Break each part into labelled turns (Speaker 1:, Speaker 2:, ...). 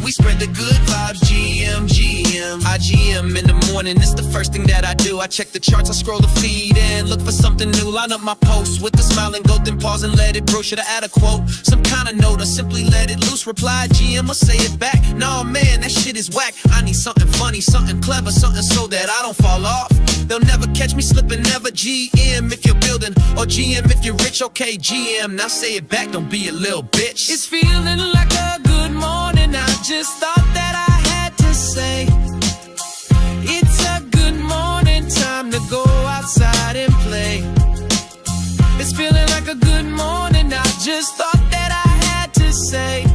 Speaker 1: We spread the good vibes, GM, GM. I GM in the morning, it's the first thing that I do. I check the charts, I scroll the feed and look for something new. Line up my posts with the smiling goat, then pause and let it brew. Should I add a quote, some kind of note, or simply let it loose? Reply GM or say it back. Nah man, that shit is whack. I need something funny, something clever, something so that I don't fall off. They'll never catch me slipping, never. GM if you're building, or GM if you're rich. Okay, GM, now say it back, don't be a little bitch. It's feeling like a good morning, I just thought that I had to say. It's a good morning, time to go outside and play. It's feeling like a good morning, I just thought that I had to say.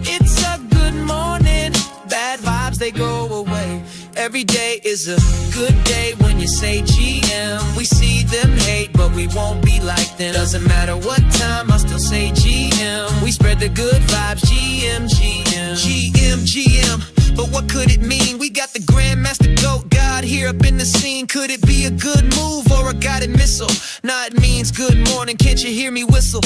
Speaker 1: It's a good morning, bad vibes, they go away. Every day is a good day when you say GM. We see them hate, but we won't be like them. Doesn't matter what time, I'll still say GM. We spread the good vibes, GM, GM. GM, GM, but what could it mean? We got the Grandmaster Goat God here up in the scene. Could it be a good move or a guided missile? Nah, it means good morning, can't you hear me whistle?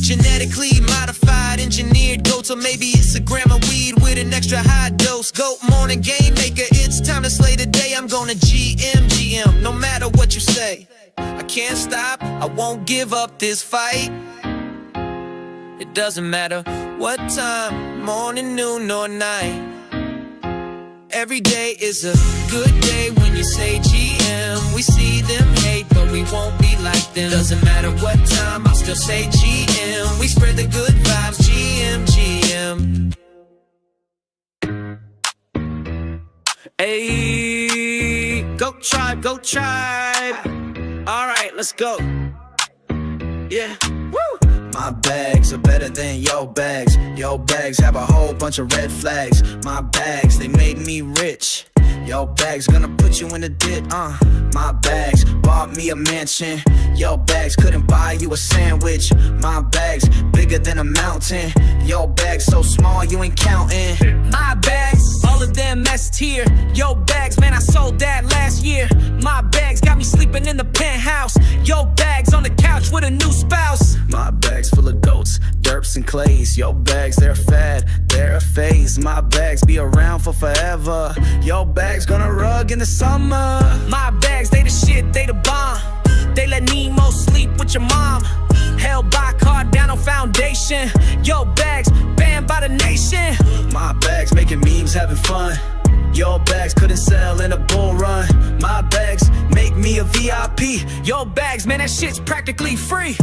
Speaker 1: Genetically modified, engineered goats, or maybe it's a gram of weed with an extra high dose. Goat morning game maker, it's time to slay the day. I'm gonna GM, GM, no matter what you say. I can't stop, I won't give up this fight. It doesn't matter what time, morning, noon, or night. Every day is a good day when you say GM. We see them hate, but we won't be like them. Doesn't matter what time, I'll still say GM. We spread the good vibes, GM, GM. Hey, goat tribe, goat tribe. Alright, let's go. Yeah, woo! My bags are better than your bags. Your bags have a whole bunch of red flags. My bags, they made me rich. Your bags gonna put you in the ditch, My bags bought me a mansion. Your bags couldn't buy you a sandwich. My bags bigger than a mountain. Your bags so small you ain't counting. My bags, all of them S tier. Your bags, man, I sold that last year. My bags got me sleeping in the penthouse. Your bags on the couch with a new spouse. My bags full of goats, derps and clays. Your bags, they're a fad, they're a phase. My bags be around for forever. Your bags gonna rug in the summer. My bags, they the shit, they the bomb. They let Nemo sleep with your mom. Held by card down on foundation. Your bags banned by the nation. My bags making memes, having fun. Your bags couldn't sell in a bull run. My bags make me a VIP. Your bags, man, that shit's practically free.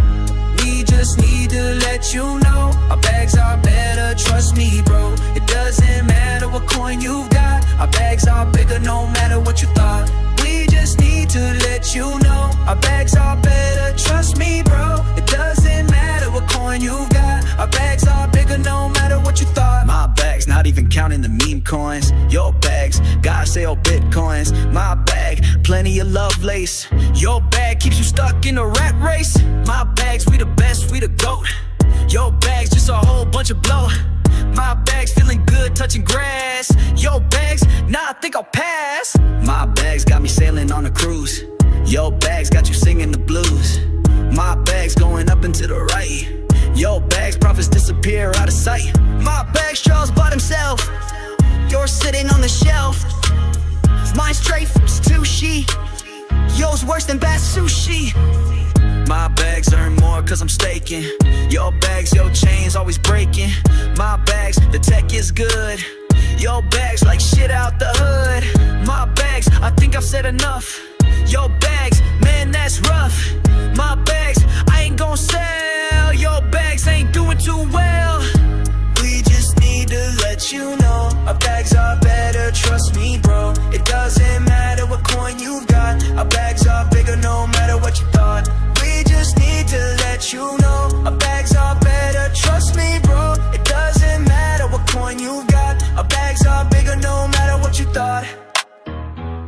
Speaker 1: We just need to let you know our bags are better, trust me, bro. It doesn't matter what coin you've got. Our bags are bigger no matter what you thought. We just need to let you know our bags are better, trust me, bro. It doesn't matter what coin you've got. Our bags are bigger no matter what you thought. My bags, not even counting the meme coins. Your bags, gotta sell bitcoins. My bag, plenty of love lace. Your bag keeps you stuck in a rat race. My bags, we the best, we the GOAT. Your bags, just a whole bunch of blow. My bags feeling good, touching grass. Your bags, nah, I think I'll pass. My bags got me sailing on a cruise. Your bags got you singing the blues. My bags going up and to the right. Your bags, profits disappear out of sight. My bags, Charles bought himself. Yours sitting on the shelf. Mine straight from sushi. Yours worse than bad sushi. My bags earn more cause I'm staking. Your bags, your chains always breaking. My bags, the tech is good. Your bags like shit out the hood. My bags, I think I've said enough. Your bags, man, that's rough. My bags, I ain't gon' sell. Your bags ain't doing too well. We just need to let you know our bags are better, trust me, bro. It doesn't matter what coin you've got. Our bags are bigger no matter what you thought. We just need to let you know our bags are better, trust me, bro. It doesn't matter what coin you've got. Our bags are bigger no matter what you thought.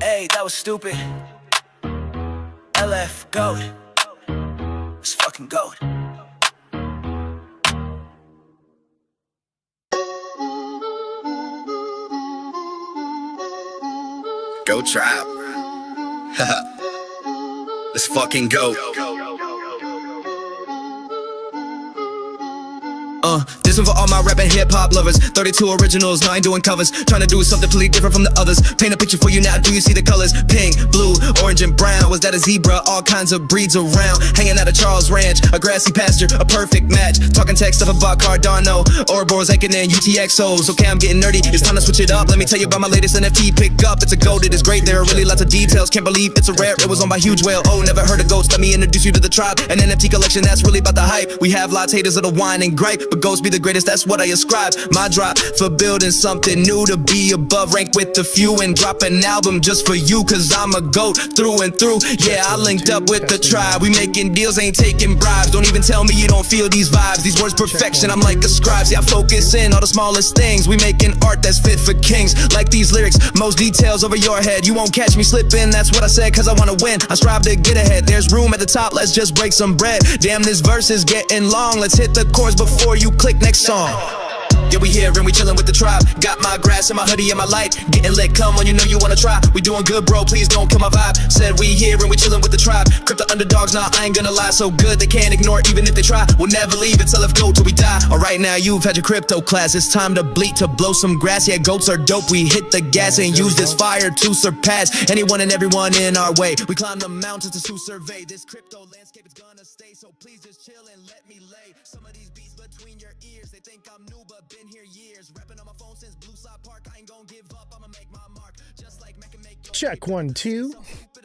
Speaker 1: Hey, that was stupid. LF, GOAT. Let's fucking GOAT.
Speaker 2: Go trap. Let's fucking go.
Speaker 1: This This one for all my rap and hip-hop lovers. 32 originals, now I ain't doing covers. Trying to do something completely different from the others. Paint a picture for you now, do you see the colors? Pink, blue, orange, and brown. Was that a zebra? All kinds of breeds around. Hanging out at Charles Ranch, a grassy pasture, a perfect match. Talking tech stuff about Cardano, Ouroboros, Aiken, and UTXOs. Okay, I'm getting nerdy, it's time to switch it up. Let me tell you about my latest NFT pickup. It's a goat, it is great, there are really lots of details. Can't believe it's a rare, it was owned by huge whale. Oh, never heard of goats, let me introduce you to the tribe. An NFT collection, that's really about the hype. We have lots haters that'll whine and gripe, but goats be the greatest, that's what I ascribe. My drop for building something new, to be above rank with the few, and drop an album just for you, cause I'm a goat through and through. Yeah, I linked up with the tribe. We making deals, ain't taking bribes. Don't even tell me you don't feel these vibes. These words perfection, I'm like a scribe. See, I focus in on the smallest things. We making art that's fit for kings. Like these lyrics, most details over your head. You won't catch me slipping, that's what I said, cause I wanna win. I strive to get ahead, there's room at the top, let's just break some bread. Damn, this verse is getting long. Let's hit the chorus before you click next song. Yeah, we here and we chillin' with the tribe. Got my grass and my hoodie and my light. Getting lit, come on, you know you wanna try. We doing good, bro, please don't kill my vibe. Said we here and we chillin' with the tribe. Crypto underdogs, nah, I ain't gonna lie. So good, they can't ignore it even if they try. We'll never leave it till if go till we die. Alright, now you've had your crypto class. It's time to bleat, to blow some grass. Yeah, goats are dope, we hit the gas and use this fire to surpass anyone and everyone in our way. We climb the mountains to survey this crypto landscape, it's gonna stay. So please just chill and let me lay some of these beats between your ears. They think I'm new but been here years. Rapping on my phone since Blue Side Park. I ain't gonna give up, I'ma make my mark. Just like Mac and make
Speaker 3: check 1 2.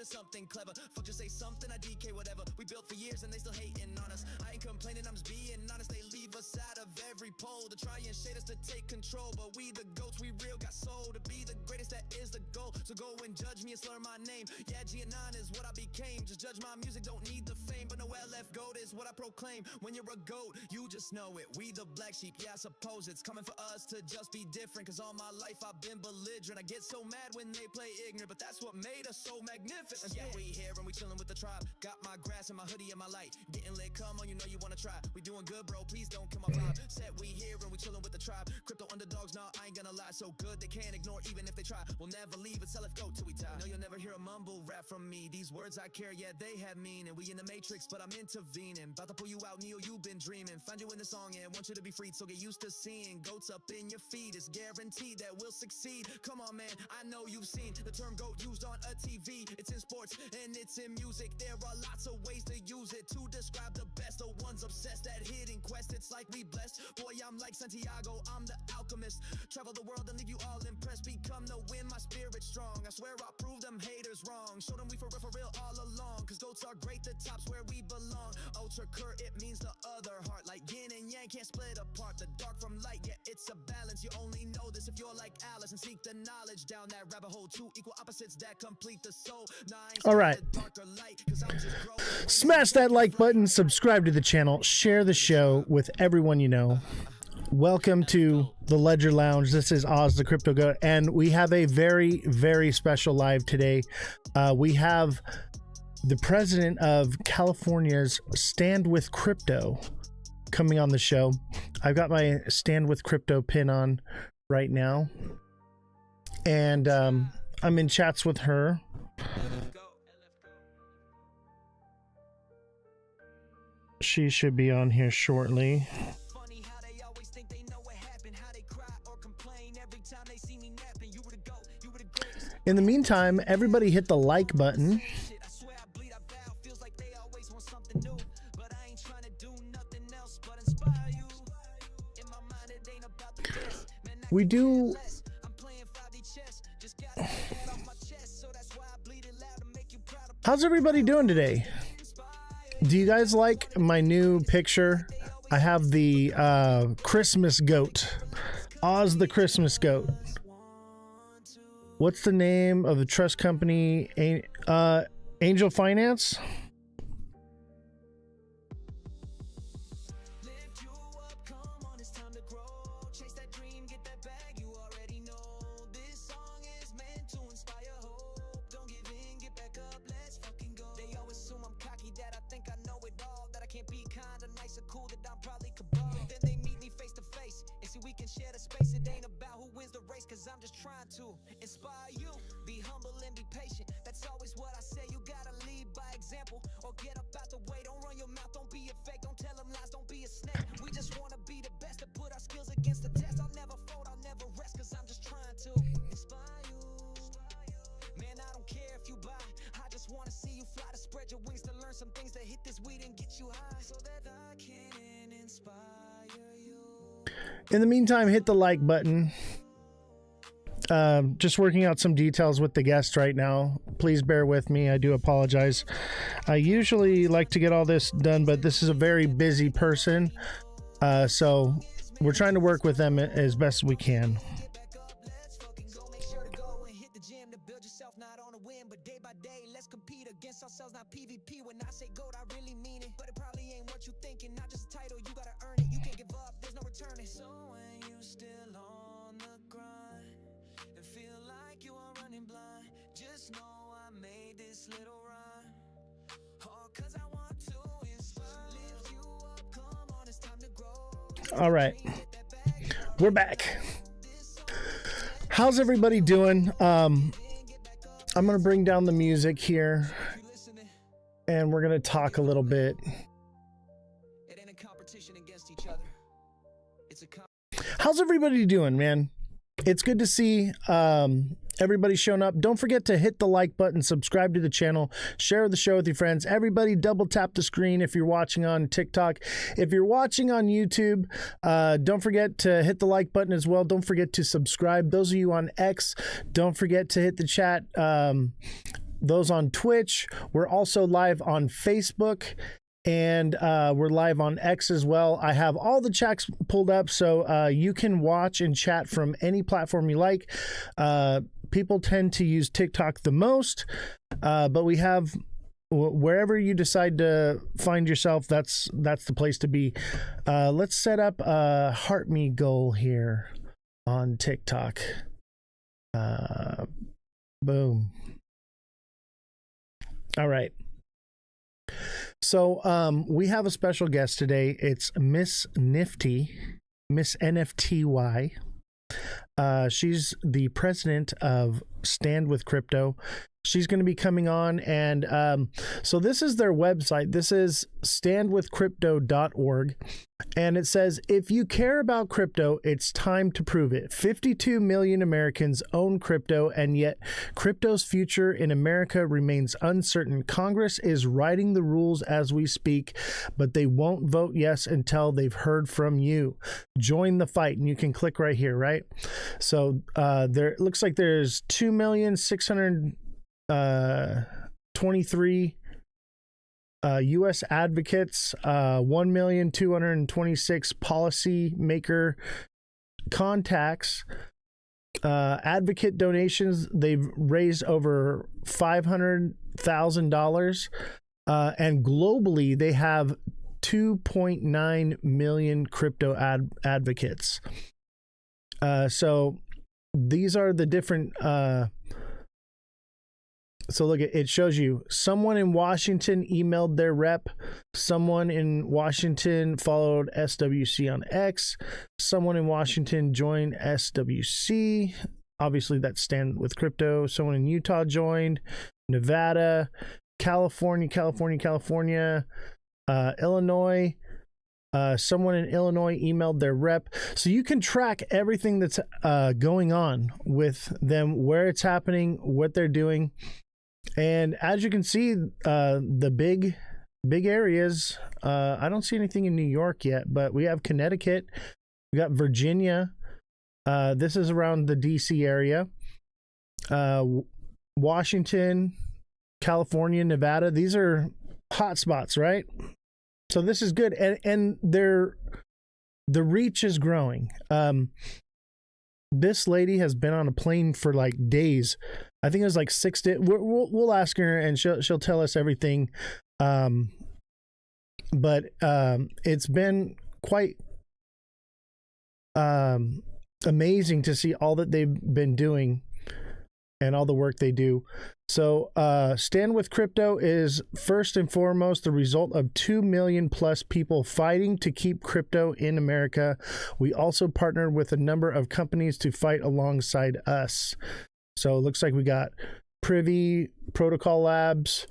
Speaker 1: Something clever. Fuck, just say something, I DK whatever. We built for years and they still hating on us. I ain't complaining, I'm just being honest. They leave us out of every poll to try and shade us to take control. But we the goats, we real, got soul to be the greatest, that is the goal. So go and judge me and slur my name. Yeah, G9 is what I became. Just judge my music, don't need the fame. But no LF goat is what I proclaim. When you're a goat, you just know it. We the black sheep, yeah, I suppose it's coming for us to just be different. Cause all my life I've been belligerent. I get so mad when they play ignorant, but that's what made us so magnificent. Yeah, we here and we chillin' with the tribe. Got my grass and my hoodie and my light. Getting lit, come on, you know you wanna try. We doing good, bro, please don't kill my vibe. Said we here and we chillin' with the tribe. Crypto underdogs, nah, I ain't gonna lie. So good, they can't ignore even if they try. We'll never leave it, if go till we die. No, you'll never hear a mumble rap from me. These words I carry, yeah, they have meaning. We in the matrix, but I'm intervening. About to pull you out, Neo, you've been dreaming. Find you in the song and want you to be freed. So get used to seeing goats up in your feet. It's guaranteed that we'll succeed. Come on, man, I know you've seen the term goat used on a TV. It's in sports and it's in music. There are lots of ways to use it to describe the best. The ones obsessed, that hidden quest. It's like we blessed. Boy, I'm like Santiago, I'm the alchemist. Travel the world and leave you all impressed. Become the wind, my spirit strong. I swear I'll prove them haters wrong. Show them we for real all along. Cause goats are great, the top's where we belong. Ozthecryptogoat, it means the other heart. Like yin and yang, can't split apart. The dark from light, yeah, it's a balance. You only know this if you're like Alice and seek the knowledge down that rabbit hole. Two equal opposites that complete the soul.
Speaker 3: All right. Smash that like button, subscribe to the channel, share the show with everyone you know. Welcome to the Ledger Lounge. This is Ozthecryptogoat, and we have a very, very special live today. We have the president of California's Stand With Crypto coming on the show. I've got my Stand With Crypto pin on right now, and I'm in chats with her. She should be on here shortly. In the meantime, everybody hit the like button. We do. How's everybody doing today? Do you guys like my new picture? I have the Christmas goat, Oz the Christmas goat. What's the name of the trust company? Angel Finance?
Speaker 4: Cause I'm just trying to inspire you. Be humble and be patient. That's always what I say. You gotta lead by example. Or get up out the way, don't run your mouth, don't be a fake, don't tell them lies, don't be a snake. We just wanna be the best to put our skills against the test. I'll never fold, I'll never rest, cause I'm just trying to inspire you. Man, I don't care if you buy, I just wanna see you fly, to spread your wings, to learn some things, to hit this weed and get you high, so that I can inspire you.
Speaker 3: In the meantime, hit the like button. Just working out some details with the guest right now. Please bear with me. I do apologize. I usually like to get all this done, but this is a very busy person. So we're trying to work with them as best we can.
Speaker 4: PvP when I say goat, I really mean it. But it probably ain't what you thinking, not just a title, you gotta earn it. You can't give up, there's no returning. So when you still on the grind and feel like you are running blind, just know I made this little rhyme. All cause I want to inspire, lift you up, come on, it's time to grow.
Speaker 3: All right, we're back. How's everybody doing? I'm gonna bring down the music here, and we're gonna talk a little bit.
Speaker 4: It ain't a competition against each other. It's a
Speaker 3: How's everybody doing, man? It's good to see everybody showing up. Don't forget to hit the like button, subscribe to the channel, share the show with your friends. Everybody double tap the screen if you're watching on TikTok. If you're watching on YouTube, don't forget to hit the like button as well. Don't forget to subscribe. Those of you on X, don't forget to hit the chat. Those on Twitch, we're also live on Facebook, and we're live on X as well. I have all the chats pulled up, so you can watch and chat from any platform you like. People tend to use TikTok the most, but we have, wherever you decide to find yourself, that's the place to be. Let's set up a Heart Me goal here on TikTok. Boom. All right. So we have a special guest today. It's Miss Nifty, Miss NFTY. She's the president of Stand with Crypto. She's going to be coming on, and so this is their website. This is standwithcrypto.org, and it says, if you care about crypto, it's time to prove it. 52 million Americans own crypto, and yet crypto's future in America remains uncertain. Congress is writing the rules as we speak, but they won't vote yes until they've heard from you. Join the fight, and you can click right here, right? So there, it looks like there's 2,623 U.S. advocates, 1,226 policymaker contacts, advocate donations. They've raised over $500,000, and globally they have 2.9 million crypto advocates. So these are the different. So look, it shows you someone in Washington emailed their rep. Someone in Washington followed SWC on X. Someone in Washington joined SWC. Obviously, that's Stand with Crypto. Someone in Utah joined. Nevada, California, Illinois. Someone in Illinois emailed their rep. So you can track everything that's going on with them, where it's happening, what they're doing. And as you can see, the big areas, I don't see anything in New York yet, but we have Connecticut, we got Virginia. This is around the DC area. Washington, California, Nevada. These are hot spots, right? So this is good, and the reach is growing. This lady has been on a plane for like days. I think it was like 6 days. We'll ask her, and she'll tell us everything. But it's been quite amazing to see all that they've been doing and all the work they do. So Stand with Crypto is first and foremost the result of 2 million plus people fighting to keep crypto in America. We also partnered with a number of companies to fight alongside us. So it looks like we got Privy, Protocol Labs,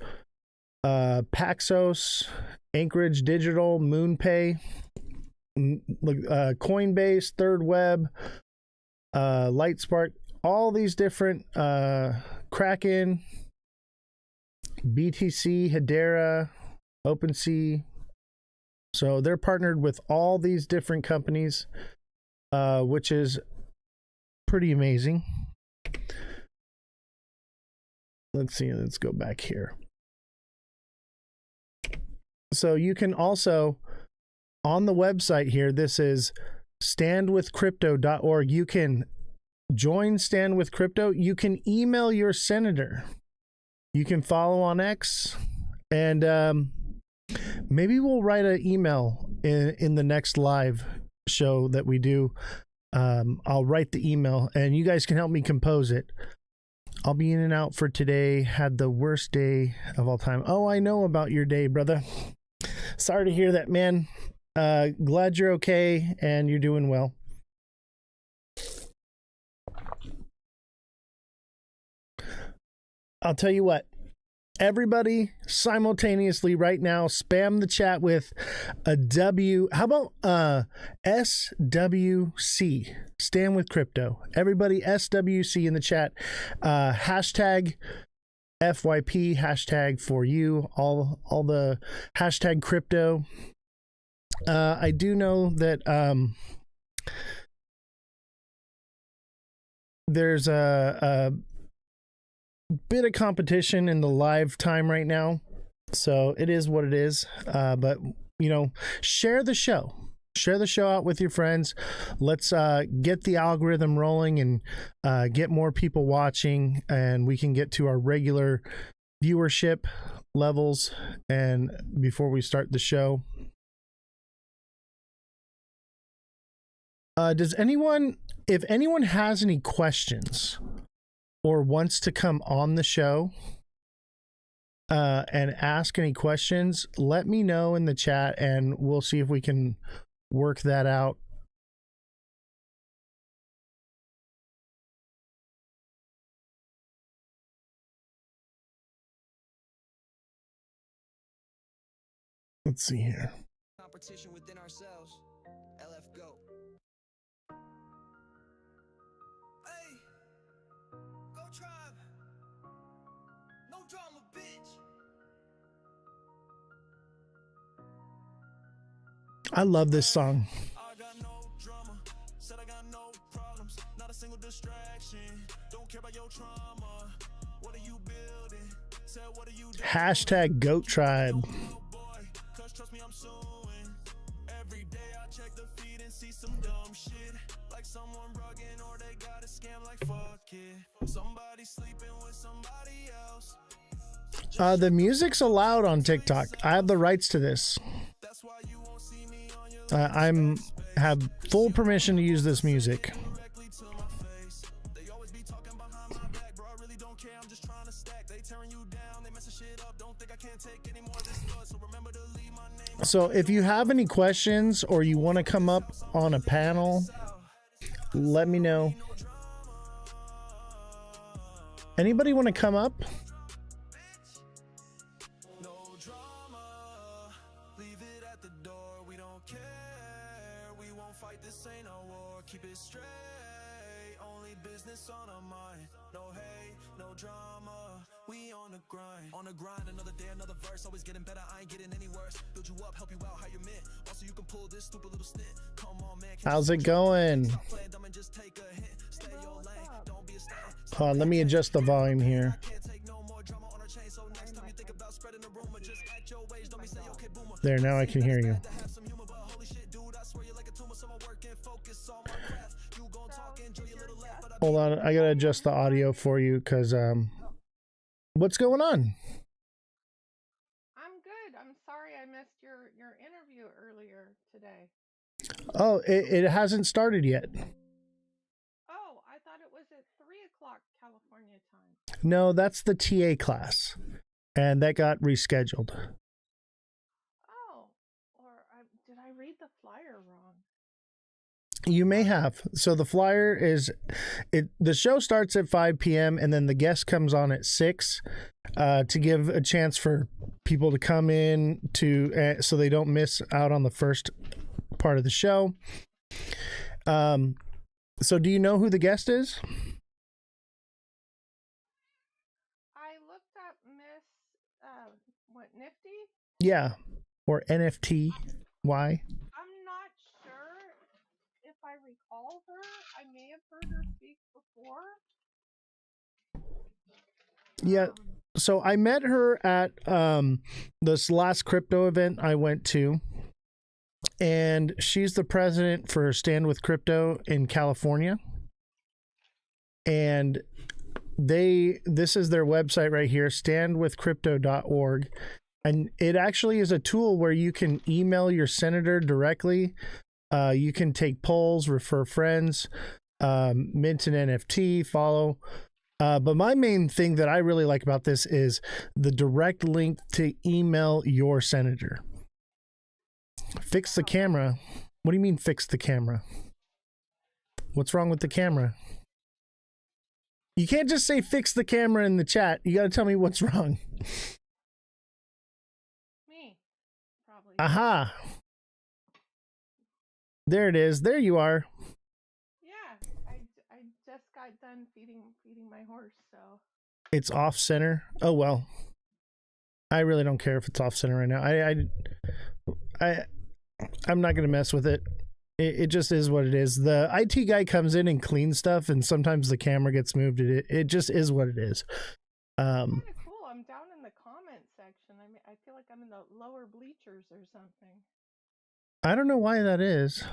Speaker 3: Paxos, Anchorage Digital, MoonPay, Coinbase, Third Web, Lightspark, all these different Kraken, BTC, Hedera, OpenSea. So they're partnered with all these different companies, which is pretty amazing. Let's see. Let's go back here. So you can also, on the website here, this is standwithcrypto.org. You can join Stand with Crypto. You can email your senator. You can follow on X. And maybe we'll write an email in the next live show that we do. I'll write the email and you guys can help me compose it. I'll be in and out for today. Had the worst day of all time. Oh, I know about your day, brother. Sorry to hear that, man. Glad you're okay and you're doing well. I'll tell you what. Everybody simultaneously right now spam the chat with a W. How about SWC? Stand with Crypto. Everybody SWC in the chat. Hashtag FYP, hashtag for you, all the hashtag crypto. I do know that there's a bit of competition in the live time right now, so it is what it is. But you know, share the show out with your friends. Let's get the algorithm rolling and get more people watching, and we can get to our regular viewership levels. And before we start the show, does anyone, if anyone has any questions or wants to come on the show and ask any questions, let me know in the chat and we'll see if we can work that out. Let's see here.
Speaker 4: Competition within ourselves. LF Goat. Hey, go tribe. No drama, bitch.
Speaker 3: I love this song.
Speaker 4: I got no drama. Said I got no problems. Not a single distraction. Don't care about your trauma. What are you building? Said what are you doing?
Speaker 3: Hashtag Goat Tribe.
Speaker 4: Cause trust me, I'm suing. Every day I check the feed and see some dumb shit. Like someone rugging or they got a scam like fuck it. Somebody sleeping with somebody else.
Speaker 3: The music's allowed on TikTok. I have the rights to this.
Speaker 4: That's why you won't see me on your
Speaker 3: I'm have full permission to use this music.
Speaker 4: directly to my face. They always be talking behind my back, bro. I really don't care. I'm just trying to stack. They tearing you down. They messing shit up. Don't think I can't take any more of this flood. So remember to leave my name.
Speaker 3: So if you have any questions or you want to come up on a panel, let me know. Anybody want to come up?
Speaker 4: No drama. Leave it at the door. We don't care. We won't fight. This ain't a war. Keep it straight. Only business on our mind. No hate, no drama. We on the grind. On the grind, another day, another verse. Always getting better, I ain't getting any worse. Build you up, help you out how you meant. Also, you can pull this stupid little stint. Come on, man.
Speaker 3: How's it going?
Speaker 4: Stop playing dumb and just take a hint. Stay your lane. Don't be a stain.
Speaker 3: Hold on, let me adjust the volume here.
Speaker 4: Can't take no more drama on our chain. So next time you think about spreading the rumor, just act your ways. Don't be say okay, boomer.
Speaker 3: There, now I can hear you.
Speaker 4: To have some humor, but holy shit, dude, I swear you're like a tumor. So I'm working, focus on my craft. You gon' talk, enjoy your little laugh, but I
Speaker 3: Hold on, I gotta adjust the audio for you because what's going on?
Speaker 5: I'm good. I'm sorry I missed your interview earlier today.
Speaker 3: Oh, it hasn't started yet.
Speaker 5: Oh, I thought it was at 3:00 California time.
Speaker 3: No, that's the TA class, and that got rescheduled.
Speaker 5: Oh, or did I read the flyer wrong?
Speaker 3: You may have. So the flyer is the show starts at 5 p.m. and then the guest comes on at 6 to give a chance for people to come in so they don't miss out on the first part of the show. So do you know who the guest is?
Speaker 5: I looked up Miss, what, Nifty?
Speaker 3: Yeah. Or NFT. Why?
Speaker 5: I'm not sure if I recall her. I may have heard her speak before.
Speaker 3: Yeah. So I met her at this last crypto event I went to. And she's the president for Stand with Crypto in California. And this is their website right here, standwithcrypto.org. And it actually is a tool where you can email your senator directly. You can take polls, refer friends, mint an NFT, follow. But my main thing that I really like about this is the direct link to email your senator. Fix the camera. What do you mean fix the camera? What's wrong with the camera? You can't just say fix the camera in the chat. You got to tell me what's wrong.
Speaker 5: Me, probably.
Speaker 3: Aha. There it is. There you are.
Speaker 5: Yeah, I just got done feeding my horse, so.
Speaker 3: It's off center. Oh well. I really don't care if it's off center right now. I'm not gonna mess with it. It just is what it is. The IT guy comes in and cleans stuff, and sometimes the camera gets moved. It just is what it is.
Speaker 5: Kind of cool. I'm down in the comment section. I mean, I feel like I'm in the lower bleachers or something.
Speaker 3: I don't know why that is.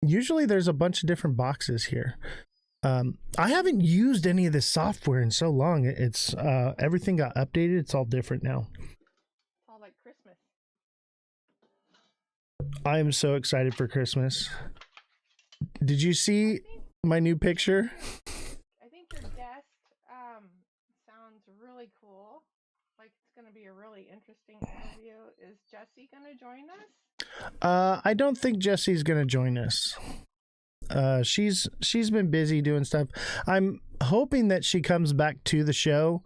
Speaker 3: Usually there's a bunch of different boxes here. I haven't used any of this software in so long. It's everything got updated. It's all different now.
Speaker 5: It's all like Christmas.
Speaker 3: I am so excited for Christmas. Did you see my new picture?
Speaker 5: I think your guest sounds really cool. Like it's going to be a really interesting interview. Is Jesse going to join us?
Speaker 3: I don't think Jesse's gonna join us. She's been busy doing stuff. I'm hoping that she comes back to the show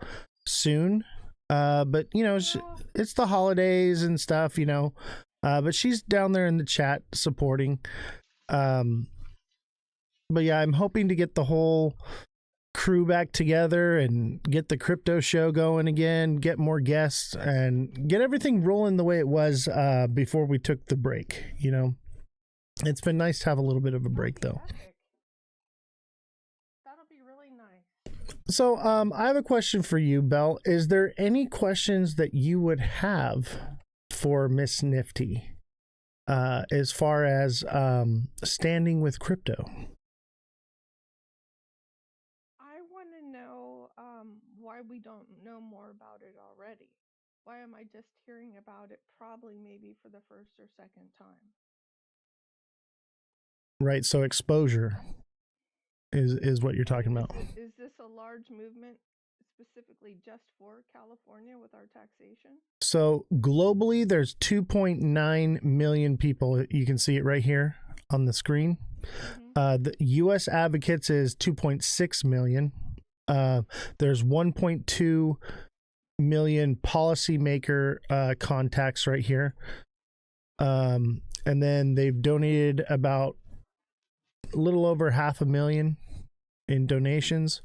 Speaker 3: soon. But you know, it's the holidays and stuff, you know. But she's down there in the chat supporting. But yeah, I'm hoping to get the whole crew back together and get the crypto show going again, get more guests, and get everything rolling the way it was before we took the break. You know, it's been nice to have a little bit of a break though.
Speaker 5: That'll be really nice.
Speaker 3: So I have a question for you, Belle. Is there any questions that you would have for Miss Nifty as far as standing with crypto?
Speaker 5: I want to know why we don't know more about it already. Why am I just hearing about it probably maybe for the first or second time?
Speaker 3: Right, so exposure is what you're talking about.
Speaker 5: Is this a large movement specifically just for California with our taxation?
Speaker 3: So globally, there's 2.9 million people. You can see it right here on the screen.
Speaker 5: Mm-hmm.
Speaker 3: The U.S. advocates is 2.6 million. There's 1.2 million policymaker contacts right here. And then they've donated about a little over 500,000 in donations.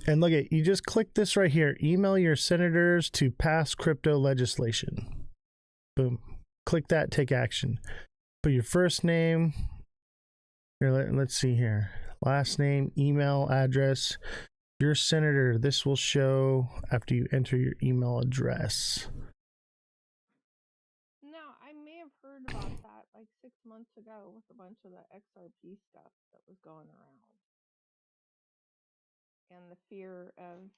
Speaker 3: And look at, you just click this right here. Email your senators to pass crypto legislation. Boom. Click that, take action. Put your first name. Here, let's see here. Last name, email address. Your senator. This will show after you enter your email address.
Speaker 5: Now, I may have heard about that like 6 months ago with a bunch of the XRP stuff that was going around. And the fear of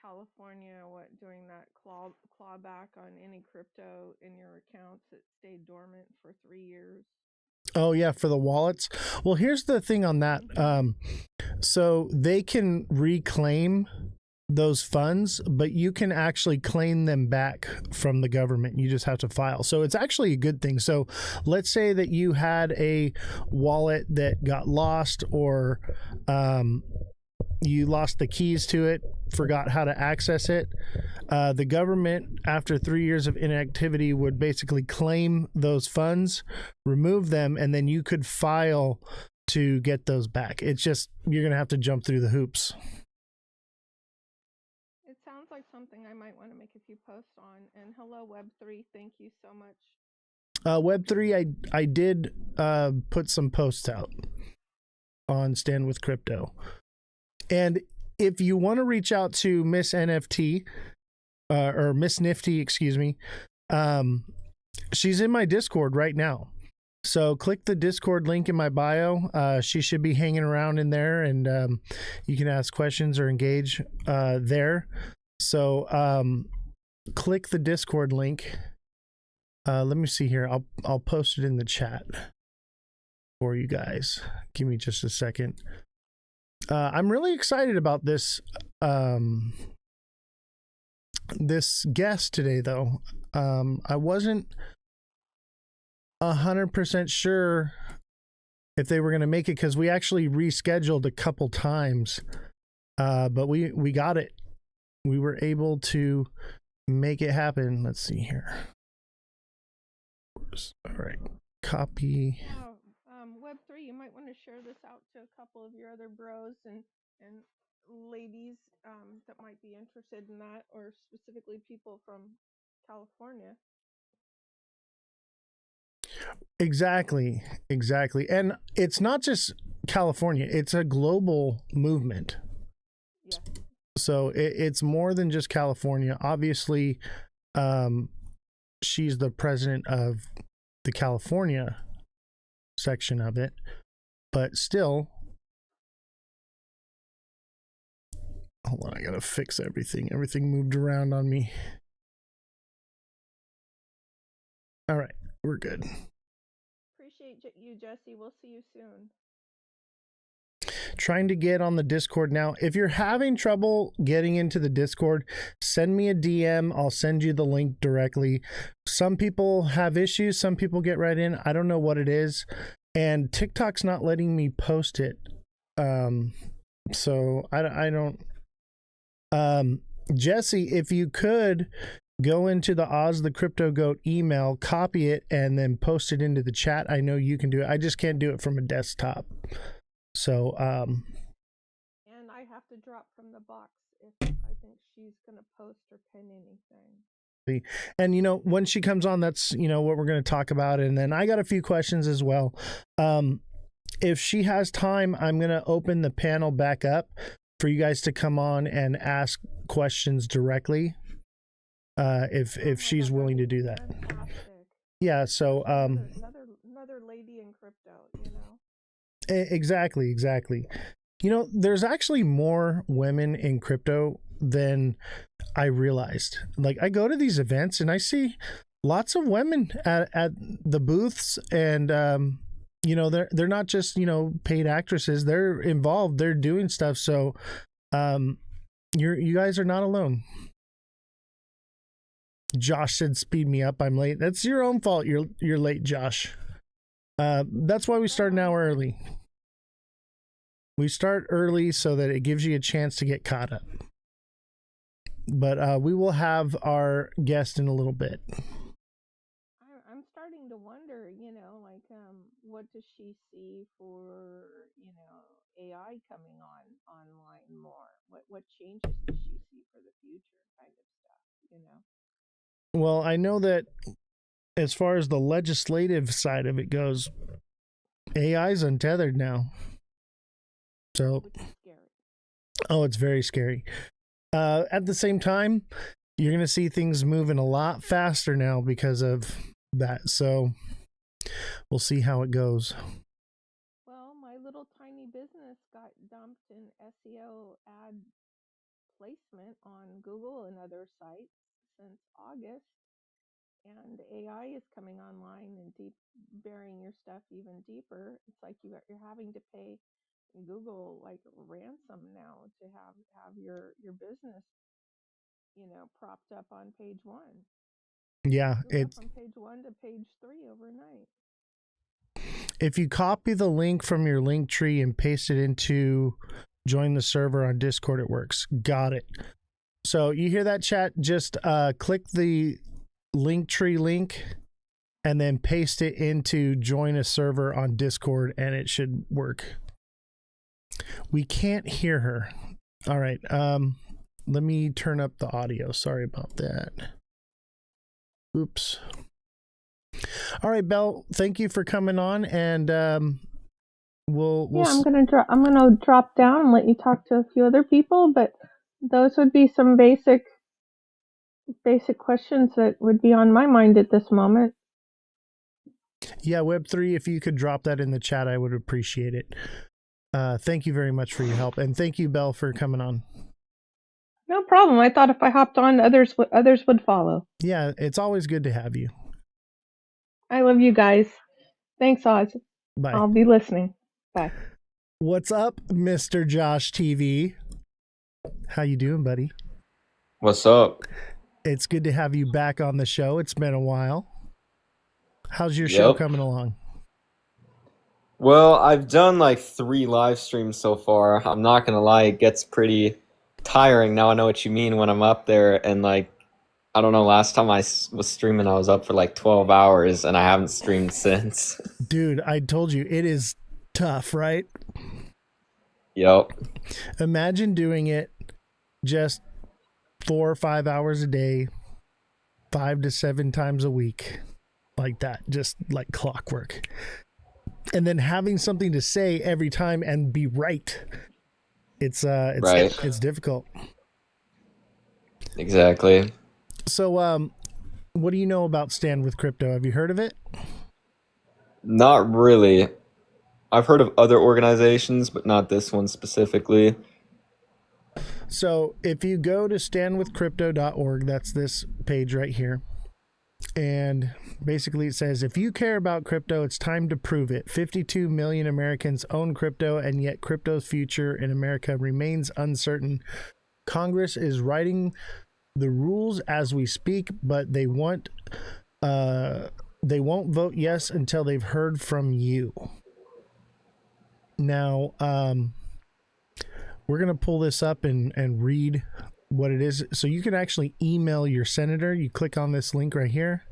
Speaker 5: California doing that clawback on any crypto in your accounts that stayed dormant for 3 years.
Speaker 3: Oh yeah, for the wallets. Well, here's the thing on that. So they can reclaim those funds, but you can actually claim them back from the government. You just have to file. So it's actually a good thing. So let's say that you had a wallet that got lost, or you lost the keys to it, forgot how to access it. The government, after 3 years of inactivity, would basically claim those funds, remove them, and then you could file to get those back. It's just, you're going to have to jump through the hoops.
Speaker 5: It sounds like something I might want to make a few posts on. And hello, Web3. Thank you so much.
Speaker 3: Web3, I did put some posts out on Stand with Crypto. And if you want to reach out to Miss NFT, or Miss Nifty, excuse me, she's in my Discord right now. So click the Discord link in my bio. She should be hanging around in there, and you can ask questions or engage there. So click the Discord link. Let me see here. I'll post it in the chat for you guys. Give me just a second. I'm really excited about this this guest today, though. I wasn't 100% sure if they were going to make it, because we actually rescheduled a couple times, but we got it. We were able to make it happen. Let's see here. All right, copy.
Speaker 5: Yeah, Web3, you might want to share this out to a couple of your other bros and ladies that might be interested in that, or specifically people from California.
Speaker 3: Exactly. And it's not just California, it's a global movement.
Speaker 5: Yeah.
Speaker 3: So it's more than just California. Obviously, she's the president of the California section of it, but still, hold on, I gotta fix everything. Everything moved around on me. All right, we're good.
Speaker 5: Appreciate you, Jesse. We'll see you soon.
Speaker 3: Trying to get on the Discord now. If you're having trouble getting into the Discord, send me a DM. I'll send you the link directly. Some people have issues. Some people get right in. I don't know what it is. And TikTok's not letting me post it. So I don't. Jesse, if you could go into the Ozthecryptogoat email, copy it, and then post it into the chat. I know you can do it. I just can't do it from a desktop. So,
Speaker 5: and I have to drop from the box if I think she's going to post or pin anything.
Speaker 3: And, when she comes on, that's, what we're going to talk about. And then I got a few questions as well. If she has time, I'm going to open the panel back up for you guys to come on and ask questions directly. If she's willing to do that.
Speaker 5: Fantastic.
Speaker 3: Yeah. So,
Speaker 5: another lady in crypto,
Speaker 3: Exactly. There's actually more women in crypto than I realized. Like, I go to these events and I see lots of women at the booths, and they're not just paid actresses. They're involved. They're doing stuff. So you guys are not alone. Josh said, "Speed me up. I'm late." That's your own fault. You're late, Josh. That's why we start an hour early. We start early so that it gives you a chance to get caught up. But we will have our guest in a little bit.
Speaker 5: I'm starting to wonder, what does she see for, AI coming online more? What changes does she see for the future kind of stuff,
Speaker 3: Well, I know that as far as the legislative side of it goes, AI is untethered now. So,
Speaker 5: which is scary.
Speaker 3: Oh, it's very scary. At the same time, you're going to see things moving a lot faster now because of that. So we'll see how it goes.
Speaker 5: Well, my little tiny business got dumped in SEO ad placement on Google and other sites since August. And AI is coming online and burying your stuff even deeper. It's like you're having to pay Google like ransom now to have your business, propped up on page one.
Speaker 3: Yeah,
Speaker 5: Go from page 1 to page 3 overnight.
Speaker 3: if you copy the link from your link tree and paste it into join the server on Discord, it works. Got it. So you hear that, chat? Just click the link tree link and then paste it into join a server on Discord, and it should work. We can't hear her. All right. Let me turn up the audio. Sorry about that. Oops. All right, Belle, thank you for coming on, and we'll
Speaker 5: I'm gonna drop down and let you talk to a few other people, but those would be some basic questions that would be on my mind at this moment.
Speaker 3: Yeah, Web3, if you could drop that in the chat, I would appreciate it. Thank you very much for your help, and thank you, Belle, for coming on.
Speaker 5: No problem. I thought if I hopped on, others would follow.
Speaker 3: Yeah, it's always good to have you.
Speaker 5: I love you guys. Thanks, Oz.
Speaker 3: Bye.
Speaker 5: I'll be listening. Bye.
Speaker 3: What's up, Mr. Josh TV? How you doing, buddy?
Speaker 6: What's up?
Speaker 3: It's good to have you back on the show. It's been a while. How's your show coming along?
Speaker 6: Well, I've done like 3 live streams so far. I'm not gonna lie, it gets pretty tiring. Now I know what you mean when I'm up there, and like, I don't know, last time I was streaming, I was up for like 12 hours, and I haven't streamed since.
Speaker 3: Dude, I told you, it is tough, right?
Speaker 6: Yep.
Speaker 3: Imagine doing it just 4 or 5 hours a day, 5 to 7 times a week, like that, just like clockwork. And then having something to say every time and be right. It's difficult.
Speaker 6: Exactly.
Speaker 3: So, what do you know about Stand with Crypto? Have you heard of it?
Speaker 6: Not really. I've heard of other organizations, but not this one specifically.
Speaker 3: So if you go to standwithcrypto.org, that's this page right here. And basically it says, if you care about crypto, it's time to prove it. 52 million Americans own crypto, and yet crypto's future in America remains uncertain. Congress is writing the rules as we speak, but they won't vote yes until they've heard from you. Now, we're going to pull this up and read what it is. So you can actually email your senator. You click on this link right here,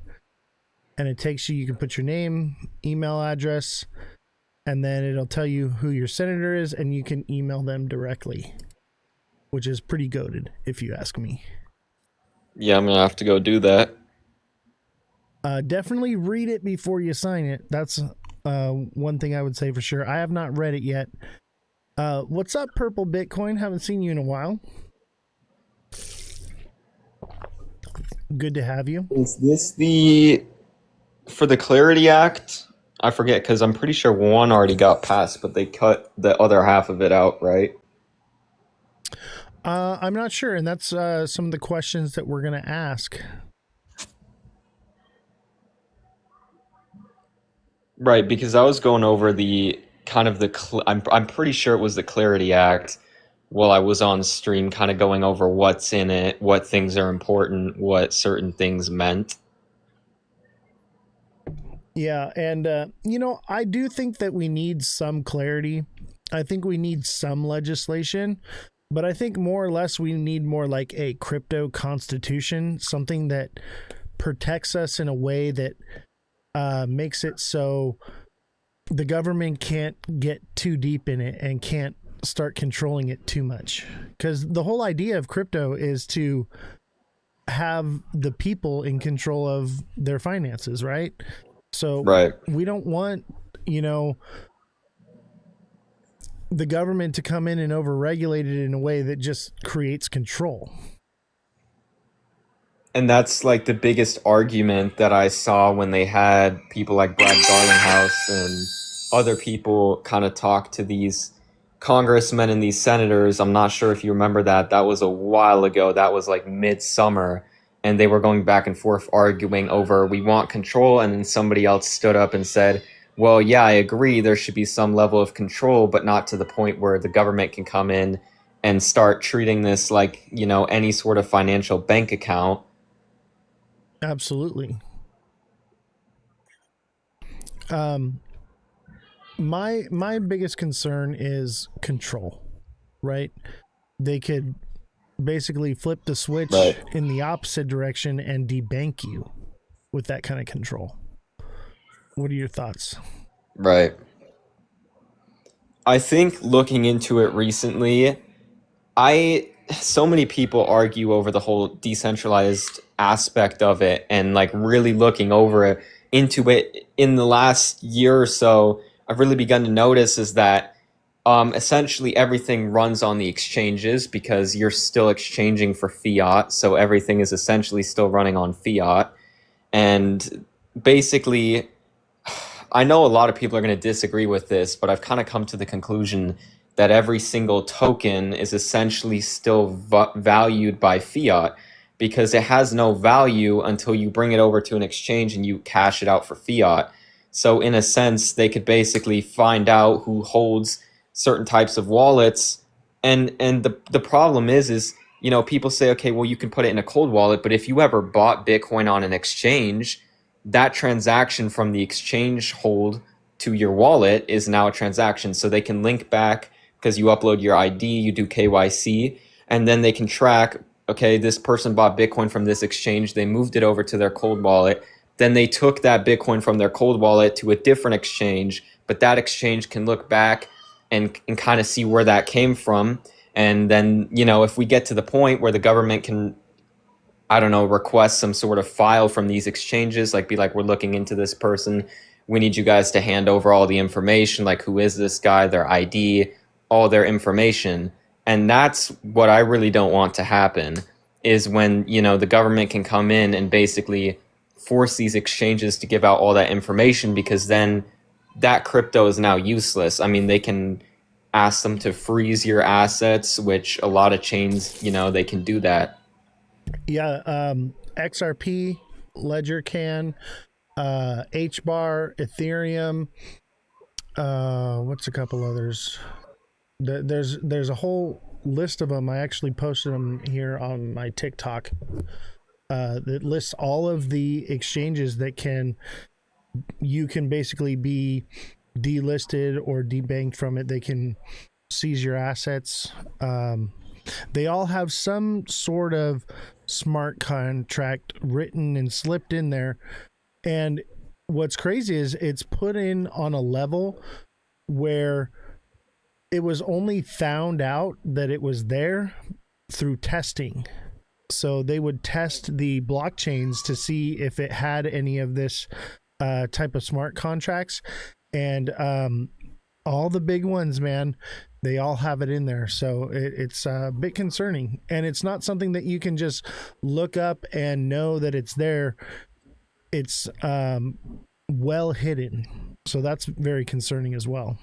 Speaker 3: and it takes you, you can put your name, email address, and then it'll tell you who your senator is, and you can email them directly, which is pretty goated, if you ask me.
Speaker 6: Yeah, I'm going to have to go do that.
Speaker 3: Definitely read it before you sign it. That's one thing I would say for sure. I have not read it yet. What's up, Purple Bitcoin? Haven't seen you in a while. Good to have you.
Speaker 6: Is this for the Clarity Act? I forget, because I'm pretty sure one already got passed, but they cut the other half of it out, right?
Speaker 3: I'm not sure, and that's some of the questions that we're going to ask.
Speaker 6: Right, because I was going over I'm pretty sure it was the Clarity Act while I was on stream, kind of going over what's in it, what things are important, what certain things meant.
Speaker 3: Yeah, and I do think that we need some clarity. I think we need some legislation, but I think more or less we need more like a crypto constitution, something that protects us in a way that makes it so the government can't get too deep in it and can't start controlling it too much. Because the whole idea of crypto is to have the people in control of their finances, right? So we don't want, the government to come in and overregulate it in a way that just creates control.
Speaker 6: And that's like the biggest argument that I saw when they had people like Brad Garlinghouse and other people kind of talk to these congressmen and these senators. I'm not sure if you remember that. That was a while ago. That was like midsummer. And they were going back and forth arguing over, we want control. And then somebody else stood up and said, well, yeah, I agree. There should be some level of control, but not to the point where the government can come in and start treating this like, any sort of financial bank account.
Speaker 3: Absolutely. Um, my biggest concern is control, right? They could basically flip the switch
Speaker 6: Right.
Speaker 3: in the opposite direction and debank you with that kind of control. What are your thoughts?
Speaker 6: Right. I think looking into it recently, so many people argue over the whole decentralized aspect of it, and like really looking over it into it in the last year or so, I've really begun to notice is that essentially everything runs on the exchanges because you're still exchanging for fiat, so everything is essentially still running on fiat. And basically, I know a lot of people are going to disagree with this, but I've kind of come to the conclusion that every single token is essentially still valued by fiat because it has no value until you bring it over to an exchange and you cash it out for fiat. So in a sense, they could basically find out who holds certain types of wallets. And the problem is people say, okay, well, you can put it in a cold wallet, but if you ever bought Bitcoin on an exchange, that transaction from the exchange hold to your wallet is now a transaction. So they can link back because you upload your ID, you do KYC, and then they can track, okay, this person bought Bitcoin from this exchange, they moved it over to their cold wallet, then they took that Bitcoin from their cold wallet to a different exchange, but that exchange can look back and kind of see where that came from. And then, if we get to the point where the government can, I don't know, request some sort of file from these exchanges, like be like, we're looking into this person. We need you guys to hand over all the information, like who is this guy, their ID, all their information. And that's what I really don't want to happen is when, the government can come in and basically force these exchanges to give out all that information because then that crypto is now useless. I mean, they can ask them to freeze your assets, which a lot of chains, they can do that.
Speaker 3: Yeah, XRP, Ledger can, HBAR, Ethereum. What's a couple others? There's a whole list of them. I actually posted them here on my TikTok. That lists all of the exchanges that you can basically be delisted or debanked from it. They can seize your assets. They all have some sort of smart contract written and slipped in there. And what's crazy is it's put in on a level where it was only found out that it was there through testing. So they would test the blockchains to see if it had any of this type of smart contracts. And all the big ones, man, they all have it in there. So it's a bit concerning. And it's not something that you can just look up and know that it's there. It's well hidden. So that's very concerning as well.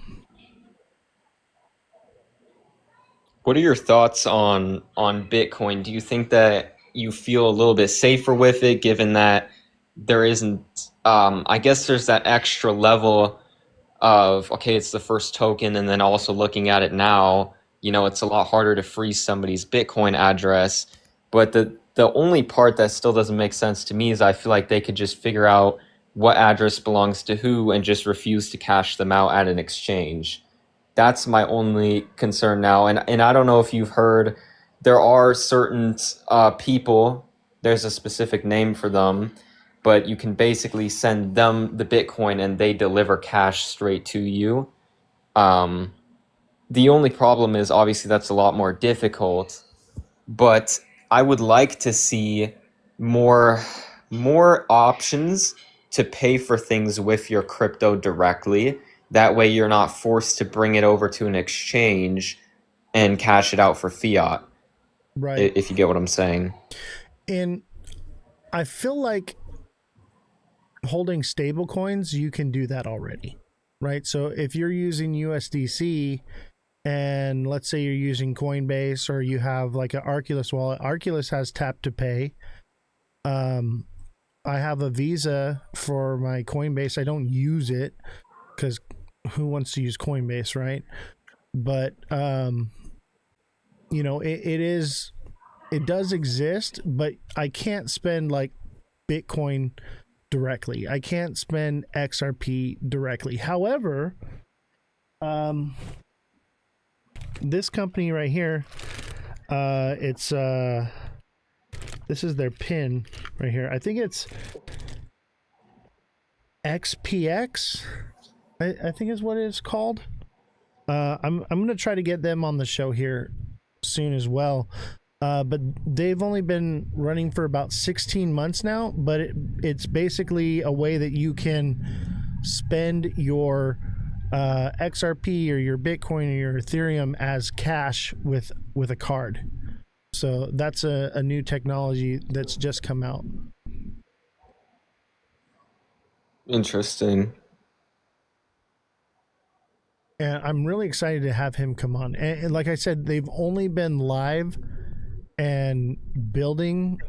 Speaker 6: What are your thoughts on Bitcoin? Do you think that you feel a little bit safer with it, given that there isn't? I guess there's that extra level of, okay, it's the first token, and then also looking at it now, it's a lot harder to freeze somebody's Bitcoin address. But the only part that still doesn't make sense to me is I feel like they could just figure out what address belongs to who and just refuse to cash them out at an exchange. That's my only concern now. And I don't know if you've heard, there are certain people, there's a specific name for them, but you can basically send them the Bitcoin and they deliver cash straight to you. The only problem is obviously that's a lot more difficult, but I would like to see more options to pay for things with your crypto directly. That way you're not forced to bring it over to an exchange and cash it out for fiat.
Speaker 3: Right.
Speaker 6: If you get what I'm saying.
Speaker 3: And I feel like holding stable coins, you can do that already, right? So if you're using USDC and let's say you're using Coinbase or you have like an Arculus wallet, Arculus has tap to pay. I have a Visa for my Coinbase. I don't use it, because who wants to use Coinbase, right? But you know, it does exist, but I can't spend like Bitcoin directly. I can't spend XRP directly. However, this company right here, it's this is their pin right here. I think it's XPX. I think is what it's called. I'm gonna try to get them on the show here soon as well. But they've only been running for about 16 months now. But it's basically a way that you can spend your XRP or your Bitcoin or your Ethereum as cash with a card. So that's a new technology that's just come out.
Speaker 6: Interesting.
Speaker 3: And I'm really excited to have him come on. And like I said, they've only been live and building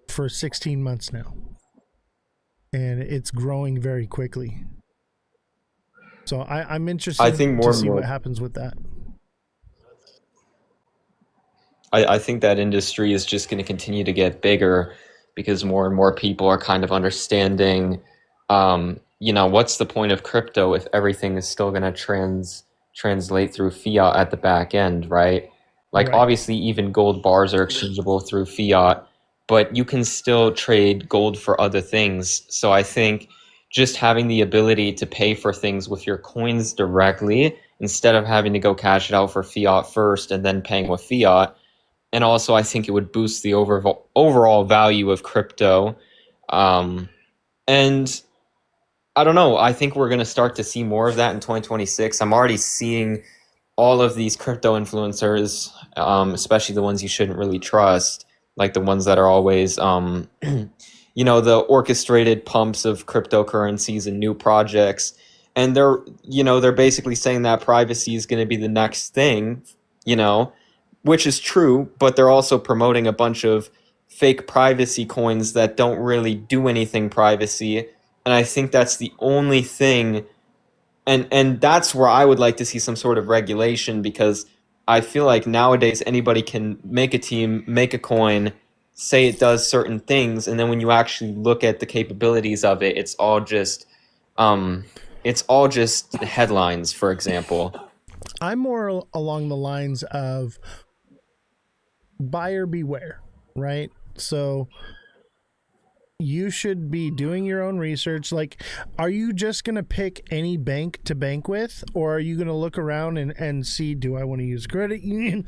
Speaker 3: for 16 months now. And it's growing very quickly. So I'm interested
Speaker 6: I think more
Speaker 3: to
Speaker 6: and
Speaker 3: see
Speaker 6: more.
Speaker 3: what happens with that.
Speaker 6: I think that industry is just going to continue to get bigger because more and more people are kind of understanding, what's the point of crypto if everything is still going to translate through fiat at the back end, right? Like,
Speaker 3: Right.
Speaker 6: obviously, even gold bars are exchangeable through fiat, but you can still trade gold for other things. So I think just having the ability to pay for things with your coins directly instead of having to go cash it out for fiat first and then paying with fiat. And also, I think it would boost the overall value of crypto. And I don't know. I think we're going to start to see more of that in 2026. I'm already seeing all of these crypto influencers, especially the ones you shouldn't really trust, like the ones that are always, the orchestrated pumps of cryptocurrencies and new projects. And they're basically saying that privacy is going to be the next thing, which is true, but they're also promoting a bunch of fake privacy coins that don't really do anything privacy. And I think that's the only thing, and that's where I would like to see some sort of regulation, because I feel like nowadays anybody can make a team, make a coin, say it does certain things, and then when you actually look at the capabilities of it, it's all just headlines, for example.
Speaker 3: I'm more along the lines of buyer beware, right? So you should be doing your own research. Like, are you just going to pick any bank to bank with, or are you going to look around and see, do I want to use a credit union?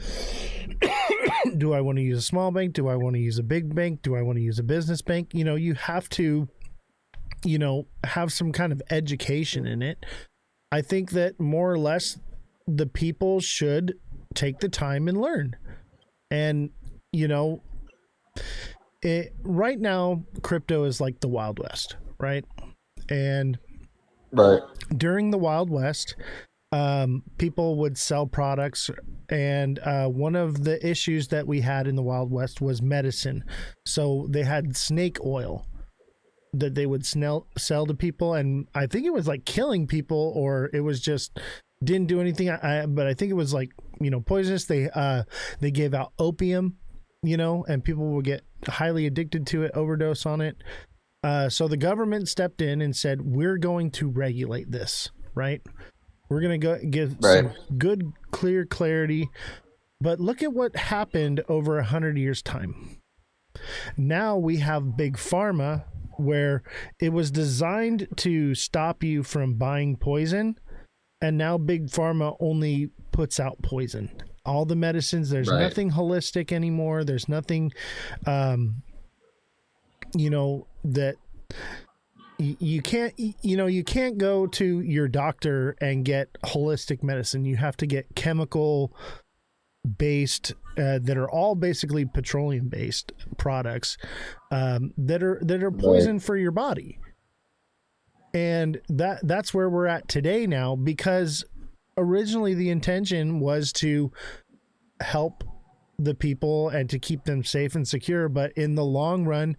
Speaker 3: Do I want to use a small bank? Do I want to use a big bank? Do I want to use a business bank? You have to, have some kind of education in it. I think that more or less the people should take the time and learn. And, right now, crypto is like the Wild West, right? And
Speaker 6: Right.
Speaker 3: during the Wild West, people would sell products. And one of the issues that we had in the Wild West was medicine. So they had snake oil that they would sell to people. And I think it was like killing people, or it was just didn't do anything. But I think it was like, poisonous. They gave out opium, and people would get highly addicted to it, overdose on it. So the government stepped in and said, we're going to regulate this, right? We're going to go give some good, clear clarity. But look at what happened over 100 years' time. Now we have big pharma, where it was designed to stop you from buying poison. And now big pharma only puts out poison. All the medicines, there's nothing holistic anymore. There's nothing, that you can't, you can't go to your doctor and get holistic medicine. You have to get chemical based, that are all basically petroleum based products, that are poison for your body. And that's where we're at today now, because originally the intention was to help the people and to keep them safe and secure. But in the long run,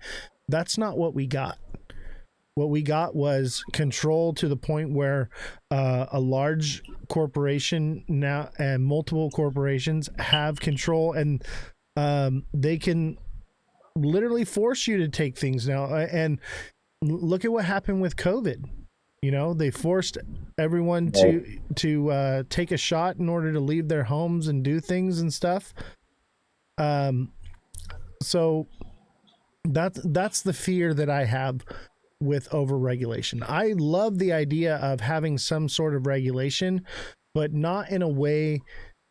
Speaker 3: that's not what we got. What we got was control to the point where a large corporation now and multiple corporations have control, and they can literally force you to take things now. And look at what happened with COVID. You know, they forced everyone to take a shot in order to leave their homes and do things and stuff. So that's the fear that I have with overregulation. I love the idea of having some sort of regulation, but not in a way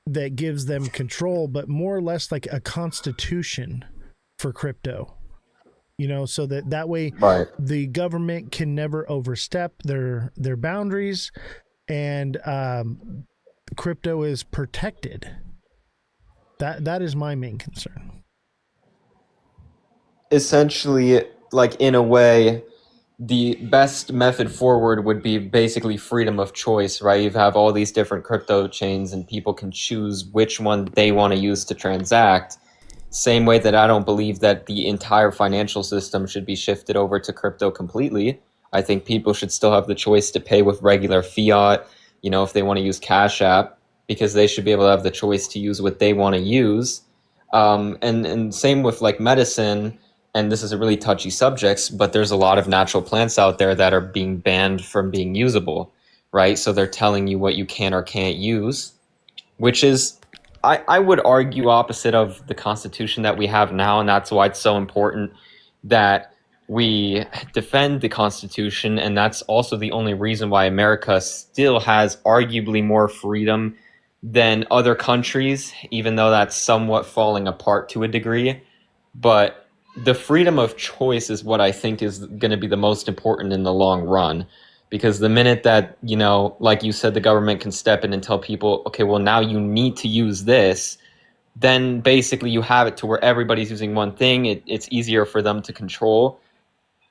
Speaker 3: that gives them control, but more or less like a constitution for crypto. You know, so that way
Speaker 6: Right.
Speaker 3: the government can never overstep their boundaries, and crypto is protected. That is my main concern.
Speaker 6: Essentially, like in a way, the best method forward would be basically freedom of choice, right? You have all these different crypto chains and people can choose which one they want to use to transact. Same way that I don't believe that the entire financial system should be shifted over to crypto completely. I think people should still have the choice to pay with regular fiat, you know, if they want to use Cash App, because they should be able to have the choice to use what they want to use. And same with like medicine, and this is a really touchy subject, but there's a lot of natural plants out there that are being banned from being usable, right? So they're telling you what you can or can't use, which is, I would argue, opposite of the Constitution that we have now, and that's why it's so important that we defend the Constitution, and that's also the only reason why America still has arguably more freedom than other countries, even though that's somewhat falling apart to a degree. But the freedom of choice is what I think is going to be the most important in the long run. Because the minute that, you know, like you said, the government can step in and tell people, okay, well, now you need to use this, then basically you have it to where everybody's using one thing. It's easier for them to control.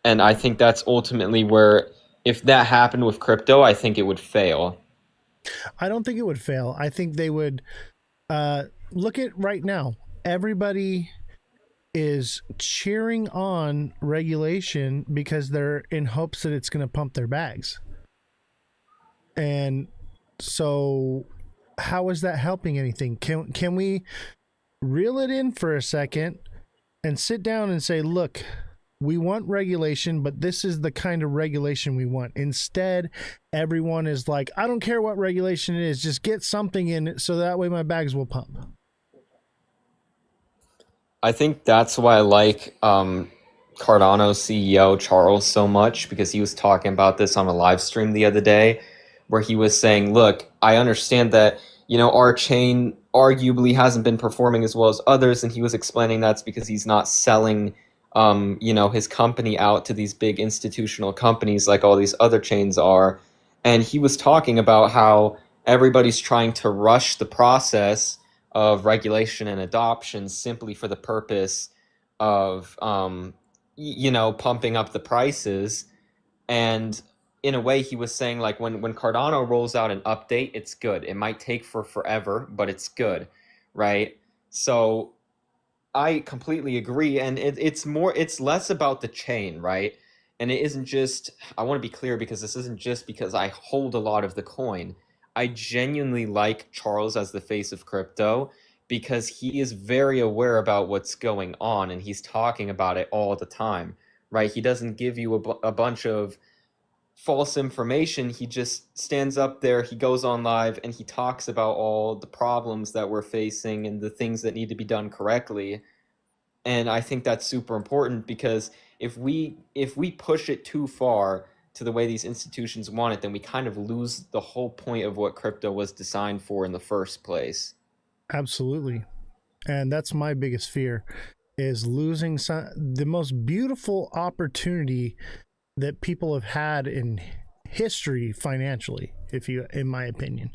Speaker 6: And I think that's ultimately where, if that happened with crypto, I think it would fail.
Speaker 3: I don't think it would fail. I think they would look at right now. Everybody is cheering on regulation because they're in hopes that it's going to pump their bags. And so how is that helping anything? Can we reel it in for a second and sit down and say, look, we want regulation, but this is the kind of regulation we want. Instead, everyone is like, I don't care what regulation it is, just get something in it so that way my bags will pump.
Speaker 6: I think that's why I like Cardano's CEO, Charles, so much, because he was talking about this on a live stream the other day, where he was saying, look, I understand that, you know, our chain arguably hasn't been performing as well as others, and he was explaining that's because he's not selling you know, his company out to these big institutional companies like all these other chains are. And he was talking about how everybody's trying to rush the process of regulation and adoption simply for the purpose of, you know, pumping up the prices. And in a way, he was saying, like, when Cardano rolls out an update, it's good. It might take for forever, but it's good, right? So I completely agree, and it's less about the chain, right? And it isn't just, I want to be clear, because this isn't just because I hold a lot of the coin. I genuinely like Charles as the face of crypto because he is very aware about what's going on, and he's talking about it all the time, right? He doesn't give you a bunch of false information. He just stands up there, he goes on live, and he talks about all the problems that we're facing and the things that need to be done correctly. And I think that's super important, because if we push it too far to the way these institutions want it, then we kind of lose the whole point of what crypto was designed for in the first place.
Speaker 3: Absolutely. And that's my biggest fear, is losing the most beautiful opportunity that people have had in history financially, in my opinion.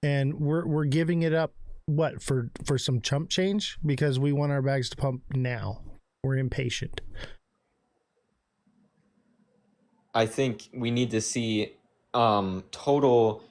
Speaker 3: And we're giving it up, what, for some chump change, because we want our bags to pump now. We're impatient.
Speaker 6: I think we need to see total,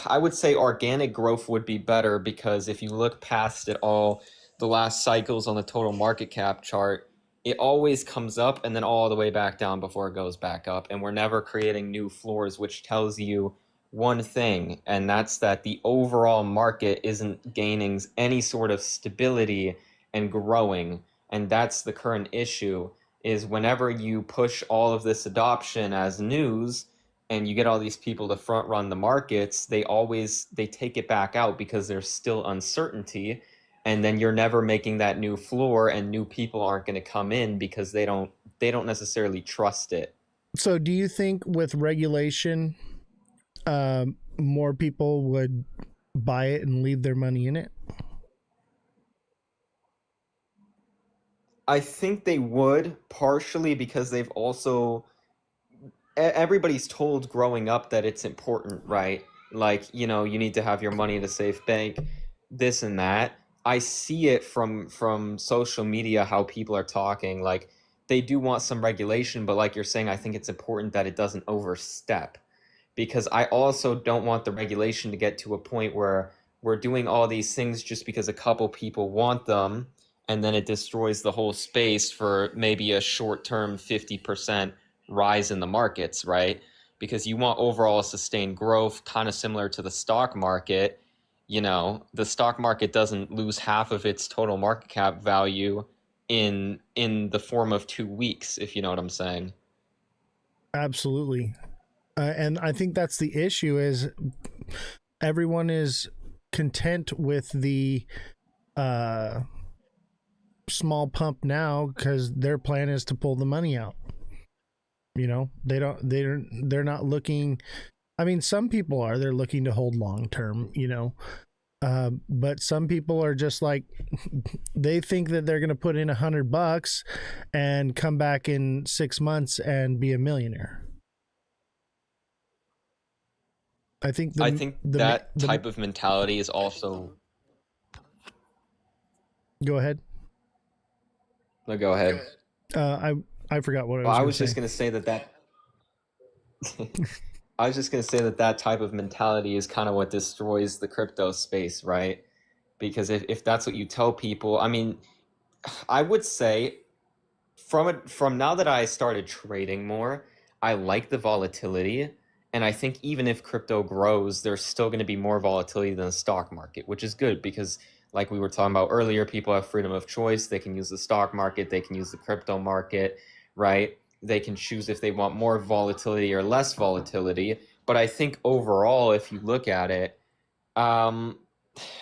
Speaker 6: I would say organic growth would be better, because if you look past it all, the last cycles on the total market cap chart, it always comes up and then all the way back down before it goes back up. And we're never creating new floors, which tells you one thing, and that's that the overall market isn't gaining any sort of stability and growing. And that's the current issue, is whenever you push all of this adoption as news and you get all these people to front run the markets, they take it back out because there's still uncertainty, and then you're never making that new floor, and new people aren't going to come in because they don't necessarily trust it.
Speaker 3: So do you think with regulation, more people would buy it and leave their money in it?
Speaker 6: I think they would, partially because they've also everybody's told growing up that it's important, right? Like, you need to have your money in a safe bank, this and that. I see it from social media how people are talking, like they do want some regulation, but like you're saying, I think it's important that it doesn't overstep, because I also don't want the regulation to get to a point where we're doing all these things just because a couple people want them, and then it destroys the whole space for maybe a short-term 50% rise in the markets, right? Because you want overall sustained growth, kind of similar to the stock market. The stock market doesn't lose half of its total market cap value in the form of 2 weeks, if you know what I'm saying.
Speaker 3: Absolutely. And I think that's the issue, is everyone is content with the small pump now because their plan is to pull the money out. They're not looking. I mean, some people are. They're looking to hold long term. But some people are just like, they think that they're going to put in $100 and come back in 6 months and be a millionaire. I think
Speaker 6: that type of mentality is also.
Speaker 3: Go ahead.
Speaker 6: No, go ahead.
Speaker 3: I forgot what
Speaker 6: I was just going to say that. I was just going to say that type of mentality is kind of what destroys the crypto space, right? Because if that's what you tell people, I mean, I would say from now that I started trading more, I like the volatility. And I think even if crypto grows, there's still going to be more volatility than the stock market, which is good because, like we were talking about earlier, people have freedom of choice. They can use the stock market, they can use the crypto market, right? They can choose if they want more volatility or less volatility. But I think overall, if you look at it, I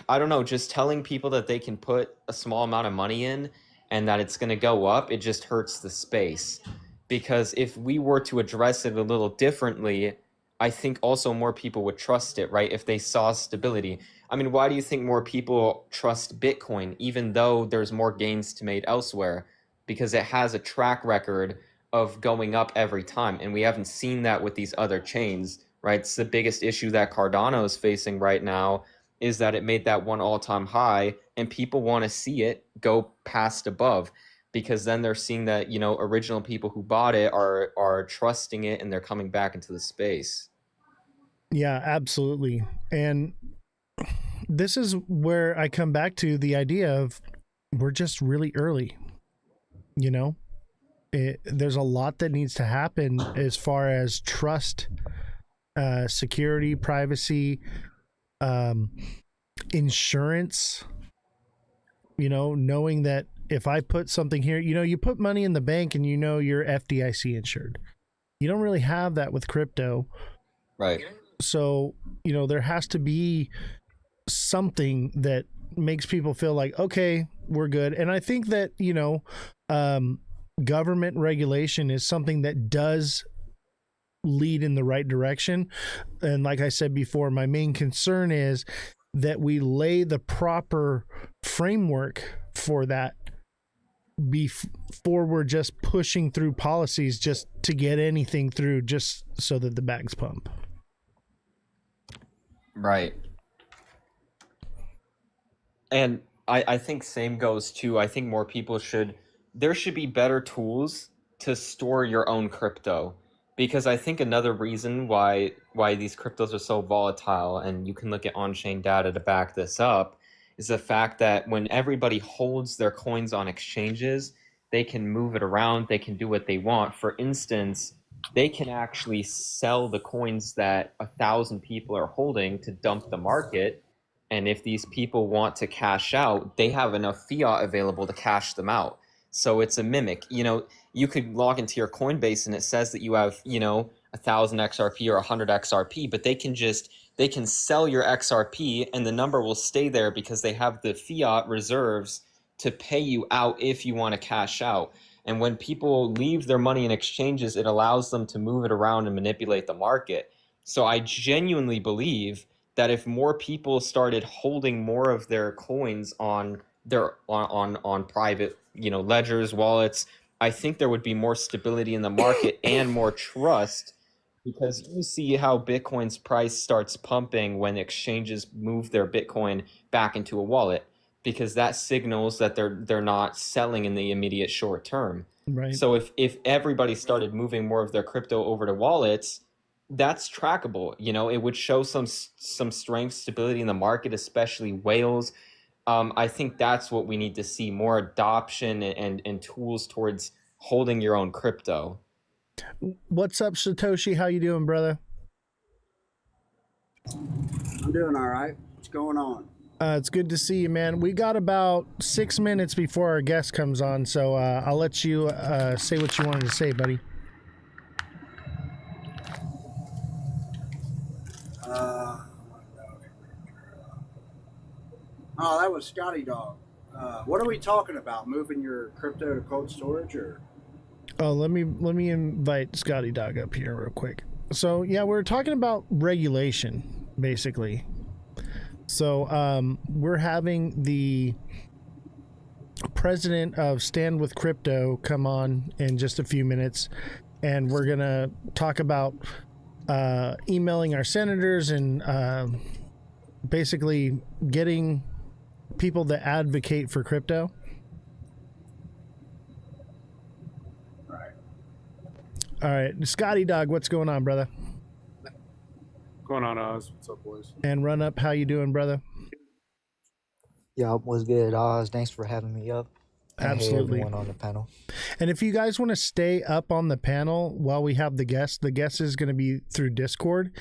Speaker 6: don't know, just telling people that they can put a small amount of money in and that it's going to go up, it just hurts the space. Because if we were to address it a little differently, I think also more people would trust it, right? If they saw stability. I mean, why do you think more people trust Bitcoin, even though there's more gains to made elsewhere? Because it has a track record of going up every time. And we haven't seen that with these other chains, right? It's the biggest issue that Cardano is facing right now, is that it made that one all-time high and people want to see it go past above, because then they're seeing that, original people who bought it are trusting it and they're coming back into the space.
Speaker 3: Yeah, absolutely. And this is where I come back to the idea of we're just really early. There's a lot that needs to happen as far as trust, security, privacy, insurance, knowing that if I put something here, you put money in the bank and you're FDIC insured. You don't really have that with crypto.
Speaker 6: Right.
Speaker 3: So, there has to be something that makes people feel like, okay, we're good. And I think that, government regulation is something that does lead in the right direction. And like I said before, my main concern is that we lay the proper framework for that before we're just pushing through policies just to get anything through, just so that the bags pump.
Speaker 6: Right. And I think same goes too. I think more people there should be better tools to store your own crypto. Because I think another reason why these cryptos are so volatile, and you can look at on-chain data to back this up, is the fact that when everybody holds their coins on exchanges, they can move it around, they can do what they want. For instance, they can actually sell the coins that 1,000 people are holding to dump the market. And if these people want to cash out, they have enough fiat available to cash them out. So it's a mimic. You could log into your Coinbase and it says that you have, 1,000 XRP or 100 XRP, but they can sell your XRP and the number will stay there because they have the fiat reserves to pay you out if you want to cash out. And when people leave their money in exchanges, it allows them to move it around and manipulate the market. So I genuinely believe that if more people started holding more of their coins on their on private, ledgers, wallets, I think there would be more stability in the market and more trust, because you see how Bitcoin's price starts pumping when exchanges move their Bitcoin back into a wallet, because that signals that they're not selling in the immediate short term.
Speaker 3: Right.
Speaker 6: So if everybody started moving more of their crypto over to wallets, that's trackable. It would show some strength, stability in the market, especially whales. I think that's what we need to see, more adoption and tools towards holding your own crypto.
Speaker 3: What's up, Satoshi? How you doing, brother?
Speaker 7: I'm doing all right. What's going on?
Speaker 3: It's good to see you, man. We got about 6 minutes before our guest comes on, so I'll let you say what you wanted to say, buddy.
Speaker 7: Oh, that was Scotty Dog. What are we talking about? Moving your crypto to cold storage, or?
Speaker 3: Oh, let me invite Scotty Dog up here real quick. So yeah, we're talking about regulation, basically. So we're having the president of Stand with Crypto come on in just a few minutes, and we're gonna talk about emailing our senators and basically getting people that advocate for crypto. All right, Scotty Dog, what's going on, brother?
Speaker 8: Going on, Oz? What's up, boys?
Speaker 3: And Run Up, how you doing, brother?
Speaker 9: Yeah, what's good, Oz? Thanks for having me up. And
Speaker 3: Absolutely.
Speaker 9: Hey, everyone on the panel.
Speaker 3: And if you guys want to stay up on the panel while we have the guest is going to be through Discord.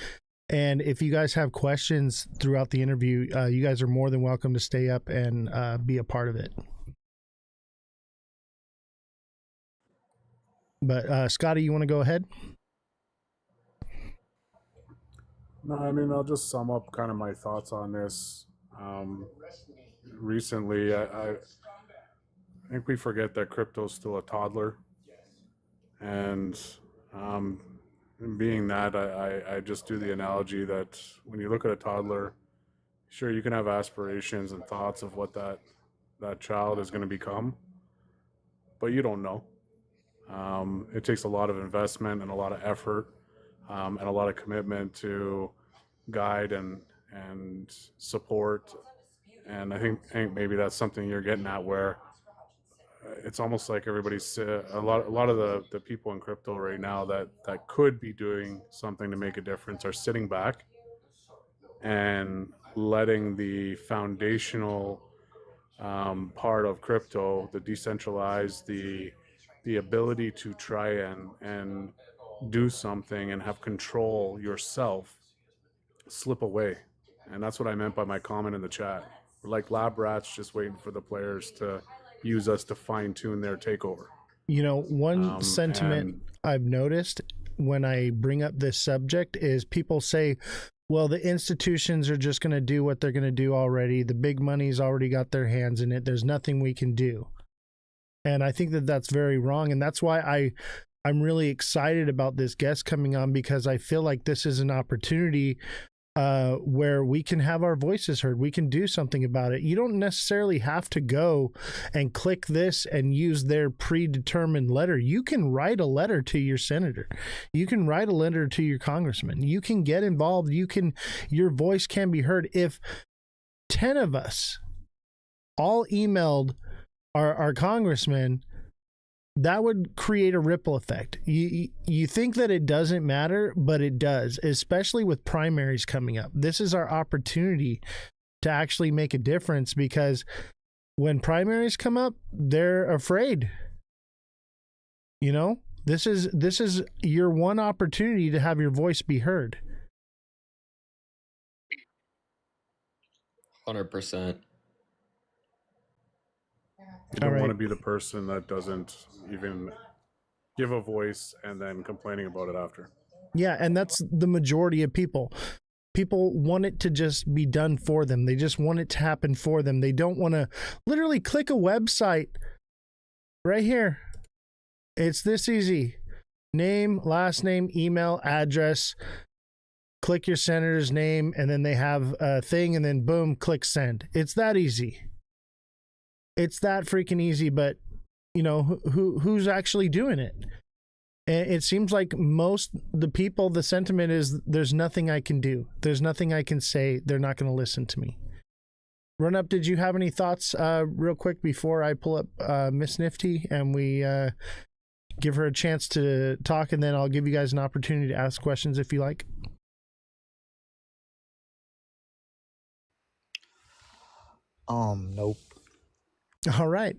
Speaker 3: And if you guys have questions throughout the interview, you guys are more than welcome to stay up and be a part of it. But Scotty, you want to go ahead?
Speaker 8: No, I mean, I'll just sum up kind of my thoughts on this. Recently, I think we forget that crypto's still a toddler. And being that, I just do the analogy that when you look at a toddler, sure, you can have aspirations and thoughts of what that child is going to become, but you don't know. It takes a lot of investment and a lot of effort and a lot of commitment to guide and support. And I think maybe that's something you're getting at, where it's almost like everybody's a lot of the people in crypto right now that could be doing something to make a difference are sitting back and letting the foundational part of crypto, the decentralized, the ability to try and do something and have control yourself, slip away. And that's what I meant by my comment in the chat. We're like lab rats just waiting for the players to use us to fine-tune their takeover.
Speaker 3: You know, one sentiment I've noticed when I bring up this subject is people say, well, the institutions are just going to do what they're going to do already. The big money's already got their hands in it. There's nothing we can do. And I think that that's very wrong. And that's why I'm really excited about this guest coming on, because I feel like this is an opportunity where we can have our voices heard. We can do something about it. You don't necessarily have to go and click this and use their predetermined letter. You can write a letter to your senator. You can write a letter to your congressman. You can get involved. Your voice can be heard. If 10 of us all emailed our congressman, that would create a ripple effect. You think that it doesn't matter, but it does, especially with primaries coming up. This is our opportunity to actually make a difference, because when primaries come up, they're afraid. You know, this is your one opportunity to have your voice be heard.
Speaker 6: 100%.
Speaker 8: You
Speaker 3: All
Speaker 8: don't want
Speaker 3: right.
Speaker 8: to be the person that doesn't even give a voice and then complaining about it after.
Speaker 3: Yeah, and that's the majority of people. People want it to just be done for them. They just want it to happen for them. They don't want to literally click a website right here. It's this easy. Name, last name, email, address. Click your senator's name, and then they have a thing, and then boom, click send. It's that easy. It's that freaking easy, but you know, who's actually doing it? And it seems like most the people, the sentiment is there's nothing I can do. There's nothing I can say. They're not going to listen to me. Run Up, did you have any thoughts real quick before I pull up Miss Nifty and we give her a chance to talk, and then I'll give you guys an opportunity to ask questions if you like.
Speaker 9: Nope.
Speaker 3: All right.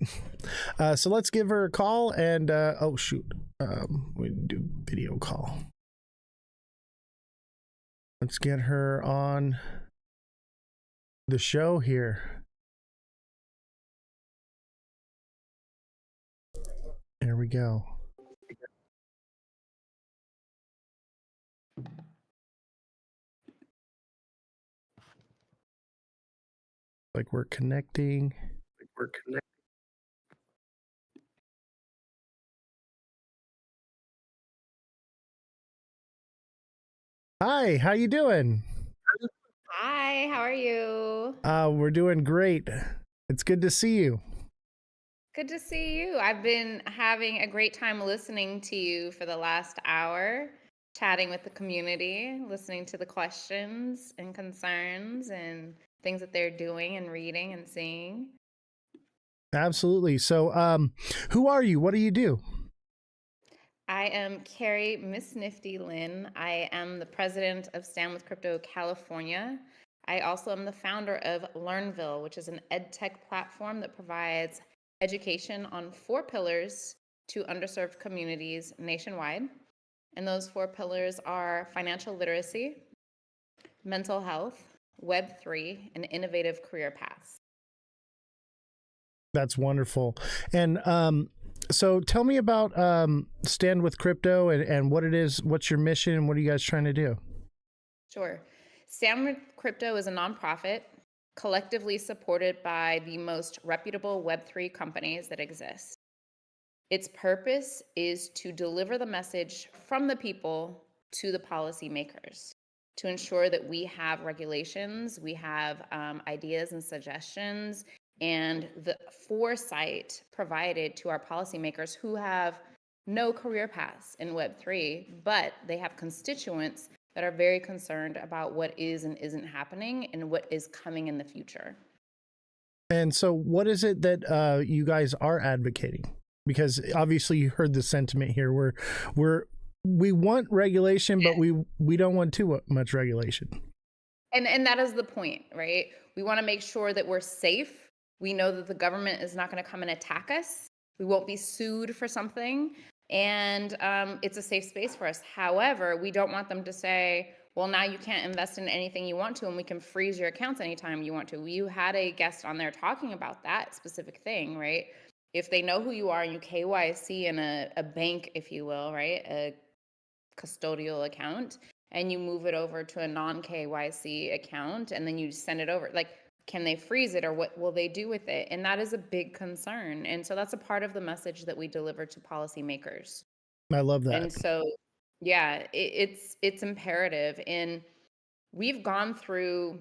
Speaker 3: So let's give her a call and oh shoot. We do video call. Let's get her on the show here. There we go. Like we're connecting. Hi, how you doing?
Speaker 10: Hi, how are you?
Speaker 3: We're doing great. It's good to see you.
Speaker 10: Good to see you. I've been having a great time listening to you for the last hour, chatting with the community, listening to the questions and concerns and things that they're doing and reading and seeing.
Speaker 3: Absolutely. So, who are you? What do you do?
Speaker 10: I am Carrie Miss Nifty Lynn. I am the president of Stand with Crypto California. I also am the founder of Learnville, which is an ed tech platform that provides education on 4 pillars to underserved communities nationwide. And those 4 pillars are financial literacy, mental health, Web3, and innovative career paths.
Speaker 3: That's wonderful. And so tell me about Stand with Crypto and what it is, what's your mission, and what are you guys trying to do?
Speaker 10: Sure. Stand with Crypto is a nonprofit collectively supported by the most reputable Web3 companies that exist. Its purpose is to deliver the message from the people to the policymakers to ensure that we have regulations, we have ideas and suggestions, and the foresight provided to our policymakers who have no career paths in Web3, but they have constituents that are very concerned about what is and isn't happening and what is coming in the future.
Speaker 3: And so what is it that you guys are advocating? Because obviously you heard the sentiment here. We want regulation, but we don't want too much regulation.
Speaker 10: And that is the point, right? We want to make sure that we're safe. We know that the government is not going to come and attack us. We won't be sued for something. And it's a safe space for us. However, we don't want them to say, well, now you can't invest in anything you want to, and we can freeze your accounts anytime you want to. You had a guest on there talking about that specific thing, right? If they know who you are and you KYC in a bank, if you will, right? A custodial account, and you move it over to a non-KYC account, and then you send it over, like, can they freeze it or what will they do with it? And that is a big concern. And so that's a part of the message that we deliver to policymakers.
Speaker 3: I love that.
Speaker 10: And so, yeah, it's imperative. And we've gone through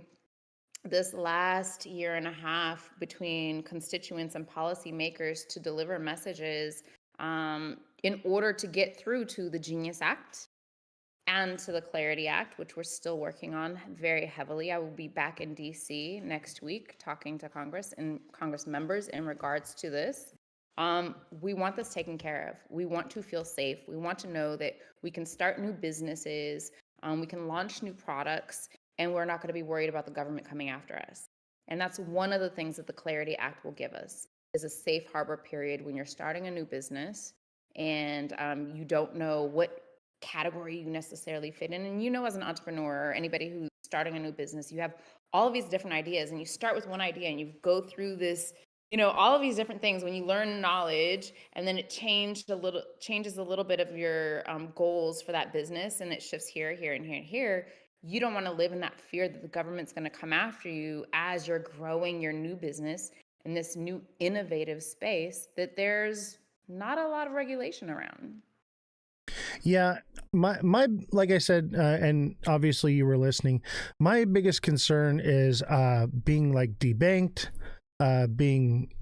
Speaker 10: this last year and a half between constituents and policymakers to deliver messages in order to get through to the Genius Act and to the Clarity Act, which we're still working on very heavily. I will be back in DC next week talking to Congress and Congress members in regards to this. We want this taken care of. We want to feel safe. We want to know that we can start new businesses, we can launch new products, and we're not going to be worried about the government coming after us. And that's one of the things that the Clarity Act will give us, is a safe harbor period when you're starting a new business and you don't know what category you necessarily fit in. And as an entrepreneur or anybody who's starting a new business, you have all of these different ideas, and you start with one idea and you go through this, all of these different things. When you learn knowledge, and then it changes a little bit of your goals for that business, and it shifts here, here, and here, and here. You don't want to live in that fear that the government's going to come after you as you're growing your new business in this new innovative space that there's not a lot of regulation around.
Speaker 3: Yeah, my like I said, and obviously you were listening. My biggest concern is being like debanked, being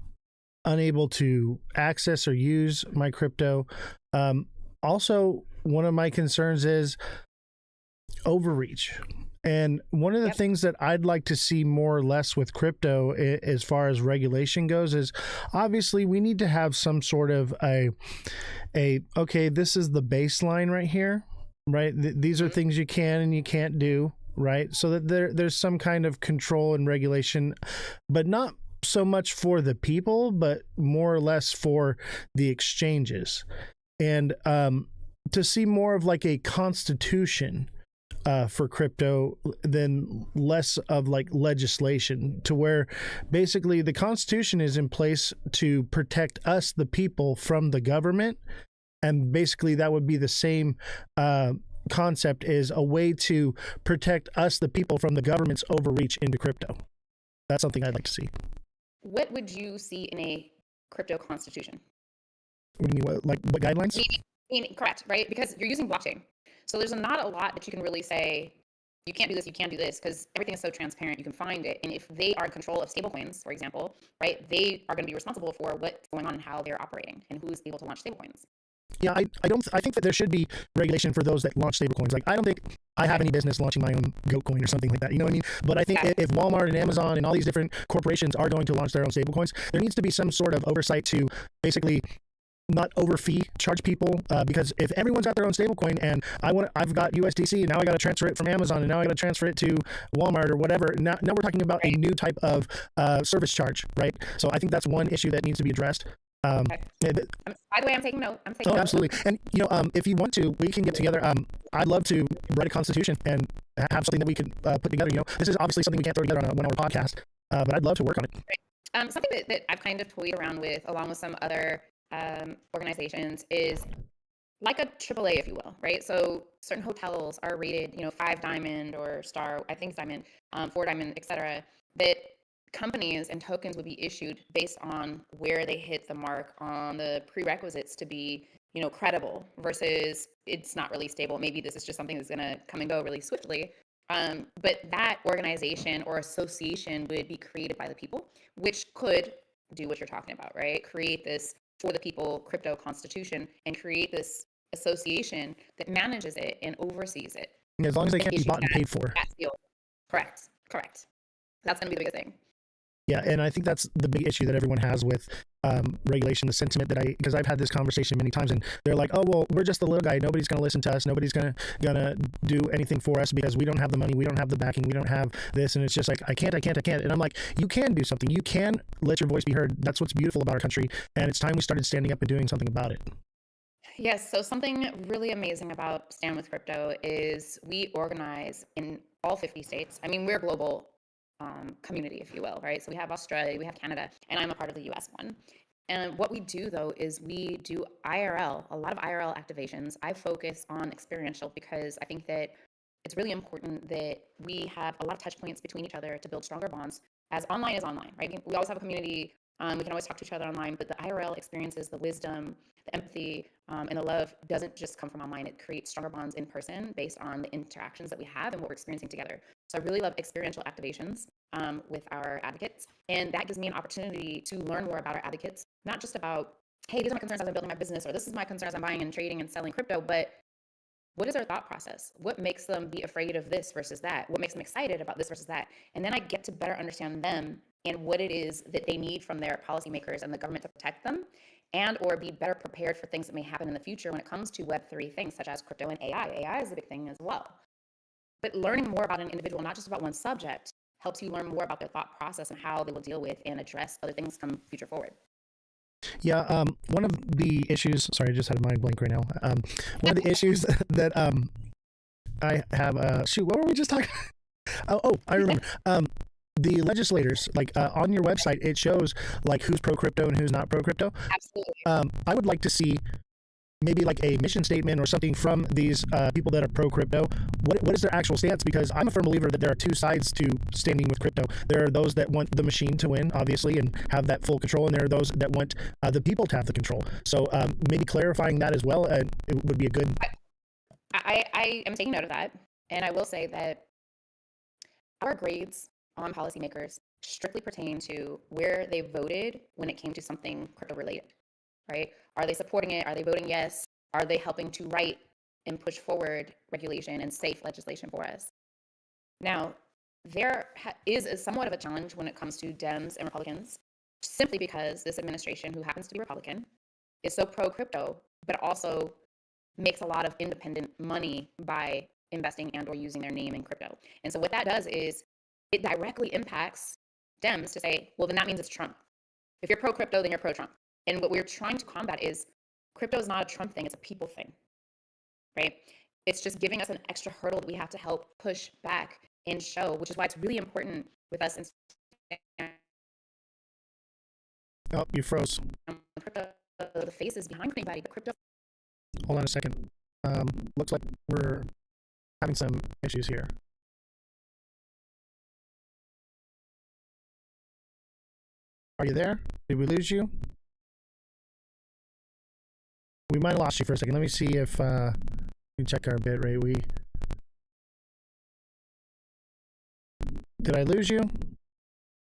Speaker 3: unable to access or use my crypto. Also, one of my concerns is overreach. And one of the things that I'd like to see more or less with crypto, as far as regulation goes, is obviously we need to have some sort of okay, this is the baseline right here, right? These are things you can and you can't do, right? So that there's some kind of control and regulation, but not so much for the people, but more or less for the exchanges. And to see more of like a constitution for crypto than less of like legislation, to where basically the Constitution is in place to protect us, the people, from the government. And basically that would be the same concept, is a way to protect us, the people, from the government's overreach into crypto. That's something I'd like to see.
Speaker 10: What would you see in a crypto constitution?
Speaker 3: What do you mean? What guidelines?
Speaker 10: Correct, right? Because you're using blockchain. So there's not a lot that you can really say, you can't do this, you can't do this, because everything is so transparent. You can find it. And if they are in control of stablecoins, for example, right, they are going to be responsible for what's going on and how they're operating and who's able to launch stablecoins.
Speaker 3: Yeah, I think that there should be regulation for those that launch stablecoins. Like, I don't think I have any business launching my own goat coin or something like that. You know what I mean? But I think if Walmart and Amazon and all these different corporations are going to launch their own stablecoins, there needs to be some sort of oversight to basically not charge people, because if everyone's got their own stablecoin and I've got USDC and now I got to transfer it from Amazon and now I got to transfer it to Walmart or whatever. Now we're talking about a new type of service charge, right? So I think that's one issue that needs to be addressed.
Speaker 10: By the way, I'm taking note.
Speaker 3: Absolutely. And if you want to, we can get together. I'd love to write a constitution and have something that we could put together. This is obviously something we can't throw together on a 1 hour podcast, but I'd love to work on it.
Speaker 10: Something that I've kind of toyed around with, along with some other organizations, is like a AAA, if you will, right? So certain hotels are rated, 5 diamond or star, I think it's diamond, 4 diamond, etc. That companies and tokens would be issued based on where they hit the mark on the prerequisites to be, credible, versus it's not really stable. Maybe this is just something that's going to come and go really swiftly. But that organization or association would be created by the people, which could do what you're talking about, right? Create this for the people crypto constitution and create this association that manages it and oversees it.
Speaker 3: As long as they can't be bought and paid for.
Speaker 10: Correct. That's going to be the biggest thing.
Speaker 3: Yeah, and I think that's the big issue that everyone has with regulation, the sentiment because I've had this conversation many times, and they're like, oh, well, we're just the little guy. Nobody's going to listen to us. Nobody's going to do anything for us because we don't have the money. We don't have the backing. We don't have this. And it's just like, I can't. And I'm like, you can do something. You can let your voice be heard. That's what's beautiful about our country. And it's time we started standing up and doing something about it.
Speaker 10: Yes. So something really amazing about Stand With Crypto is we organize in all 50 states. I mean, we're global community, if you will, right? So we have Australia, we have Canada, and I'm a part of the US one. And what we do, though, is we do IRL, a lot of IRL activations. I focus on experiential because I think that it's really important that we have a lot of touch points between each other to build stronger bonds, as online is online, right? We always have a community. We can always talk to each other online, but the IRL experiences, the wisdom, the empathy, and the love doesn't just come from online. It creates stronger bonds in person based on the interactions that we have and what we're experiencing together. So I really love experiential activations with our advocates. And that gives me an opportunity to learn more about our advocates, not just about, hey, these are my concerns as I'm building my business, or this is my concerns as I'm buying and trading and selling crypto, but what is their thought process? What makes them be afraid of this versus that? What makes them excited about this versus that? And then I get to better understand them and what it is that they need from their policymakers and the government to protect them, and or be better prepared for things that may happen in the future when it comes to Web3 things such as crypto and AI. AI is a big thing as well. But learning more about an individual, not just about one subject, helps you learn more about their thought process and how they will deal with and address other things come future forward.
Speaker 3: Yeah, one of the issues, sorry, I just had a mind blank right now. One of the issues that I have, shoot, what were we just talking oh, I remember. The legislators, like on your website, it shows like who's pro crypto and who's not pro crypto.
Speaker 10: Absolutely.
Speaker 3: I would like to see maybe like a mission statement or something from these people that are pro crypto. What is their actual stance? Because I'm a firm believer that there are two sides to standing with crypto. There are those that want the machine to win, obviously, and have that full control, and there are those that want the people to have the control. So maybe clarifying that as well, it would be a good.
Speaker 10: I am taking note of that, and I will say that our grades on policymakers strictly pertain to where they voted when it came to something crypto related, right? Are they supporting it? Are they voting yes? Are they helping to write and push forward regulation and safe legislation for us? Now, there is somewhat of a challenge when it comes to Dems and Republicans, simply because this administration, who happens to be Republican, is so pro crypto, but also makes a lot of independent money by investing and or using their name in crypto. And so what that does is it directly impacts Dems to say, well, then that means it's Trump. If you're pro crypto, then you're pro Trump. And what we're trying to combat is crypto is not a Trump thing, it's a people thing, right? It's just giving us an extra hurdle that we have to help push back and show, which is why it's really important with us in
Speaker 3: Oh, you froze.
Speaker 10: crypto, the faces behind anybody, the crypto.
Speaker 3: Hold on a second. Looks like we're having some issues here. Are you there? Did we lose you? We might have lost you for a second. Let me see if we can check our bit rate. Did I lose you?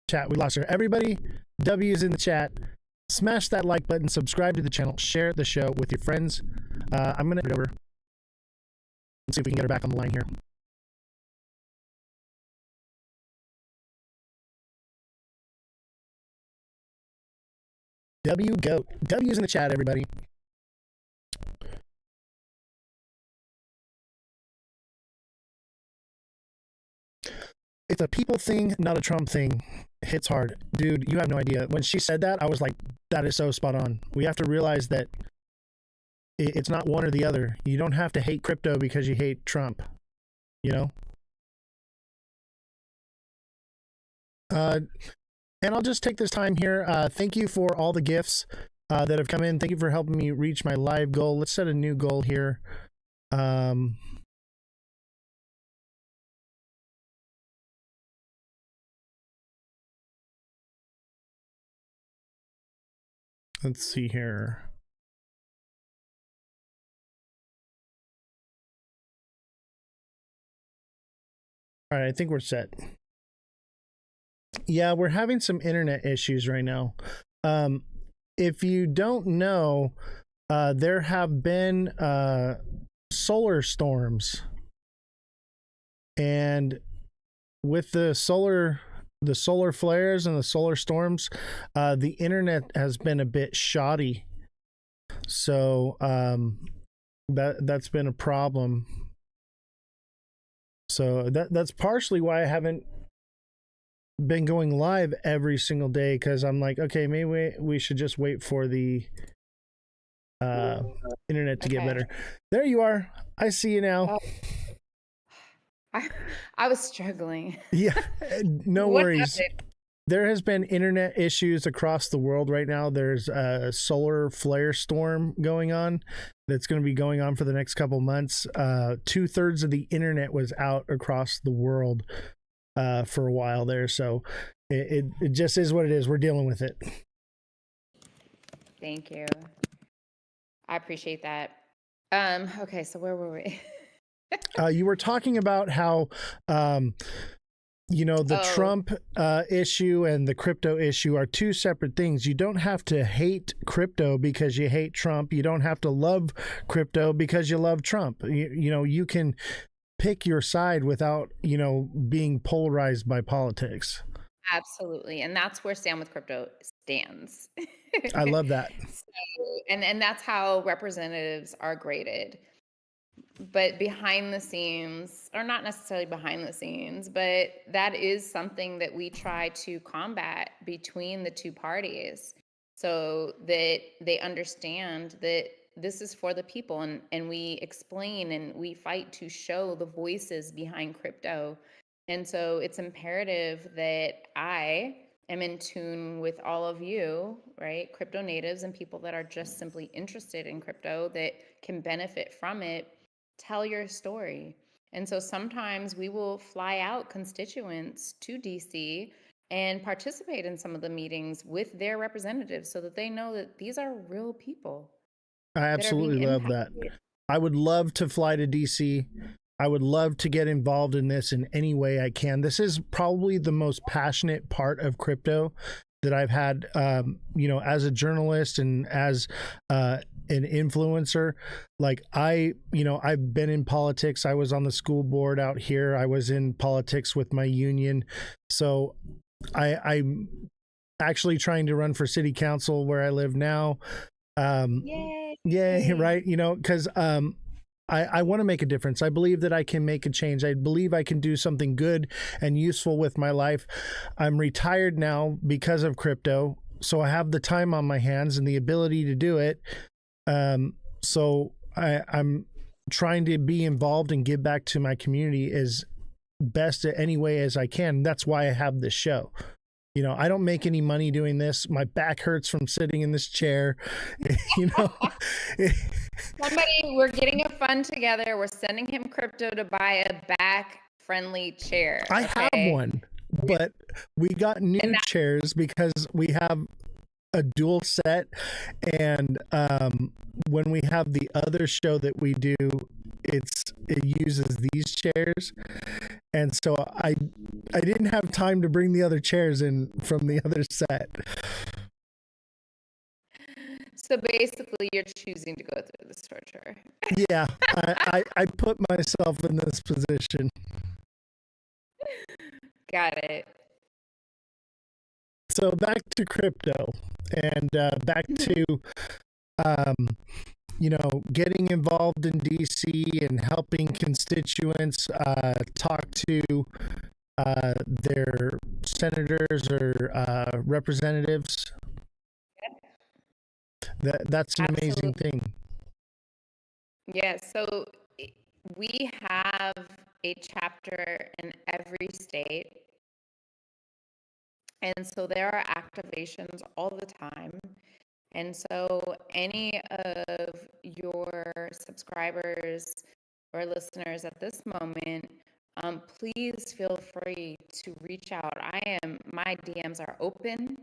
Speaker 3: Chat, we lost her. Everybody, W's in the chat. Smash that like button, subscribe to the channel, share the show with your friends. I'm going to over and see if we can get her back on the line here. Goat. W's in the chat, everybody. It's a people thing, not a Trump thing. Hits hard. Dude, you have no idea. When she said that, I was like, that is so spot on. We have to realize that it's not one or the other. You don't have to hate crypto because you hate Trump, you know? And I'll just take this time here. Thank you for all the gifts that have come in. Thank you for helping me reach my live goal. Let's set a new goal here. Let's see here. All right, I think we're set. Yeah, we're having some internet issues right now. If you don't know, there have been solar storms, and with the solar flares and the solar storms, the internet has been a bit shoddy. So that's been a problem. So that's partially why I haven't been going live every single day, because I'm like, okay, maybe we should just wait for the internet to get better. There you are. I see you now.
Speaker 10: I was struggling.
Speaker 3: Yeah, no worries. There has been internet issues across the world right now. There's a solar flare storm going on that's going to be going on for the next couple months. 2/3 of the internet was out across the world for a while there. So it just is what it is. We're dealing with it.
Speaker 10: Thank you. I appreciate that. Okay, so where were we?
Speaker 3: You were talking about how the Trump issue and the crypto issue are two separate things. You don't have to hate crypto because you hate Trump. You don't have to love crypto because you love Trump. You can pick your side without, being polarized by politics.
Speaker 10: Absolutely. And that's where Stand with Crypto stands.
Speaker 3: I love that.
Speaker 10: And that's how representatives are graded. But behind the scenes, or not necessarily behind the scenes, but that is something that we try to combat between the two parties. so that they understand that this is for the people, and we explain and we fight to show the voices behind crypto. And so it's imperative that I am in tune with all of you, right? Crypto natives and people that are just simply interested in crypto that can benefit from it. Tell your story. And so sometimes we will fly out constituents to DC and participate in some of the meetings with their representatives so that they know that these are real people
Speaker 3: I
Speaker 10: that are being
Speaker 3: absolutely love that.
Speaker 10: impacted.
Speaker 3: I would love to fly to DC. I would love to get involved in this in any way I can. This is probably the most passionate part of crypto that I've had, as a journalist and as an influencer. Like I've been in politics. I was on the school board out here. I was in politics with my union. So I'm actually trying to run for city council where I live now. Yay, right? Because I want to make a difference. I believe that I can make a change. I believe I can do something good and useful with my life. I'm retired now because of crypto, so I have the time on my hands and the ability to do it. So I'm trying to be involved and give back to my community as best in any way as I can. That's why I have this show. I don't make any money doing this. My back hurts from sitting in this chair.
Speaker 10: Somebody, we're getting a fund together. We're sending him crypto to buy a back-friendly chair.
Speaker 3: I have one, but we got new chairs because we have a dual set, and when we have the other show that we do, it uses these chairs, and so I didn't have time to bring the other chairs in from the other set.
Speaker 10: So basically, you're choosing to go through this torture.
Speaker 3: Yeah, I put myself in this position.
Speaker 10: Got it.
Speaker 3: So back to crypto, and back to getting involved in DC and helping constituents talk to their senators or representatives. That's an amazing thing.
Speaker 10: Yeah, so we have a chapter in every state. And so there are activations all the time. And so any of your subscribers or listeners at this moment, please feel free to reach out. My DMs are open.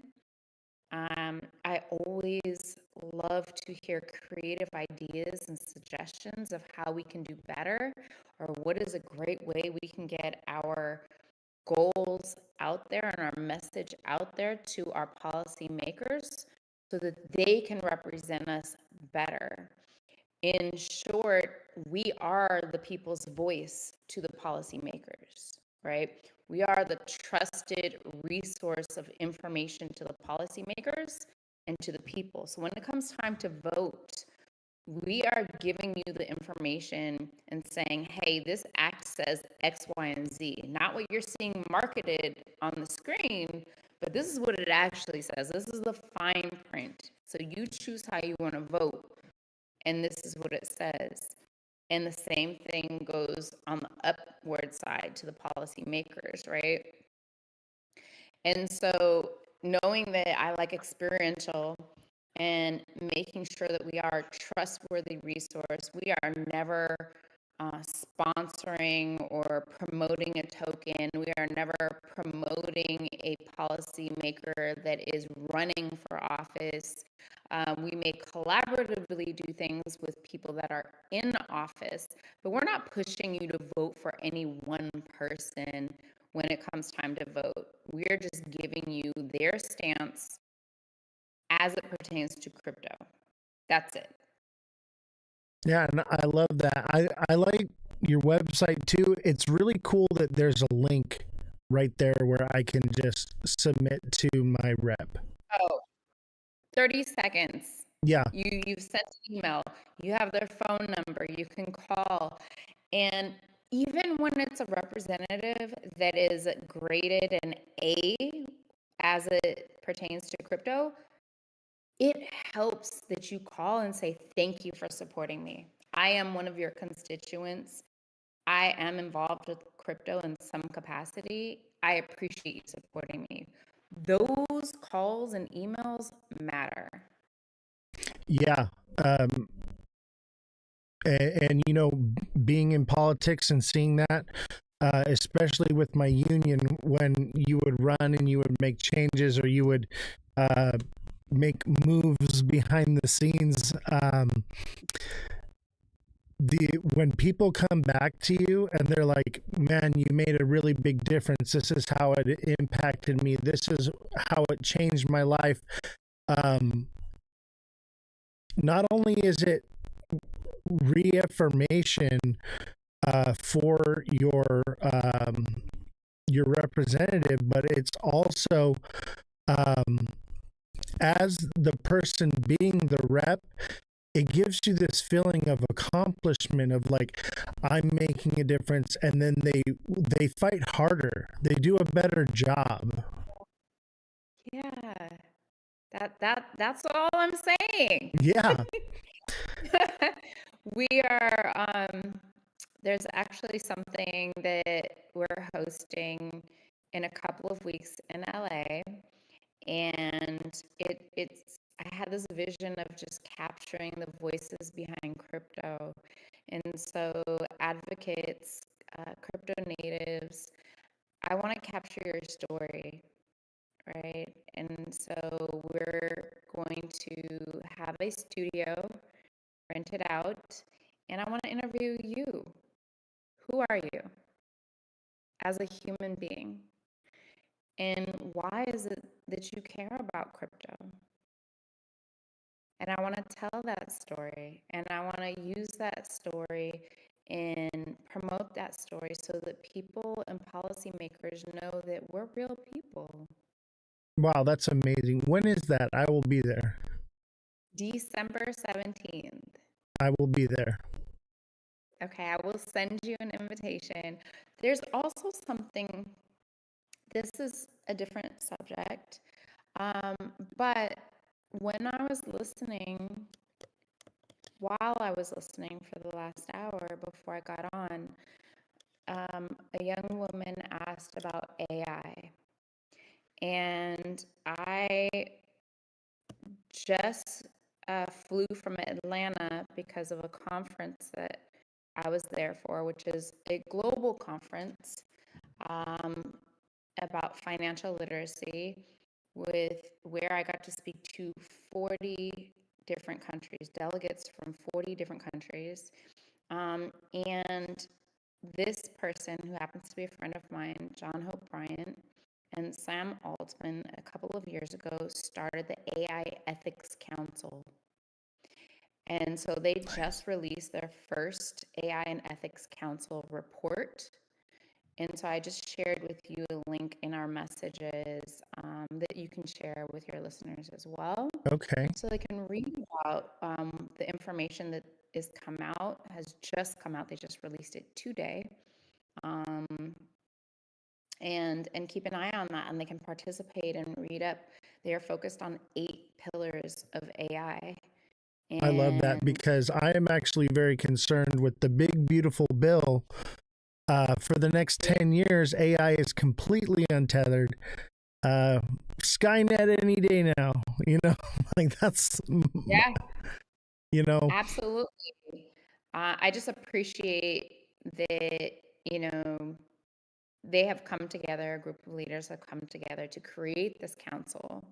Speaker 10: I always love to hear creative ideas and suggestions of how we can do better, or what is a great way we can get our goals out there and our message out there to our policymakers so that they can represent us better. In short, we are the people's voice to the policymakers, right? We are the trusted resource of information to the policymakers and to the people. So when it comes time to vote, we are giving you the information and saying, hey, this act says X, Y, and Z. Not what you're seeing marketed on the screen, but this is what it actually says. This is the fine print. So you choose how you want to vote, and this is what it says. And the same thing goes on the upward side to the policymakers, right? And so knowing that I like experiential and making sure that we are a trustworthy resource, we are never sponsoring or promoting a token. We are never promoting a policymaker that is running for office. We may collaboratively do things with people that are in office, but we're not pushing you to vote for any one person when it comes time to vote. We're just giving you their stance as it pertains to crypto. That's it.
Speaker 3: Yeah, and I love that. I like your website too. It's really cool that there's a link right there where I can just submit to my rep.
Speaker 10: Oh, 30 seconds.
Speaker 3: Yeah.
Speaker 10: You've sent an email. You have their phone number. You can call. And even when it's a representative that is graded an A as it pertains to crypto, it helps that you call and say, thank you for supporting me. I am one of your constituents. I am involved with crypto in some capacity. I appreciate you supporting me. Those calls and emails matter.
Speaker 3: Yeah. And you know, being in politics and seeing that, especially with my union, when you would run and you would make changes or you would make moves behind the scenes, when people come back to you and they're like, man, you made a really big difference, this is how it impacted me, this is how it changed my life, not only is it reaffirmation for your representative, but it's also, as the person being the rep, it gives you this feeling of accomplishment of like, I'm making a difference, and then they fight harder, they do a better job.
Speaker 10: Yeah, that's all I'm saying.
Speaker 3: Yeah.
Speaker 10: We are, there's actually something that we're hosting in a couple of weeks in LA, and I had this vision of just capturing the voices behind crypto. And so advocates, crypto natives, I want to capture your story, right? And so we're going to have a studio rented out, and I want to interview you. Who are you as a human being? And why is it that you care about crypto? And I want to tell that story, and I want to use that story and promote that story so that people and policymakers know that we're real people.
Speaker 3: Wow, that's amazing. When is that? I will be there.
Speaker 10: December 17th.
Speaker 3: I will be there.
Speaker 10: Okay, I will send you an invitation. There's also something, this is a different subject, but when I was listening, while I was listening for the last hour before I got on, a young woman asked about AI. And I just flew from Atlanta because of a conference that I was there for, which is a global conference about financial literacy, with where I got to speak to 40 different countries, delegates from 40 different countries. And this person, who happens to be a friend of mine, John Hope Bryant, and Sam Altman, a couple of years ago, started the AI Ethics Council. And so they just released their first AI and Ethics Council report. And so I just shared with you a link in our messages that you can share with your listeners as well.
Speaker 3: Okay.
Speaker 10: So they can read about the information that has just come out. They just released it today. And keep an eye on that, and they can participate and read up. They are focused on 8 pillars of AI.
Speaker 3: I love that,
Speaker 10: And
Speaker 3: because I am actually very concerned with the big, beautiful bill. For the next 10 years, AI is completely untethered. Skynet any day now, you know, like that's,
Speaker 10: yeah,
Speaker 3: you know,
Speaker 10: absolutely. I just appreciate that, you know, they have come together, a group of leaders have come together to create this council.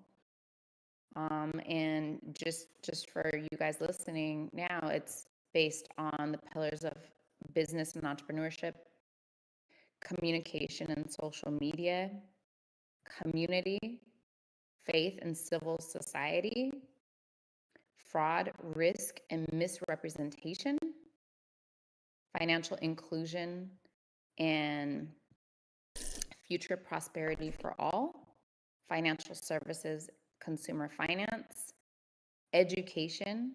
Speaker 10: And just for you guys listening now, it's based on the pillars of business and entrepreneurship, communication and social media, community, faith and civil society, fraud, risk, and misrepresentation, financial inclusion, and future prosperity for all, financial services, consumer finance, education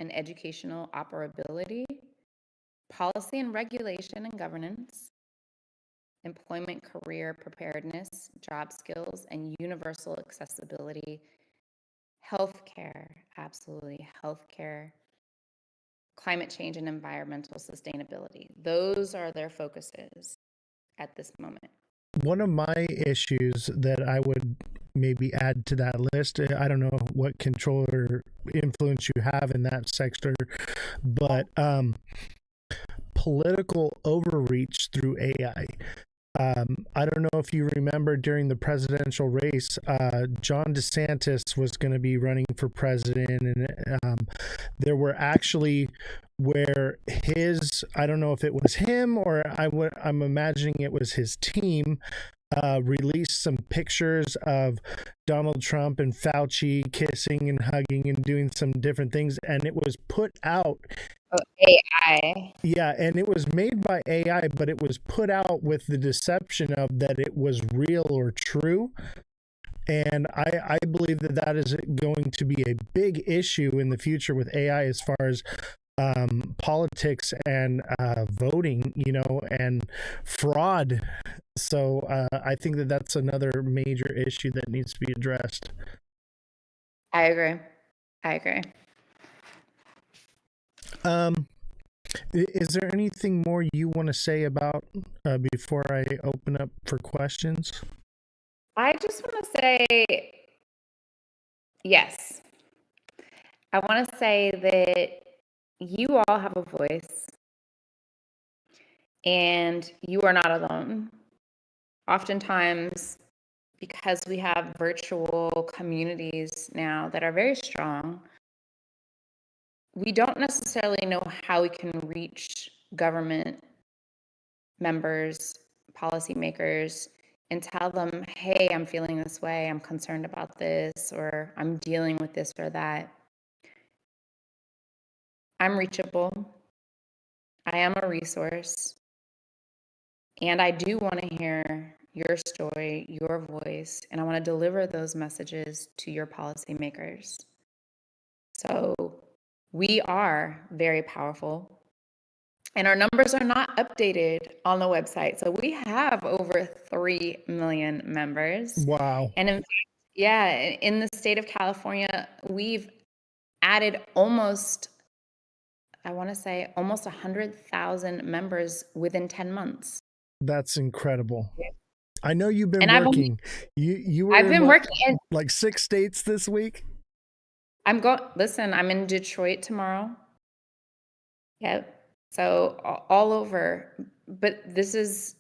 Speaker 10: and educational operability, policy and regulation and governance, employment career preparedness, job skills, and universal accessibility, Healthcare, absolutely. Healthcare, climate change, and environmental sustainability. Those are their focuses at this moment.
Speaker 3: One of my issues that I would maybe add to that list, I don't know what control or influence you have in that sector, but political overreach through AI. I don't know if you remember during the presidential race, John DeSantis was going to be running for president, and there were actually where I don't know if it was him or I'm imagining it was his team, released some pictures of Donald Trump and Fauci kissing and hugging and doing some different things, and it was put out.
Speaker 10: Oh, AI.
Speaker 3: Yeah, and it was made by AI, but it was put out with the deception of that it was real or true. And I believe that that is going to be a big issue in the future with AI as far as politics and voting, and fraud. So I think that that's another major issue that needs to be addressed.
Speaker 10: I agree.
Speaker 3: Is there anything more you want to say about before I open up for questions?
Speaker 10: I just want to say yes. I want to say that you all have a voice and you are not alone. Oftentimes, because we have virtual communities now that are very strong, we don't necessarily know how we can reach government members, policymakers, and tell them, hey, I'm feeling this way, I'm concerned about this, or I'm dealing with this or that. I'm reachable. I am a resource. And I do want to hear your story, your voice, and I want to deliver those messages to your policymakers. So we are very powerful. And our numbers are not updated on the website. So we have over 3 million members.
Speaker 3: Wow.
Speaker 10: And in fact, yeah, in the state of California, we've added almost 100,000 members within 10 months.
Speaker 3: That's incredible. I know you've been
Speaker 10: And
Speaker 3: working. You were
Speaker 10: I've been working in
Speaker 3: like 6 states this week.
Speaker 10: Listen, I'm in Detroit tomorrow. Yep. So all over, but this is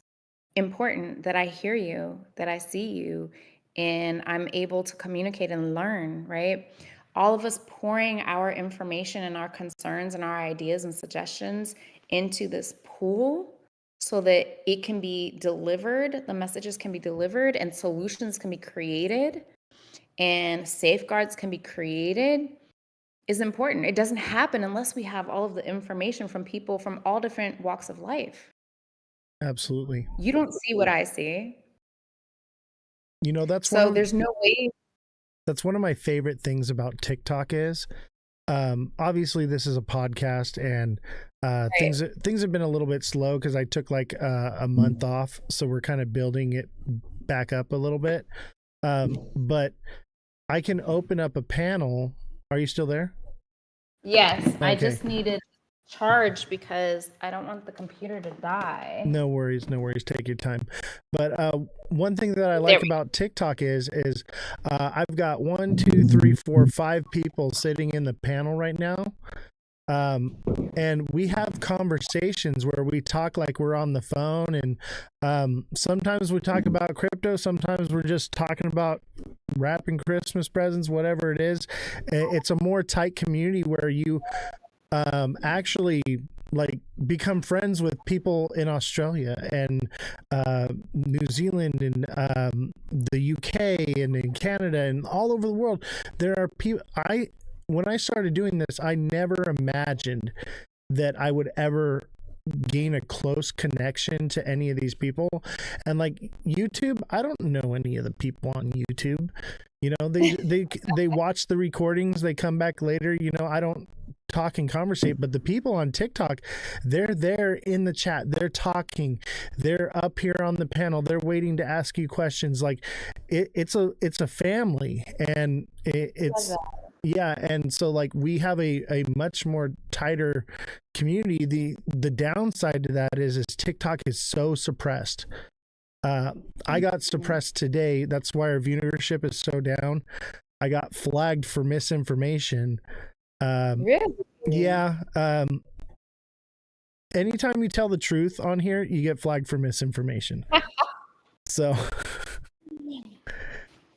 Speaker 10: important that I hear you, that I see you, and I'm able to communicate and learn, right? All of us pouring our information and our concerns and our ideas and suggestions into this pool so that it can be delivered, the messages can be delivered, and solutions can be created, and safeguards can be created is important. It doesn't happen unless we have all of the information from people from all different walks of life.
Speaker 3: Absolutely.
Speaker 10: You don't see what I see.
Speaker 3: That's
Speaker 10: there's no way.
Speaker 3: That's one of my favorite things about TikTok is, obviously this is a podcast and right. things have been a little bit slow because I took like a month off. So we're kind of building it back up a little bit. But I can open up a panel. Are you still there?
Speaker 10: Yes, okay. I just needed charge because I don't want the computer to die.
Speaker 3: No worries. Take your time. But one thing that I like about TikTok is I've got 1, 2, 3, 4, 5 people sitting in the panel right now. And we have conversations where we talk like we're on the phone, and sometimes we talk about crypto, sometimes we're just talking about wrapping Christmas presents, whatever it is. It's a more tight community where you actually like become friends with people in Australia and New Zealand and the UK and in Canada and all over the world. There are people. When I started doing this, I never imagined that I would ever gain a close connection to any of these people. And like YouTube, I don't know any of the people on YouTube. They watch the recordings, they come back later. I don't talk and conversate, but the people on TikTok, they're there in the chat, they're talking, they're up here on the panel, they're waiting to ask you questions. Like it's a family, and it's Yeah, and so like we have a much more tighter community. The downside to that is TikTok is so suppressed. I got suppressed today. That's why our viewership is so down. I got flagged for misinformation.
Speaker 10: Really?
Speaker 3: Yeah. Anytime you tell the truth on here, you get flagged for misinformation. So,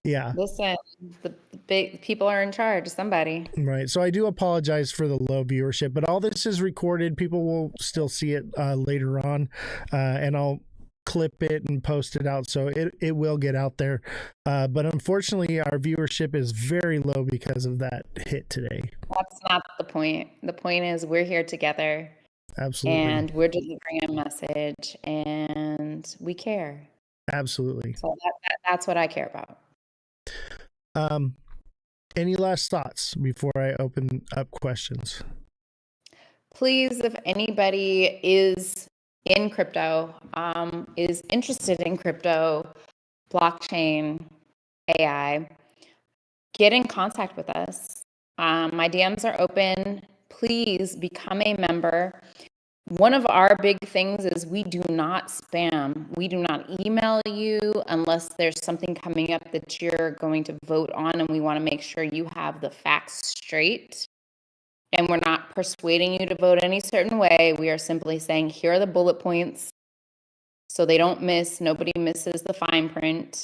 Speaker 3: yeah.
Speaker 10: Listen, the big people are in charge. Somebody.
Speaker 3: Right. So I do apologize for the low viewership, but all this is recorded. People will still see it later on, and I'll clip it and post it out. So it will get out there. But unfortunately, our viewership is very low because of that hit today.
Speaker 10: That's not the point. The point is we're here together.
Speaker 3: Absolutely.
Speaker 10: And we're delivering a message, and we care.
Speaker 3: Absolutely.
Speaker 10: So that's what I care about.
Speaker 3: Any last thoughts before I open up questions?
Speaker 10: Please, if anybody is in crypto, is interested in crypto, blockchain, AI, get in contact with us. My DMs are open. Please become a member. One of our big things is we do not spam. We do not email you unless there's something coming up that you're going to vote on, and we want to make sure you have the facts straight. And we're not persuading you to vote any certain way. We are simply saying, here are the bullet points so they don't miss, nobody misses the fine print.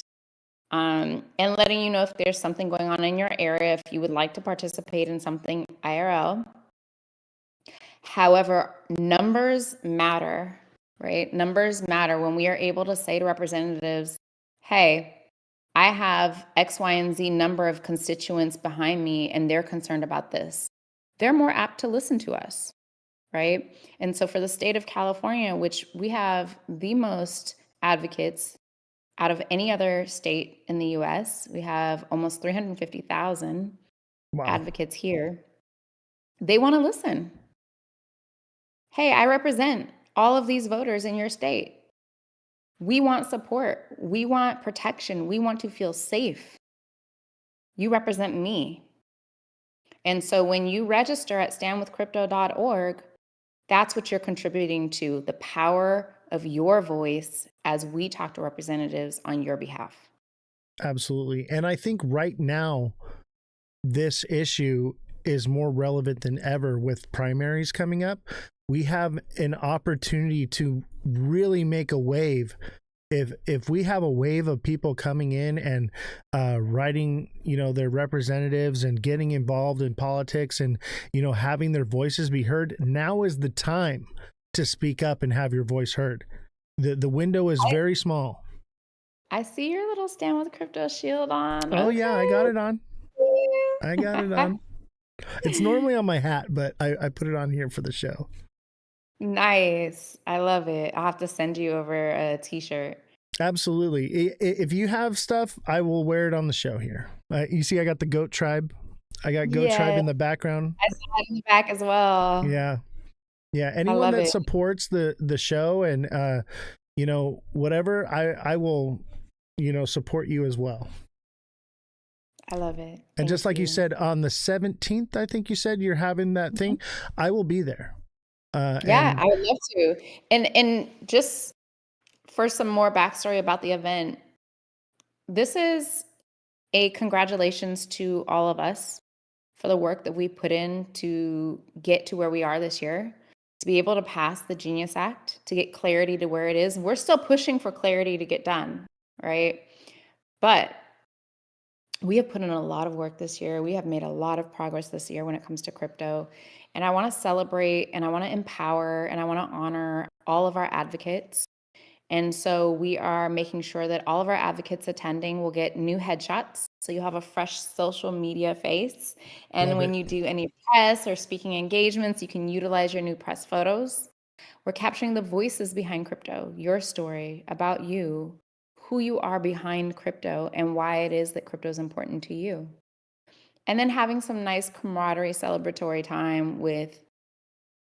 Speaker 10: And letting you know if there's something going on in your area, if you would like to participate in something IRL. However, numbers matter, right? Numbers matter when we are able to say to representatives, hey, I have X, Y, and Z number of constituents behind me, and they're concerned about this. They're more apt to listen to us, right? And so for the state of California, which we have the most advocates out of any other state in the US, we have almost 350,000 advocates here. They want to listen. Hey, I represent all of these voters in your state. We want support. We want protection. We want to feel safe. You represent me. And so when you register at standwithcrypto.org, that's what you're contributing to, the power of your voice as we talk to representatives on your behalf.
Speaker 3: Absolutely. And I think right now, this issue is more relevant than ever with primaries coming up. We have an opportunity to really make a wave. If we have a wave of people coming in and writing, their representatives and getting involved in politics and, having their voices be heard, now is the time to speak up and have your voice heard. The window is very small.
Speaker 10: I see your little Stand with Crypto shield on.
Speaker 3: Oh, yeah, I got it on. I got it on. It's normally on my hat, but I put it on here for the show.
Speaker 10: Nice. I love it. I'll have to send you over a t-shirt.
Speaker 3: Absolutely. If you have stuff, I will wear it on the show here. You see, I got the Goat Tribe. I got Goat Tribe in the background.
Speaker 10: I saw it in the back as well.
Speaker 3: Yeah. Yeah. Anyone that supports the show and, whatever, I will, support you as well.
Speaker 10: I love it.
Speaker 3: And just like you said, on the 17th, I think you said you're having that thing. I will be there.
Speaker 10: Yeah, I would love to. And just for some more backstory about the event, this is a congratulations to all of us for the work that we put in to get to where we are this year, to be able to pass the Genius Act, to get clarity to where it is. We're still pushing for clarity to get done, right? But we have put in a lot of work this year. We have made a lot of progress this year when it comes to crypto. And I want to celebrate and I want to empower and I want to honor all of our advocates. And so we are making sure that all of our advocates attending will get new headshots. So you'll have a fresh social media face. And when you do any press or speaking engagements, you can utilize your new press photos. We're capturing the voices behind crypto, your story about you, who you are behind crypto, and why it is that crypto is important to you. And then having some nice camaraderie celebratory time with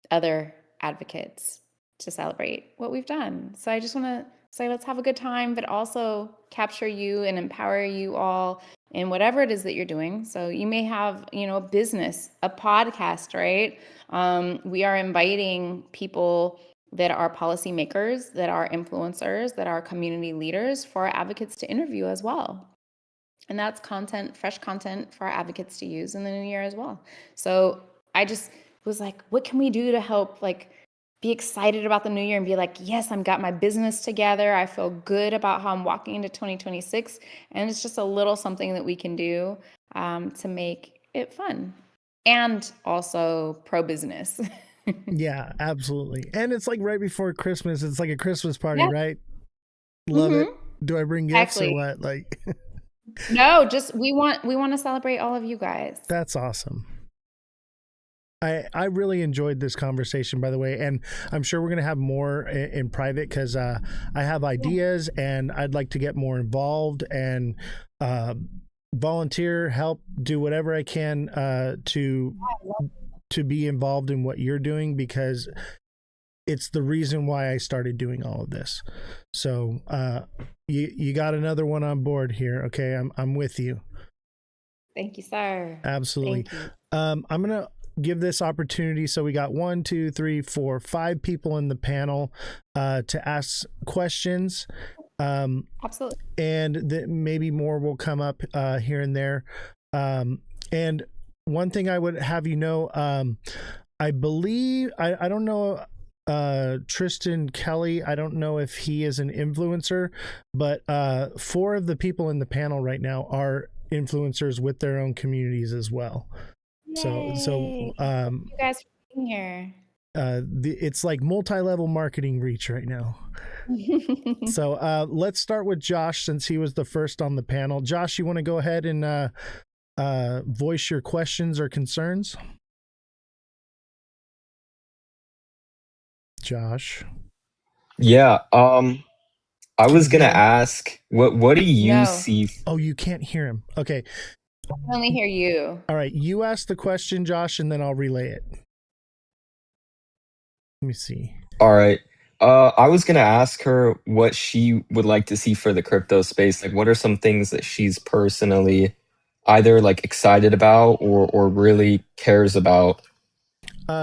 Speaker 10: other advocates to celebrate what we've done. So I just want to say let's have a good time, but also capture you and empower you all in whatever it is that you're doing. So you may have, a business, a podcast, right? We are inviting people that are policymakers, that are influencers, that are community leaders for our advocates to interview as well. And that's content, fresh content for our advocates to use in the new year as well. So I just was like, what can we do to help be excited about the new year and be like, yes, I've got my business together. I feel good about how I'm walking into 2026. And it's just a little something that we can do to make it fun and also pro-business.
Speaker 3: Yeah, absolutely. And it's like right before Christmas. It's like a Christmas party,
Speaker 10: Yeah.
Speaker 3: right? Love it.
Speaker 10: Mhm.
Speaker 3: Do I bring gifts or
Speaker 10: Exactly.
Speaker 3: what? Like,
Speaker 10: No, just we want to celebrate all of you guys.
Speaker 3: that's awesome. I really enjoyed this conversation, by the way, and I'm sure we're going to have more in private because I have ideas and I'd like to get more involved and volunteer, help, do whatever I can to be involved in what you're doing, because it's the reason why I started doing all of this. So you got another one on board here. Okay, I'm with you.
Speaker 10: Thank you, sir.
Speaker 3: Absolutely.
Speaker 10: Thank you.
Speaker 3: I'm gonna give this opportunity. So we got 1, 2, 3, 4, 5 people in the panel to ask questions.
Speaker 10: Absolutely.
Speaker 3: And maybe more will come up here and there. And one thing I would have you know, I believe I don't know. Tristan Kelly, I don't know if he is an influencer, but 4 of the people in the panel right now are influencers with their own communities as well.
Speaker 10: Yay.
Speaker 3: So
Speaker 10: you guys for being here.
Speaker 3: it's like multi-level marketing reach right now. So let's start with Josh, since he was the first on the panel. Josh, you want to go ahead and voice your questions or concerns? Josh.
Speaker 6: Yeah. I was
Speaker 3: Can you
Speaker 6: gonna
Speaker 3: hear him?
Speaker 6: ask, what do you
Speaker 10: No.
Speaker 6: see?
Speaker 3: Oh, you can't hear him. Okay.
Speaker 10: I can only hear you.
Speaker 3: All right. You ask the question, Josh, and then I'll relay it. Let me see.
Speaker 6: All right. I was gonna ask her what she would like to see for the crypto space. Like, what are some things that she's personally either like excited about or really cares about?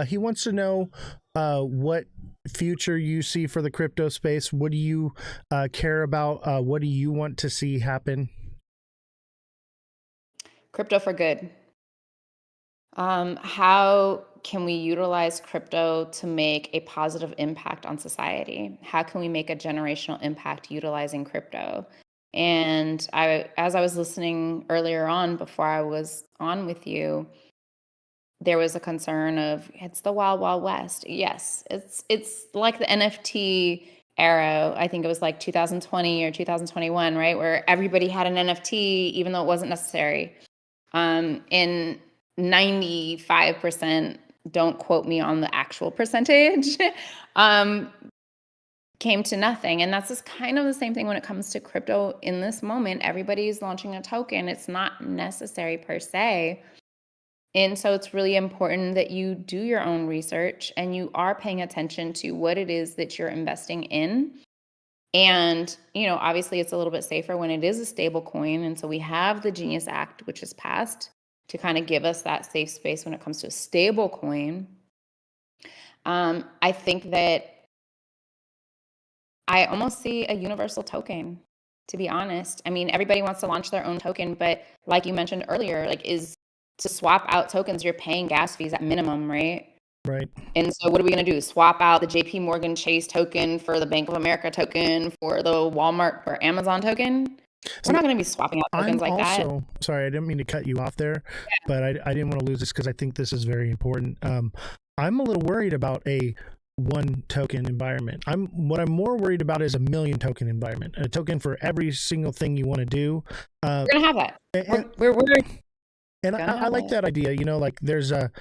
Speaker 3: He wants to know what future you see for the crypto space. What do you care about? What do you want to see happen?
Speaker 10: Crypto for good. How can we utilize crypto to make a positive impact on society? How can we make a generational impact utilizing crypto? And as I was listening earlier on, before I was on with you, there was a concern of it's the wild, wild west. Yes, it's like the NFT era. I think it was like 2020 or 2021, right? Where everybody had an NFT, even though it wasn't necessary. In 95%, don't quote me on the actual percentage, came to nothing. And that's just kind of the same thing when it comes to crypto in this moment. Everybody's launching a token. It's not necessary per se. And so it's really important that you do your own research and you are paying attention to what it is that you're investing in. And, obviously it's a little bit safer when it is a stable coin. And so we have the Genius Act, which is passed to kind of give us that safe space when it comes to a stable coin. I think that I almost see a universal token, to be honest. I mean, everybody wants to launch their own token, but like you mentioned earlier, is to swap out tokens, you're paying gas fees at minimum, right?
Speaker 3: Right.
Speaker 10: And so what are we going to do? Swap out the JP Morgan Chase token for the Bank of America token, for the Walmart or Amazon token? We're not going to be swapping out tokens that.
Speaker 3: Sorry, I didn't mean to cut you off there, but I didn't want to lose this because I think this is very important. I'm a little worried about a one token environment. What I'm more worried about is a million token environment, a token for every single thing you want to do.
Speaker 10: We're going to have that.
Speaker 3: And I like that idea. There's a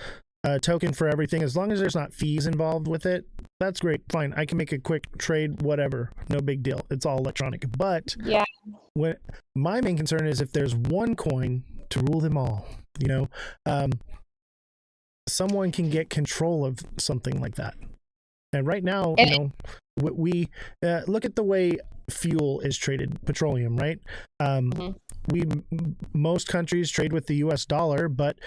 Speaker 3: token for everything. As long as there's not fees involved with it, that's great. Fine. I can make a quick trade, whatever. No big deal. It's all electronic. But
Speaker 10: yeah,
Speaker 3: my main concern is if there's one coin to rule them all, someone can get control of something like that. And right now, we look at the way fuel is traded, petroleum, right?
Speaker 10: Mhm.
Speaker 3: Most countries trade with the US dollar, but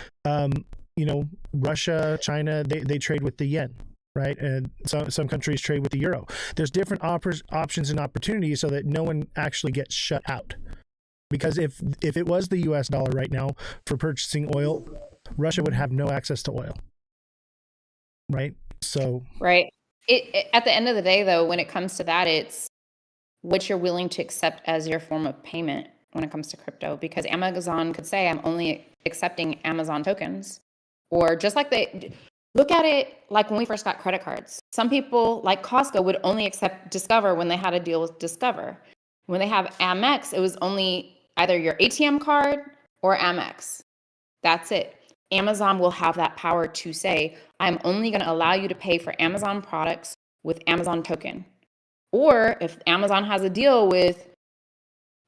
Speaker 3: Russia, China, they trade with the yen, right? And some countries trade with the euro. There's different options and opportunities so that no one actually gets shut out. Because if it was the US dollar right now for purchasing oil, Russia would have no access to oil. Right? So
Speaker 10: Right. It at the end of the day, though, when it comes to that, it's what you're willing to accept as your form of payment when it comes to crypto. Because Amazon could say, I'm only accepting Amazon tokens. Or just like they look at it like when we first got credit cards. Some people, like Costco, would only accept Discover when they had a deal with Discover. When they have Amex, it was only either your ATM card or Amex. That's it. Amazon will have that power to say, I'm only going to allow you to pay for Amazon products with Amazon token. Or if Amazon has a deal with,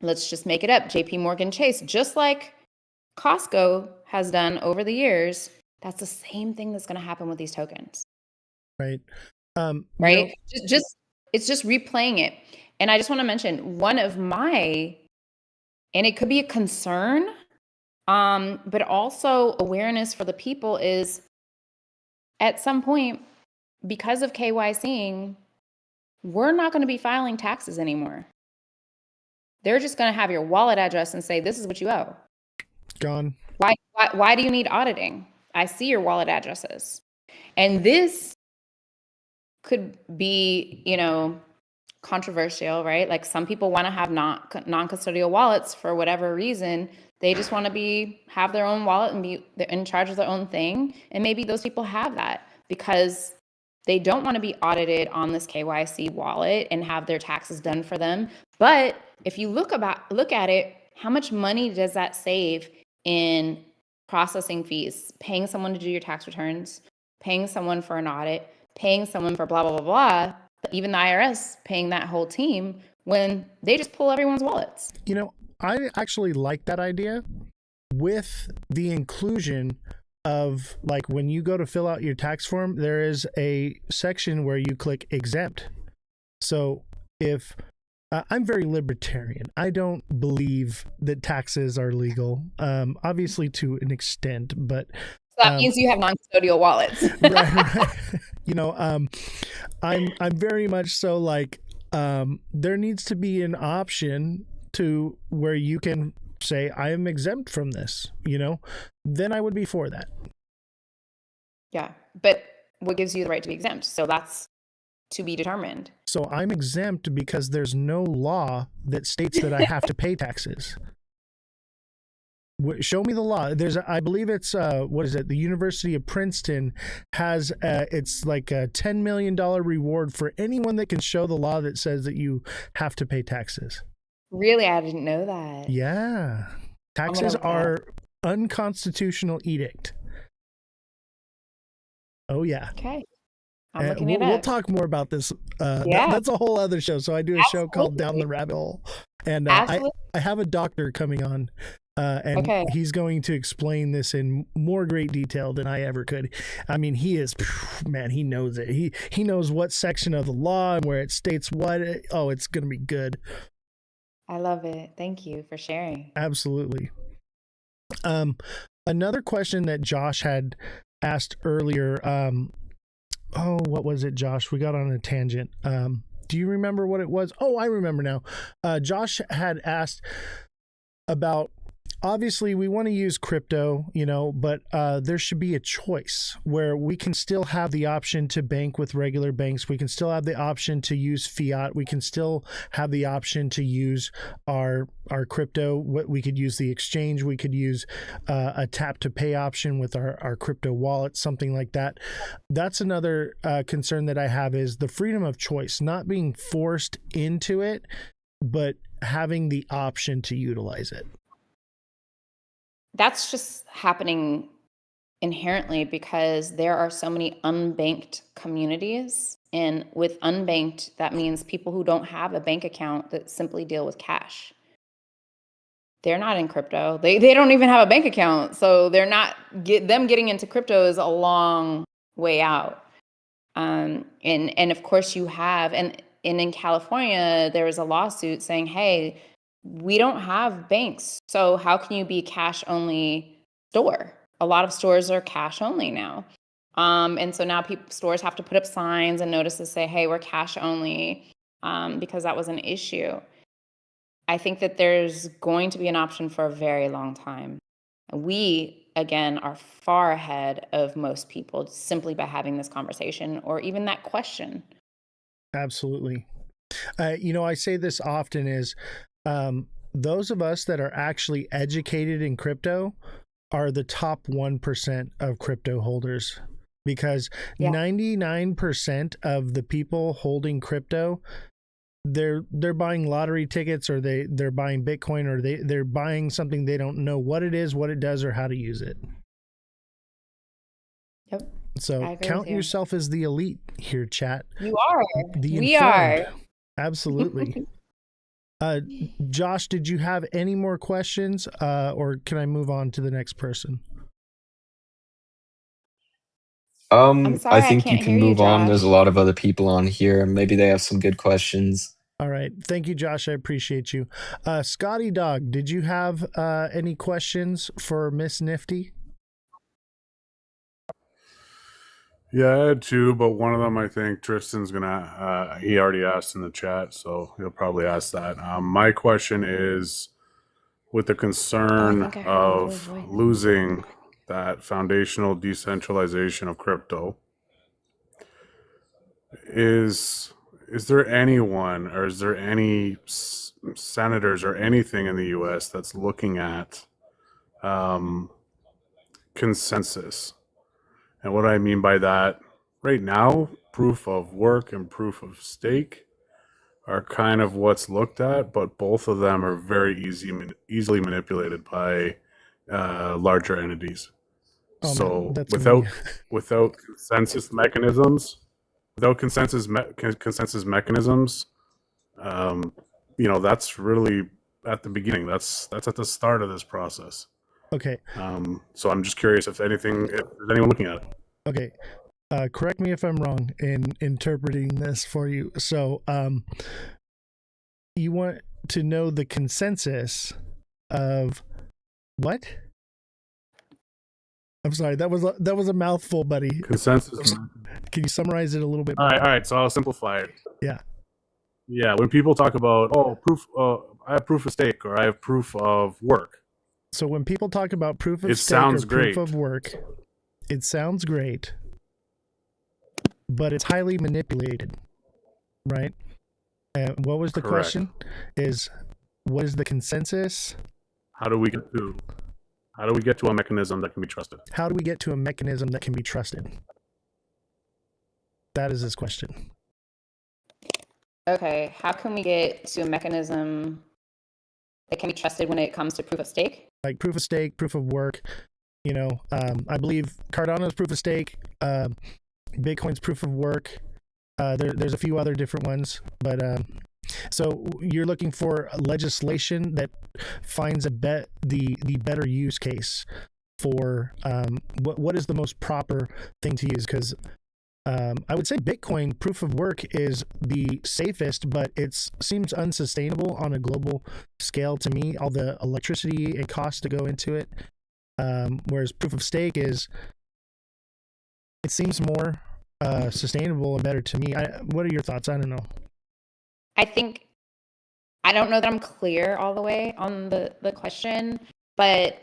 Speaker 10: let's just make it up, JP Morgan Chase, just like Costco has done over the years, that's the same thing that's going to happen with these tokens.
Speaker 3: right.
Speaker 10: Right? It's just replaying it. And I just want to mention one of my, and it could be a concern, but also awareness for the people is at some point, because of KYCing, we're not going to be filing taxes anymore. They're just going to have your wallet address and say, this is what you owe.
Speaker 3: Gone.
Speaker 10: Why do you need auditing? I see your wallet addresses. And this could be, controversial, right? Like some people want to have non-custodial wallets for whatever reason. They just want to have their own wallet and be in charge of their own thing. And maybe those people have that because they don't want to be audited on this KYC wallet and have their taxes done for them. But if you look at it, how much money does that save in processing fees, paying someone to do your tax returns, paying someone for an audit, paying someone for blah, blah, blah, blah, even the IRS paying that whole team when they just pull everyone's wallets.
Speaker 3: I actually like that idea with the inclusion of, like, when you go to fill out your tax form, there is a section where you click exempt. So if I'm very libertarian, I don't believe that taxes are legal, obviously to an extent, but
Speaker 10: so that means you have non-custodial wallets.
Speaker 3: right. I'm very much so like, there needs to be an option to where you can say, I am exempt from this, then I would be for that.
Speaker 10: Yeah. But what gives you the right to be exempt? So that's to be determined.
Speaker 3: So I'm exempt because there's no law that states that I have to pay taxes. Show me the law. I believe it's what is it? The University of Princeton has it's like a $10 million reward for anyone that can show the law that says that you have to pay taxes.
Speaker 10: Really? I didn't know that.
Speaker 3: Yeah. Taxes are unconstitutional edict. Oh yeah.
Speaker 10: Okay. I'm looking it up.
Speaker 3: We'll talk more about this. That's a whole other show. So I do a show called Down the Rabbit Hole, and I have a doctor coming on. And he's going to explain this in more great detail than I ever could. I mean, he knows it. He knows what section of the law and where it states what. It's going to be good.
Speaker 10: I love it. Thank you for sharing.
Speaker 3: Absolutely. Another question that Josh had asked earlier. What was it, Josh? We got on a tangent. Do you remember what it was? Oh, I remember now. Josh had asked about, obviously we want to use crypto, but there should be a choice where we can still have the option to bank with regular banks. We can still have the option to use fiat. We can still have the option to use our crypto. We could use the exchange. We could use a tap to pay option with our crypto wallet, something like that. That's another concern that I have, is the freedom of choice, not being forced into it, but having the option to utilize it.
Speaker 10: That's just happening inherently because there are so many unbanked communities. And with unbanked, that means people who don't have a bank account that simply deal with cash. They're not in crypto. They don't even have a bank account. So they're not them getting into crypto is a long way out. And of course you have, and in California, there was a lawsuit saying, hey, we don't have banks. So how can you be cash only store? A lot of stores are cash only now. And so now stores have to put up signs and notices say, hey, we're cash only, because that was an issue. I think that there's going to be an option for a very long time. We, again, are far ahead of most people simply by having this conversation or even that question.
Speaker 3: Absolutely. I say this often is those of us that are actually educated in crypto are the top 1% of crypto holders, because 99% of the people holding crypto, they're buying lottery tickets, or they're buying Bitcoin, or they're buying something they don't know what it is, what it does, or how to use it.
Speaker 10: Yep.
Speaker 3: So count yourself as the elite here, chat.
Speaker 10: You are.
Speaker 3: We
Speaker 10: are.
Speaker 3: Absolutely. Josh, did you have any more questions, or can I move on to the next person?
Speaker 10: I'm sorry,
Speaker 6: I think you
Speaker 10: can't
Speaker 6: can
Speaker 10: hear
Speaker 6: move on. There's a
Speaker 10: Josh.
Speaker 6: lot of other people on here. Maybe they have some good questions.
Speaker 3: All right. Thank you, Josh. I appreciate you. Scotty Dog, did you have any questions for Miss Nifty?
Speaker 8: Yeah, I had two, but one of them I think Tristan's gonna. He already asked in the chat, so he'll probably ask that. My question is, with the concern
Speaker 10: I heard a little
Speaker 8: of
Speaker 10: voice.
Speaker 8: losing that foundational decentralization of crypto, is there anyone, or is there any senators or anything in the U.S. that's looking at consensus? And what I mean by that, right now, proof of work and proof of stake are kind of what's looked at, but both of them are very easily manipulated by larger entities.
Speaker 3: Oh,
Speaker 8: So
Speaker 3: man, that's
Speaker 8: without consensus mechanisms, that's really at the beginning. That's at the start of this process.
Speaker 3: Okay.
Speaker 8: So I'm just curious if there's anyone looking at it.
Speaker 3: Okay. Correct me if I'm wrong in interpreting this for you. So, you want to know the consensus of what? I'm sorry, that was a mouthful, buddy.
Speaker 8: Consensus.
Speaker 3: Can you summarize it a little bit?
Speaker 8: All right. So I'll simplify it.
Speaker 3: Yeah.
Speaker 8: When people talk about proof, I have proof of stake, or I have proof of work.
Speaker 3: So when people talk about proof of
Speaker 8: It
Speaker 3: stake
Speaker 8: sounds
Speaker 3: or proof
Speaker 8: great.
Speaker 3: of work, it sounds great, but it's highly manipulated, right? And what was the
Speaker 8: Correct.
Speaker 3: question? What is the consensus?
Speaker 8: How do we get to a mechanism that can be trusted?
Speaker 3: How do we get to a mechanism that can be trusted? That is his question.
Speaker 10: Okay, how can we get to a mechanism that can be trusted when it comes to proof of stake?
Speaker 3: Like proof of stake, proof of work. I believe Cardano's proof of stake, Bitcoin's proof of work. There's a few other different ones, but so you're looking for legislation that finds the better use case for what is the most proper thing to use, because I would say Bitcoin proof of work is the safest, but it seems unsustainable on a global scale to me, all the electricity and costs to go into it. Whereas proof of stake it seems more sustainable and better to me. What are your thoughts? I don't know.
Speaker 10: I don't know that I'm clear all the way on the question, but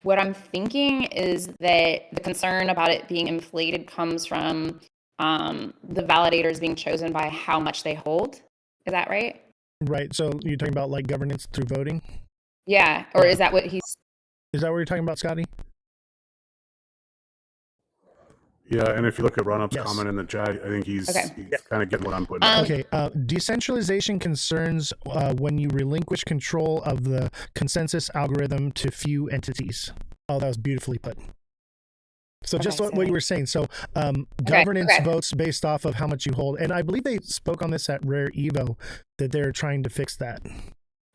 Speaker 10: what I'm thinking is that the concern about it being inflated comes from the validators being chosen by how much they hold. Is that right?
Speaker 3: Right. So you're talking about like governance through voting?
Speaker 10: Yeah. Or is that what he's...
Speaker 3: Is that what you're talking about, Scotty?
Speaker 8: Yeah, and if you look at Run-Up's
Speaker 3: Yes.
Speaker 8: comment in the chat, I think he's kind of getting what I'm putting.
Speaker 3: Okay. Decentralization concerns when you relinquish control of the consensus algorithm to few entities. Oh, that was beautifully put. So just what you were saying. So governance votes based off of how much you hold. And I believe they spoke on this at Rare Evo, that they're trying to fix that.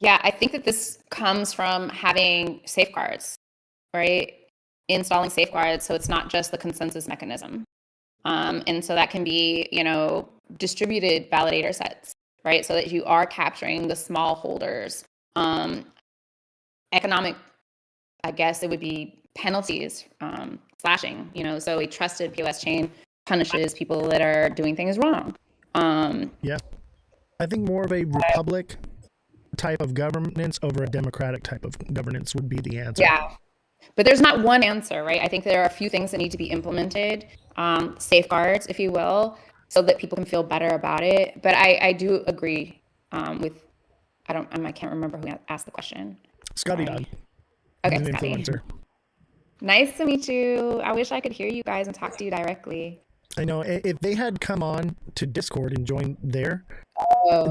Speaker 10: Yeah, I think that this comes from having safeguards, right? Installing safeguards, so it's not just the consensus mechanism. And so that can be, distributed validator sets, right? So that you are capturing the small holders. Economic, I guess it would be penalties, slashing, so a trusted POS chain punishes people that are doing things wrong.
Speaker 3: Yeah. I think more of a republic type of governance over a democratic type of governance would be the answer.
Speaker 10: Yeah. But there's not one answer, right? I think there are a few things that need to be implemented, safeguards, if you will, so that people can feel better about it. But I do agree with, I can't remember who asked the question.
Speaker 3: Scotty
Speaker 10: Sorry.
Speaker 3: Dog.
Speaker 10: Okay,
Speaker 3: He's an
Speaker 10: Scotty.
Speaker 3: influencer.
Speaker 10: Nice to meet you. I wish I could hear you guys and talk to you directly.
Speaker 3: I know. If they had come on to Discord and joined there,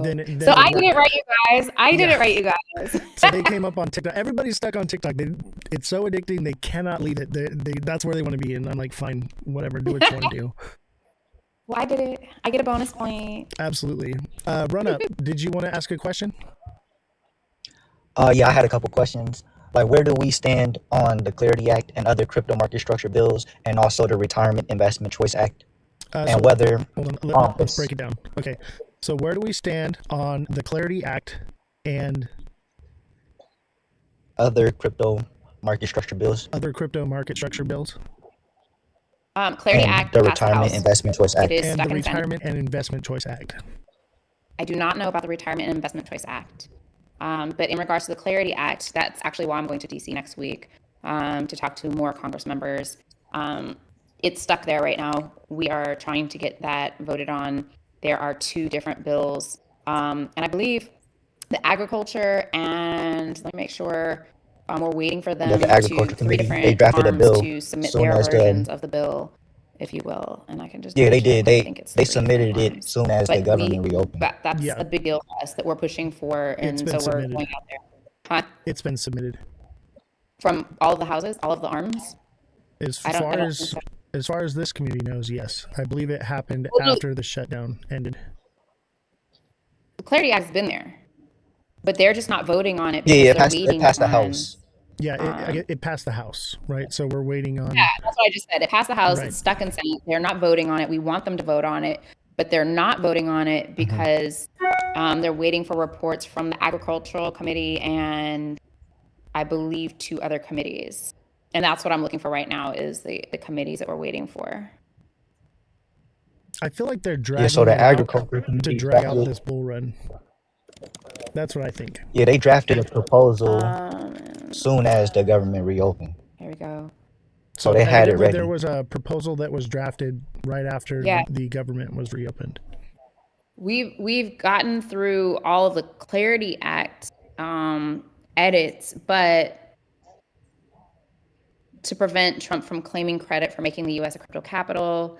Speaker 3: then
Speaker 10: so I did it right, you guys. I did it right, you guys.
Speaker 3: So they came up on TikTok. Everybody's stuck on TikTok. It's so addicting. They cannot leave it. That's where they want to be. And I'm like, fine, whatever. Do what you want to do.
Speaker 10: Well, I did it. I get a bonus point.
Speaker 3: Absolutely. Run Up, did you want to ask a question?
Speaker 9: Yeah, I had a couple questions. Like, where do we stand on the Clarity Act and other crypto market structure bills, and also the Retirement Investment Choice Act? And whether...
Speaker 3: Hold on, let's break it down. Okay, so where do we stand on the Clarity Act and...
Speaker 9: other crypto market structure bills?
Speaker 3: Other crypto market structure bills?
Speaker 10: Clarity
Speaker 9: and
Speaker 10: Act
Speaker 9: the
Speaker 10: passed the
Speaker 9: Retirement
Speaker 10: House.
Speaker 9: Investment Choice Act.
Speaker 10: It is
Speaker 3: And
Speaker 10: stuck
Speaker 3: the
Speaker 10: in Senate.
Speaker 3: Retirement and Investment Choice Act.
Speaker 10: I do not know about the Retirement and Investment Choice Act. But in regards to the Clarity Act, that's actually why I'm going to DC next week to talk to more Congress members. It's stuck there right now. We are trying to get that voted on. There are 2 different bills. And I believe the agriculture and let me make sure we're waiting for them
Speaker 9: the Agriculture
Speaker 10: to 3
Speaker 9: Committee, they
Speaker 10: different
Speaker 9: drafted a
Speaker 10: arms
Speaker 9: bill
Speaker 10: to submit
Speaker 9: soon
Speaker 10: their
Speaker 9: as
Speaker 10: versions of the bill, if you will. And I can just
Speaker 9: Yeah, they
Speaker 10: double
Speaker 9: did.
Speaker 10: check. I think it's
Speaker 9: They
Speaker 10: 3
Speaker 9: submitted
Speaker 10: different
Speaker 9: it
Speaker 10: arms.
Speaker 9: soon as the
Speaker 10: But
Speaker 9: government reopened.
Speaker 10: that's
Speaker 3: Yeah.
Speaker 10: a big deal for us that we're pushing for,
Speaker 3: It's
Speaker 10: and
Speaker 3: been
Speaker 10: so we're
Speaker 3: submitted.
Speaker 10: going out there. Huh?
Speaker 3: It's been submitted.
Speaker 10: From all of the houses, all of the arms.
Speaker 3: As
Speaker 10: I don't
Speaker 3: far
Speaker 10: think
Speaker 3: as
Speaker 10: so.
Speaker 3: as far as this community knows, yes. I believe it happened
Speaker 10: Well,
Speaker 3: after the shutdown ended.
Speaker 10: The Clarity Act has been there, but they're just not voting on it
Speaker 9: Yeah,
Speaker 10: because
Speaker 9: yeah,
Speaker 10: they're
Speaker 9: it
Speaker 10: waiting
Speaker 9: passed the
Speaker 10: on.
Speaker 9: House.
Speaker 3: Yeah, it passed the House, right? So we're waiting on...
Speaker 10: Yeah, that's what I just said. It passed the House.
Speaker 3: Right.
Speaker 10: It's stuck in Senate. They're not voting on it. We want them to vote on it, but they're not voting on it because they're waiting for reports from the Agricultural Committee and I believe 2 other committees. And that's what I'm looking for right now is the committees that we're waiting for.
Speaker 3: I feel like they're dragging
Speaker 9: so the
Speaker 3: it out
Speaker 9: Agriculture
Speaker 3: to
Speaker 9: Committee
Speaker 3: drag out
Speaker 9: drafted-
Speaker 3: this bull run. That's what I think.
Speaker 9: Yeah, they drafted a proposal
Speaker 10: Um,
Speaker 9: soon as the government reopened.
Speaker 10: Here we go.
Speaker 9: So they had it
Speaker 3: evidently
Speaker 9: ready.
Speaker 3: There was a proposal that was drafted right after
Speaker 10: Yeah.
Speaker 3: the government was reopened.
Speaker 10: We've gotten through all of the Clarity Act edits, but to prevent Trump from claiming credit for making the U.S. a crypto capital,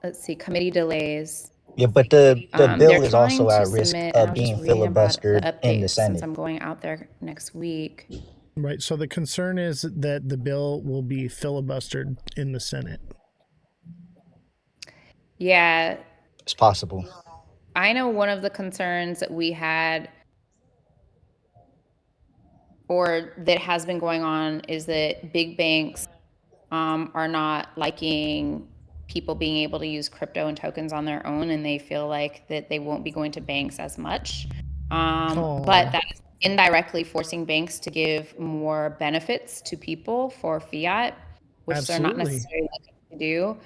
Speaker 10: let's see, committee delays.
Speaker 9: Yeah, but the
Speaker 10: They're
Speaker 9: bill is also
Speaker 10: trying
Speaker 9: at
Speaker 10: to
Speaker 9: risk
Speaker 10: submit, and
Speaker 9: of
Speaker 10: I'm just
Speaker 9: being
Speaker 10: reading about the
Speaker 9: filibustered in the
Speaker 10: updates since
Speaker 9: Senate.
Speaker 10: I'm going out there next week.
Speaker 3: Right. So the concern is that the bill will be filibustered in the Senate.
Speaker 10: Yeah,
Speaker 9: It's possible.
Speaker 10: I know one of the concerns that we had or that has been going on is that big banks are not liking people being able to use crypto and tokens on their own, and they feel like that they won't be going to banks as much. But that is indirectly forcing banks to give more benefits to people for fiat, which they're not
Speaker 3: Absolutely.
Speaker 10: necessarily looking to do.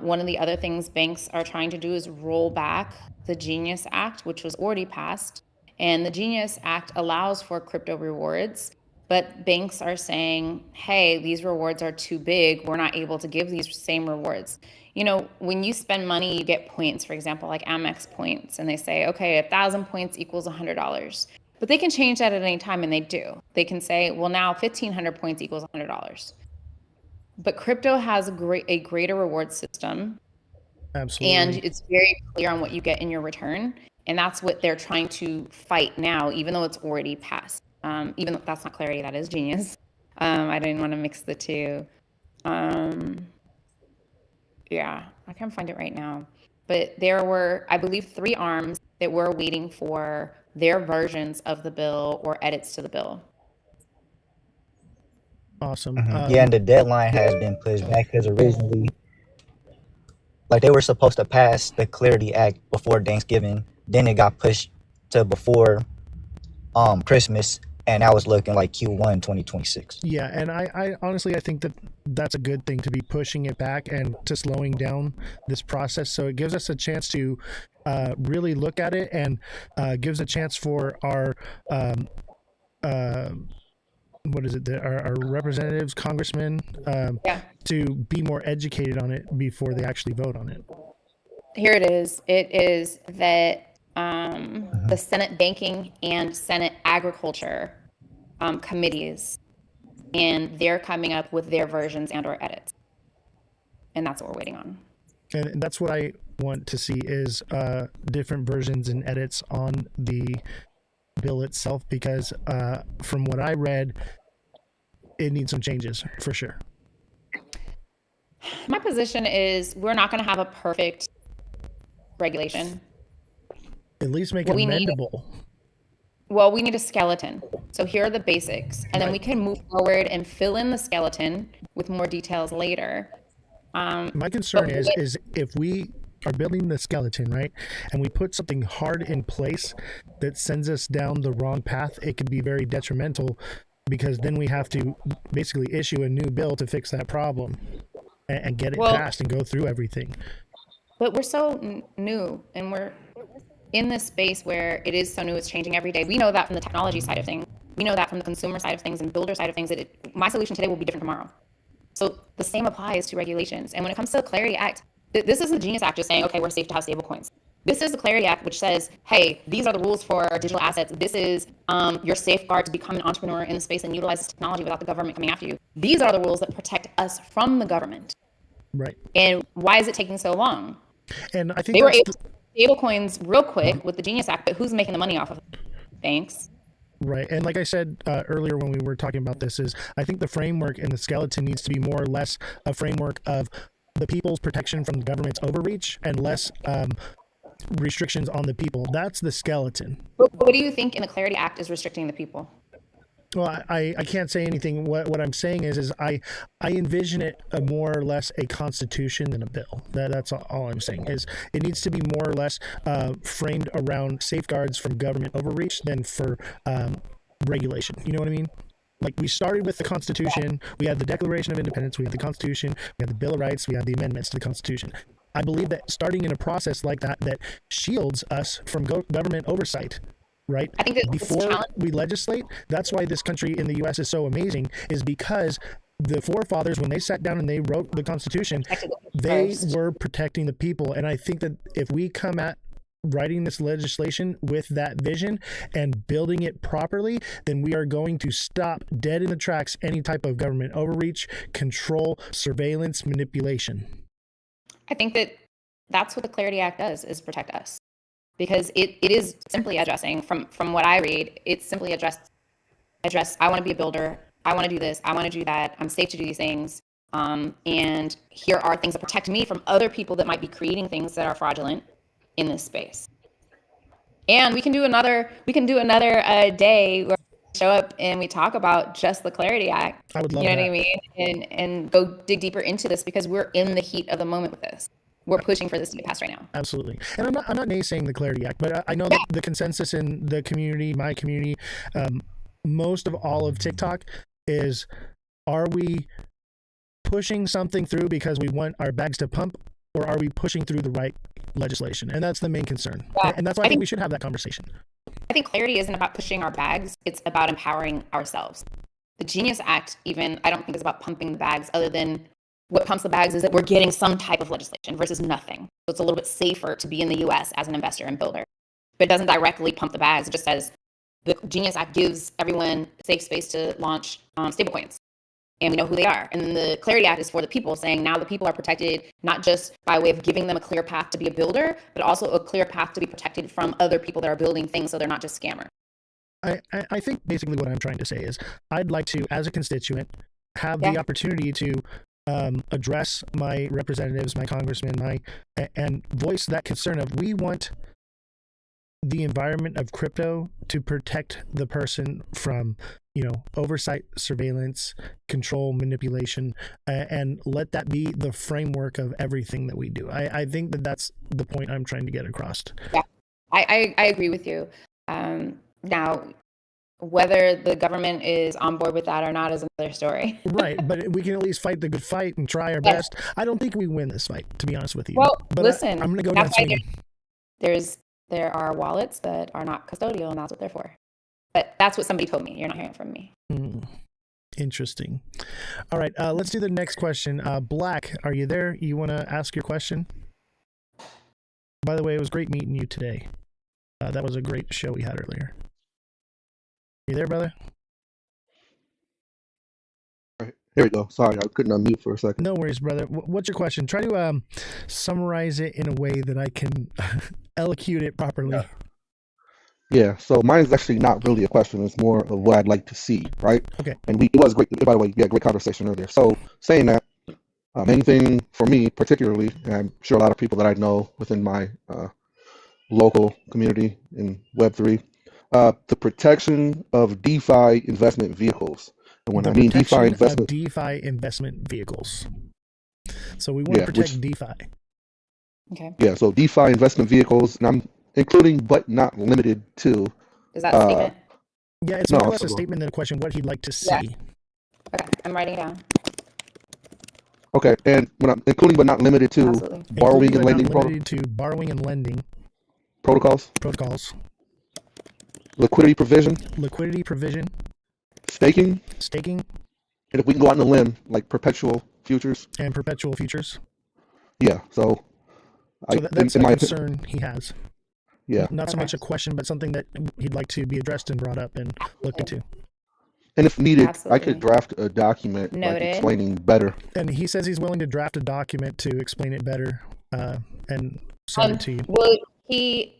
Speaker 10: One of the other things banks are trying to do is roll back the Genius Act, which was already passed. And the Genius Act allows for crypto rewards, but banks are saying, hey, these rewards are too big. We're not able to give these same rewards. You know, when you spend money, you get points, for example, like Amex points, and they say, okay, 1,000 points equals $100. But they can change that at any time, and they do. They can say, well, now 1,500 points equals $100. But crypto has a greater reward system.
Speaker 3: Absolutely.
Speaker 10: And it's very clear on what you get in your return. And that's what they're trying to fight now, even though it's already passed. Even though that's not Clarity, that is Genius. I didn't want to mix the two. Yeah, I can't find it right now. But there were, I believe, 3 arms that were waiting for their versions of the bill or edits to the bill.
Speaker 3: Awesome.
Speaker 9: Yeah, and the deadline has been pushed back because originally, Like they were supposed to pass the Clarity Act before Thanksgiving, then it got pushed to before Christmas, and that was looking like Q1 2026.
Speaker 3: Yeah, and I honestly I think that that's a good thing to be pushing it back and to slowing down this process, so it gives us a chance to really look at it, and gives a chance for our what is it, our representatives, congressmen, to be more educated on it before they actually vote on it.
Speaker 10: Here it is. It is that the Senate Banking and Senate Agriculture committees, and they're coming up with their versions and or edits. And that's what we're waiting on.
Speaker 3: And that's what I want to see is different versions and edits on the bill itself, because from what I read, it needs some changes for sure.
Speaker 10: My position is we're not going to have a perfect regulation.
Speaker 3: At least make
Speaker 10: What
Speaker 3: it
Speaker 10: we need-
Speaker 3: amendable.
Speaker 10: Well, we need a skeleton. So here are the basics, and then we can move forward and fill in the skeleton with more details later.
Speaker 3: My concern is if we are building the skeleton, right, and we put something hard in place that sends us down the wrong path, it could be very detrimental, because then we have to basically issue a new bill to fix that problem and get it passed and go through everything.
Speaker 10: But we're so new, and we're in this space where it is so new, it's changing every day. We know that from the technology side of things. We know that from the consumer side of things and builder side of things, that my solution today will be different tomorrow. So the same applies to regulations. And when it comes to the Clarity Act, this is the Genius Act just saying, okay, we're safe to have stable coins. This is the Clarity Act, which says, hey, these are the rules for digital assets. This is your safeguard to become an entrepreneur in the space and utilize this technology without the government coming after you. These are the rules that protect us from the government.
Speaker 3: Right.
Speaker 10: And why is it taking so long?
Speaker 3: And I think
Speaker 10: they were able to stable coins real quick with the Genius Act, but who's making the money off of it? Banks.
Speaker 3: Right. And like I said earlier when we were talking about this, is I think the framework and the skeleton needs to be more or less a framework of the people's protection from the government's overreach and less restrictions on the people. That's the skeleton.
Speaker 10: What do you think in the Clarity Act is restricting the people?
Speaker 3: Well, I can't say anything. What I'm saying is I envision it more or less a constitution than a bill. That's all I'm saying, is it needs to be more or less framed around safeguards from government overreach than for regulation. You know what I mean? Like, we started with the Constitution, we had the Declaration of Independence, we had the Constitution, we had the Bill of Rights, we had the amendments to the Constitution. I believe that starting in a process like that shields us from government oversight, right?
Speaker 10: I think that
Speaker 3: before we legislate, that's why this country in the U.S. is so amazing, is because the forefathers, when they sat down and they wrote the Constitution, they were protecting the people. And I think that if we come at writing this legislation with that vision and building it properly, then we are going to stop dead in the tracks any type of government overreach, control, surveillance, manipulation.
Speaker 10: I think that that's what the Clarity Act does, is protect us, because it is simply addressing, from what I read, it's simply address I want to be a builder, I want to do this, I want to do that, I'm safe to do these things, and here are things that protect me from other people that might be creating things that are fraudulent in this space. And we can do another day where we show up and we talk about just the Clarity Act.
Speaker 3: I would love
Speaker 10: you know
Speaker 3: that.
Speaker 10: what I mean? And go dig deeper into this, because we're in the heat of the moment with this. We're pushing for this to get passed right now.
Speaker 3: Absolutely. And I'm not naysaying the Clarity Act, but I know that the consensus in the community, my community, most of all of TikTok is, are we pushing something through because we want our bags to pump, or are we pushing through the right legislation? And that's the main concern.
Speaker 10: Yeah.
Speaker 3: And that's why I think we should have that conversation.
Speaker 10: I think clarity isn't about pushing our bags. It's about empowering ourselves. The Genius Act, even, I don't think is about pumping the bags, other than what pumps the bags is that we're getting some type of legislation versus nothing. So it's a little bit safer to be in the US as an investor and builder. But it doesn't directly pump the bags. It just says the Genius Act gives everyone safe space to launch stablecoins. And we know who they are. And then the Clarity Act is for the people, saying now the people are protected, not just by way of giving them a clear path to be a builder, but also a clear path to be protected from other people that are building things, so they're not just scammers.
Speaker 3: I think basically what I'm trying to say is, I'd like to, as a constituent, have the opportunity to address my representatives, my congressmen, and voice that concern of, we want the environment of crypto to protect the person from oversight, surveillance, control, manipulation, and let that be the framework of everything that we do. I think that that's the point I'm trying to get across.
Speaker 10: Yeah, I agree with you. Now, whether the government is on board with that or not is another story.
Speaker 3: Right, but we can at least fight the good fight and try our
Speaker 10: Yes.
Speaker 3: best. I don't think we win this fight, to be honest with you.
Speaker 10: Well,
Speaker 3: but
Speaker 10: listen,
Speaker 3: I'm going to go
Speaker 10: that's
Speaker 3: down
Speaker 10: why
Speaker 3: swinging.
Speaker 10: there are wallets that are not custodial, and that's what they're for. But that's what somebody told me. You're not hearing from me.
Speaker 3: Interesting. All right, let's do the next question. Black, are you there? You want to ask your question? By the way, it was great meeting you today. That was a great show we had earlier. You there, brother?
Speaker 11: All right, here we go. Sorry, I couldn't unmute for a second.
Speaker 3: No worries, brother. What's your question? Try to summarize it in a way that I can elocute it properly.
Speaker 11: Yeah, so mine's actually not really a question. It's more of what I'd like to see, right?
Speaker 3: Okay.
Speaker 11: And it was great. By the way, we had a great conversation earlier. So saying that, anything for me particularly, and I'm sure a lot of people that I know within my local community in Web3, the protection of DeFi investment vehicles. And when I mean DeFi
Speaker 3: investment vehicles. So we want to protect DeFi.
Speaker 10: Okay.
Speaker 11: Yeah, so DeFi investment vehicles, and I'm including but not limited to.
Speaker 10: Is that a statement?
Speaker 3: Yeah, it's more or less a statement than a question, what he'd like to see.
Speaker 10: Yeah. Okay, I'm writing it down.
Speaker 11: Okay, and when I'm including but not limited to borrowing and lending protocols, liquidity provision, staking, and if we can go out on a limb, like perpetual futures. Yeah, so
Speaker 3: that's a concern he has.
Speaker 11: Yeah.
Speaker 3: Not so much a question, but something that he'd like to be addressed and brought up and looked into.
Speaker 11: And if needed, I could draft a document like explaining better.
Speaker 3: And he says he's willing to draft a document to explain it better and send it to you.
Speaker 10: Will he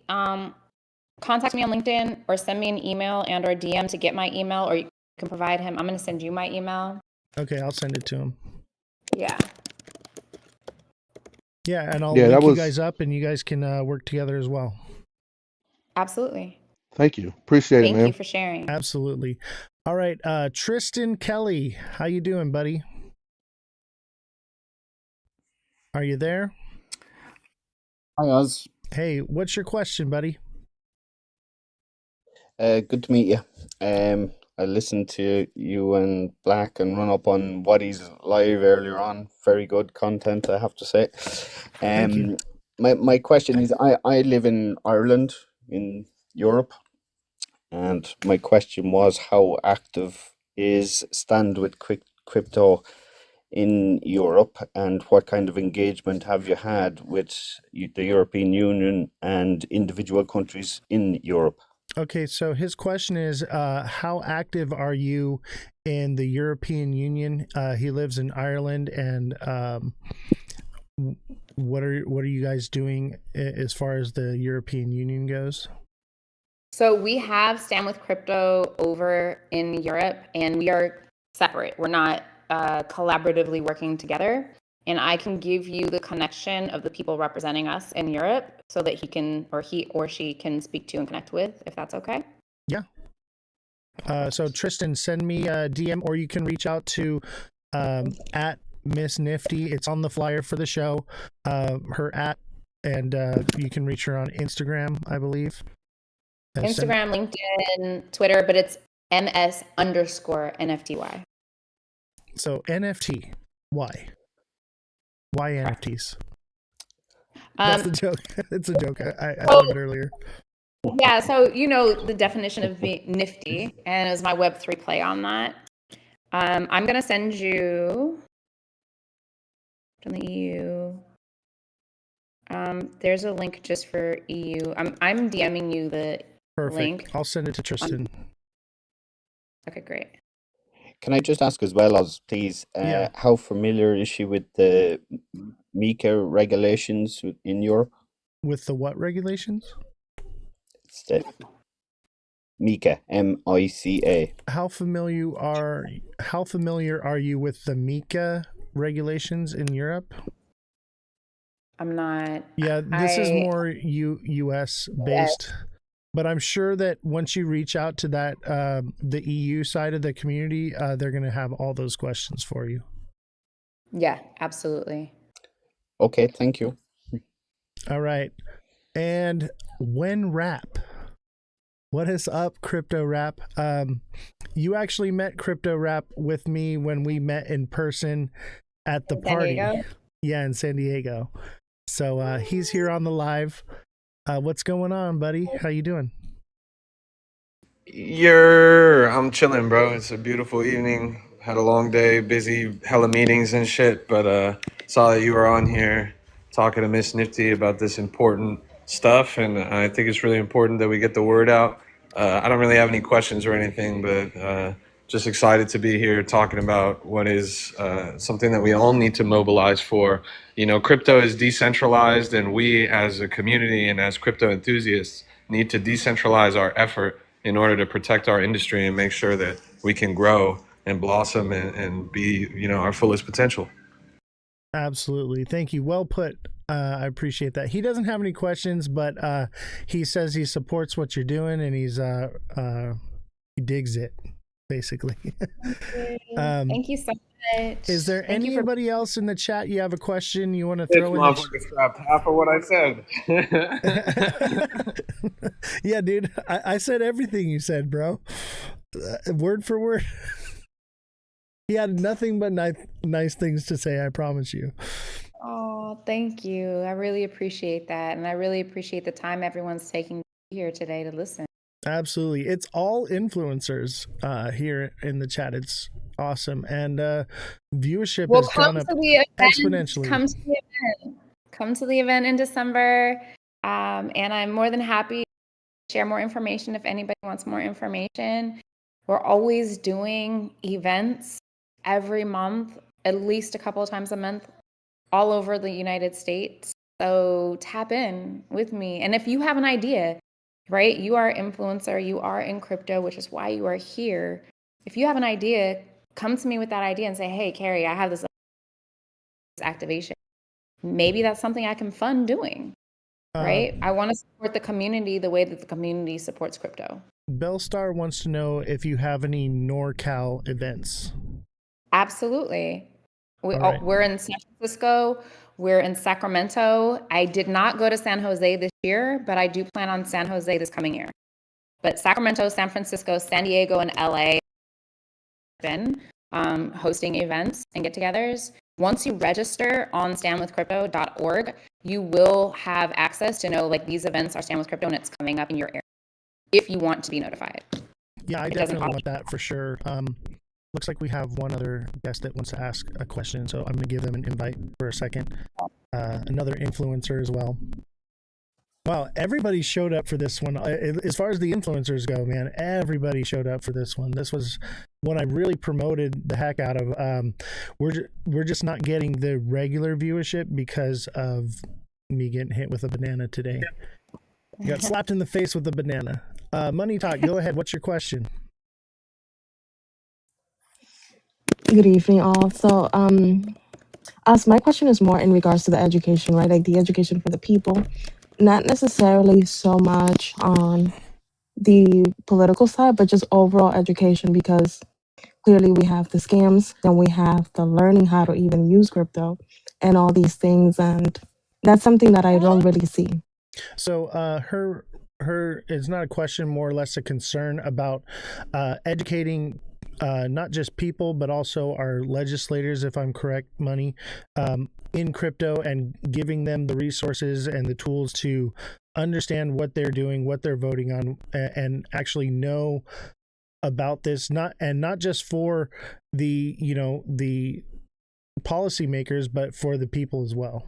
Speaker 10: contact me on LinkedIn or send me an email and or DM to get my email, or you can provide him? I'm going to send you my email.
Speaker 3: Okay, I'll send it to him.
Speaker 10: Yeah.
Speaker 3: Yeah, and I'll link you guys up, and you guys can work together as well.
Speaker 10: Absolutely.
Speaker 11: Thank you. Appreciate it, man.
Speaker 10: Thank you for sharing.
Speaker 3: Absolutely. All right, Tristan Kelly, how you doing, buddy? Are you there?
Speaker 12: Hi, Oz.
Speaker 3: Hey, what's your question, buddy?
Speaker 12: Good to meet you. I listened to you and Black and Run Up on Waddy's live earlier on. Very good content, I have to say.
Speaker 3: Thank you.
Speaker 12: My question is, I live in Ireland, in Europe, and my question was, how active is Stand with Crypto in Europe, and what kind of engagement have you had with the European Union and individual countries in Europe?
Speaker 3: Okay, so his question is, how active are you in the European Union? He lives in Ireland, and what are you guys doing as far as the European Union goes?
Speaker 10: So we have Stand with Crypto over in Europe, and we are separate. We're not collaboratively working together. And I can give you the connection of the people representing us in Europe so that he or she can speak to and connect with, if that's okay.
Speaker 3: Yeah. So Tristan, send me a DM, or you can reach out to at Miss Nifty. It's on the flyer for the show. Her at, and you can reach her on Instagram, I believe.
Speaker 10: Instagram, LinkedIn, Twitter, but it's MS_NFTY.
Speaker 3: So NFT, why? Why NFTs? That's the joke. It's a joke. I heard it earlier.
Speaker 10: Yeah, so you know the definition of nifty, and as my Web3 play on that. I'm gonna send you from the EU. There's a link just for EU. I'm DMing you the link.
Speaker 3: I'll send it to Tristan.
Speaker 10: Okay, great.
Speaker 12: Can I just ask as well, Oz, please, how familiar is she with the MiCA regulations in Europe?
Speaker 3: With the what regulations?
Speaker 12: It's the MiCA, MICA.
Speaker 3: How familiar are you with the MiCA regulations in Europe?
Speaker 10: I'm not.
Speaker 3: Yeah, this is more US based. But I'm sure that once you reach out to that the EU side of the community, they're going to have all those questions for you.
Speaker 10: Yeah, absolutely.
Speaker 12: Okay, thank you.
Speaker 3: All right. And when Rap, what is up, Crypto Rap? You actually met Crypto Rap with me when we met in person at the party. Yeah, in San Diego. So he's here on the live. What's going on, buddy? How you doing?
Speaker 13: I'm chilling, bro. It's a beautiful evening. Had a long day, busy, hella meetings and shit, but saw that you were on here talking to Miss Nifty about this important stuff, and I think it's really important that we get the word out. I don't really have any questions or anything, but just excited to be here talking about what is something that we all need to mobilize for. You know, crypto is decentralized, and we as a community and as crypto enthusiasts need to decentralize our effort in order to protect our industry and make sure that we can grow and blossom and be, you know, our fullest potential.
Speaker 3: Absolutely. Thank you. Well put. I appreciate that. He doesn't have any questions, but he says he supports what you're doing and he digs it, basically.
Speaker 10: Thank you so much.
Speaker 3: Is there
Speaker 10: Thank you for
Speaker 3: anybody else in the chat you have a question you want to
Speaker 13: This
Speaker 3: throw in?
Speaker 13: motherfucker scrapped half of what I said.
Speaker 3: Yeah, dude. I said everything you said, bro. Word for word. He had nothing but nice things to say, I promise you.
Speaker 10: Oh, thank you. I really appreciate that. And I really appreciate the time everyone's taking here today to listen.
Speaker 3: Absolutely. It's all influencers here in the chat. It's awesome. And viewership has gone up exponentially.
Speaker 10: Come to the event. Come to the event in December. And I'm more than happy to share more information if anybody wants more information. We're always doing events every month, at least a couple of times a month, all over the United States. So tap in with me. And if you have an idea, right, you are an influencer, you are in crypto, which is why you are here. If you have an idea, come to me with that idea and say, hey, Carrie, I have this activation. Maybe that's something I can fund doing, right? I want to support the community the way that the community supports crypto.
Speaker 3: Bellstar wants to know if you have any NorCal events.
Speaker 10: Absolutely. We're in San Francisco. We're in Sacramento. I did not go to San Jose this year, but I do plan on San Jose this coming year. But Sacramento, San Francisco, San Diego, and LA have been hosting events and get-togethers. Once you register on standwithcrypto.org, you will have access to know, like, these events are Stand With Crypto and it's coming up in your area if you want to be notified.
Speaker 3: Yeah, I definitely want that for sure. Looks like we have one other guest that wants to ask a question, so I'm going to give them an invite for a second. Another influencer as well. Wow, everybody showed up for this one. As far as the influencers go, man, everybody showed up for this one. This was one I really promoted the heck out of. We're just not getting the regular viewership because of me getting hit with a banana today. Got slapped in the face with a banana. Money Talk, go ahead. What's your question?
Speaker 14: Good evening, all. So, my question is more in regards to the education, right? Like the education for the people, not necessarily so much on the political side, but just overall education, because clearly we have the scams, then we have the learning how to even use crypto and all these things, and that's something that I don't really see.
Speaker 3: So, her is not a question, more or less a concern about educating not just people, but also our legislators, if I'm correct, Money, in crypto, and giving them the resources and the tools to understand what they're doing, what they're voting on, and actually know about this, not just for the, you know, the policymakers, but for the people as well.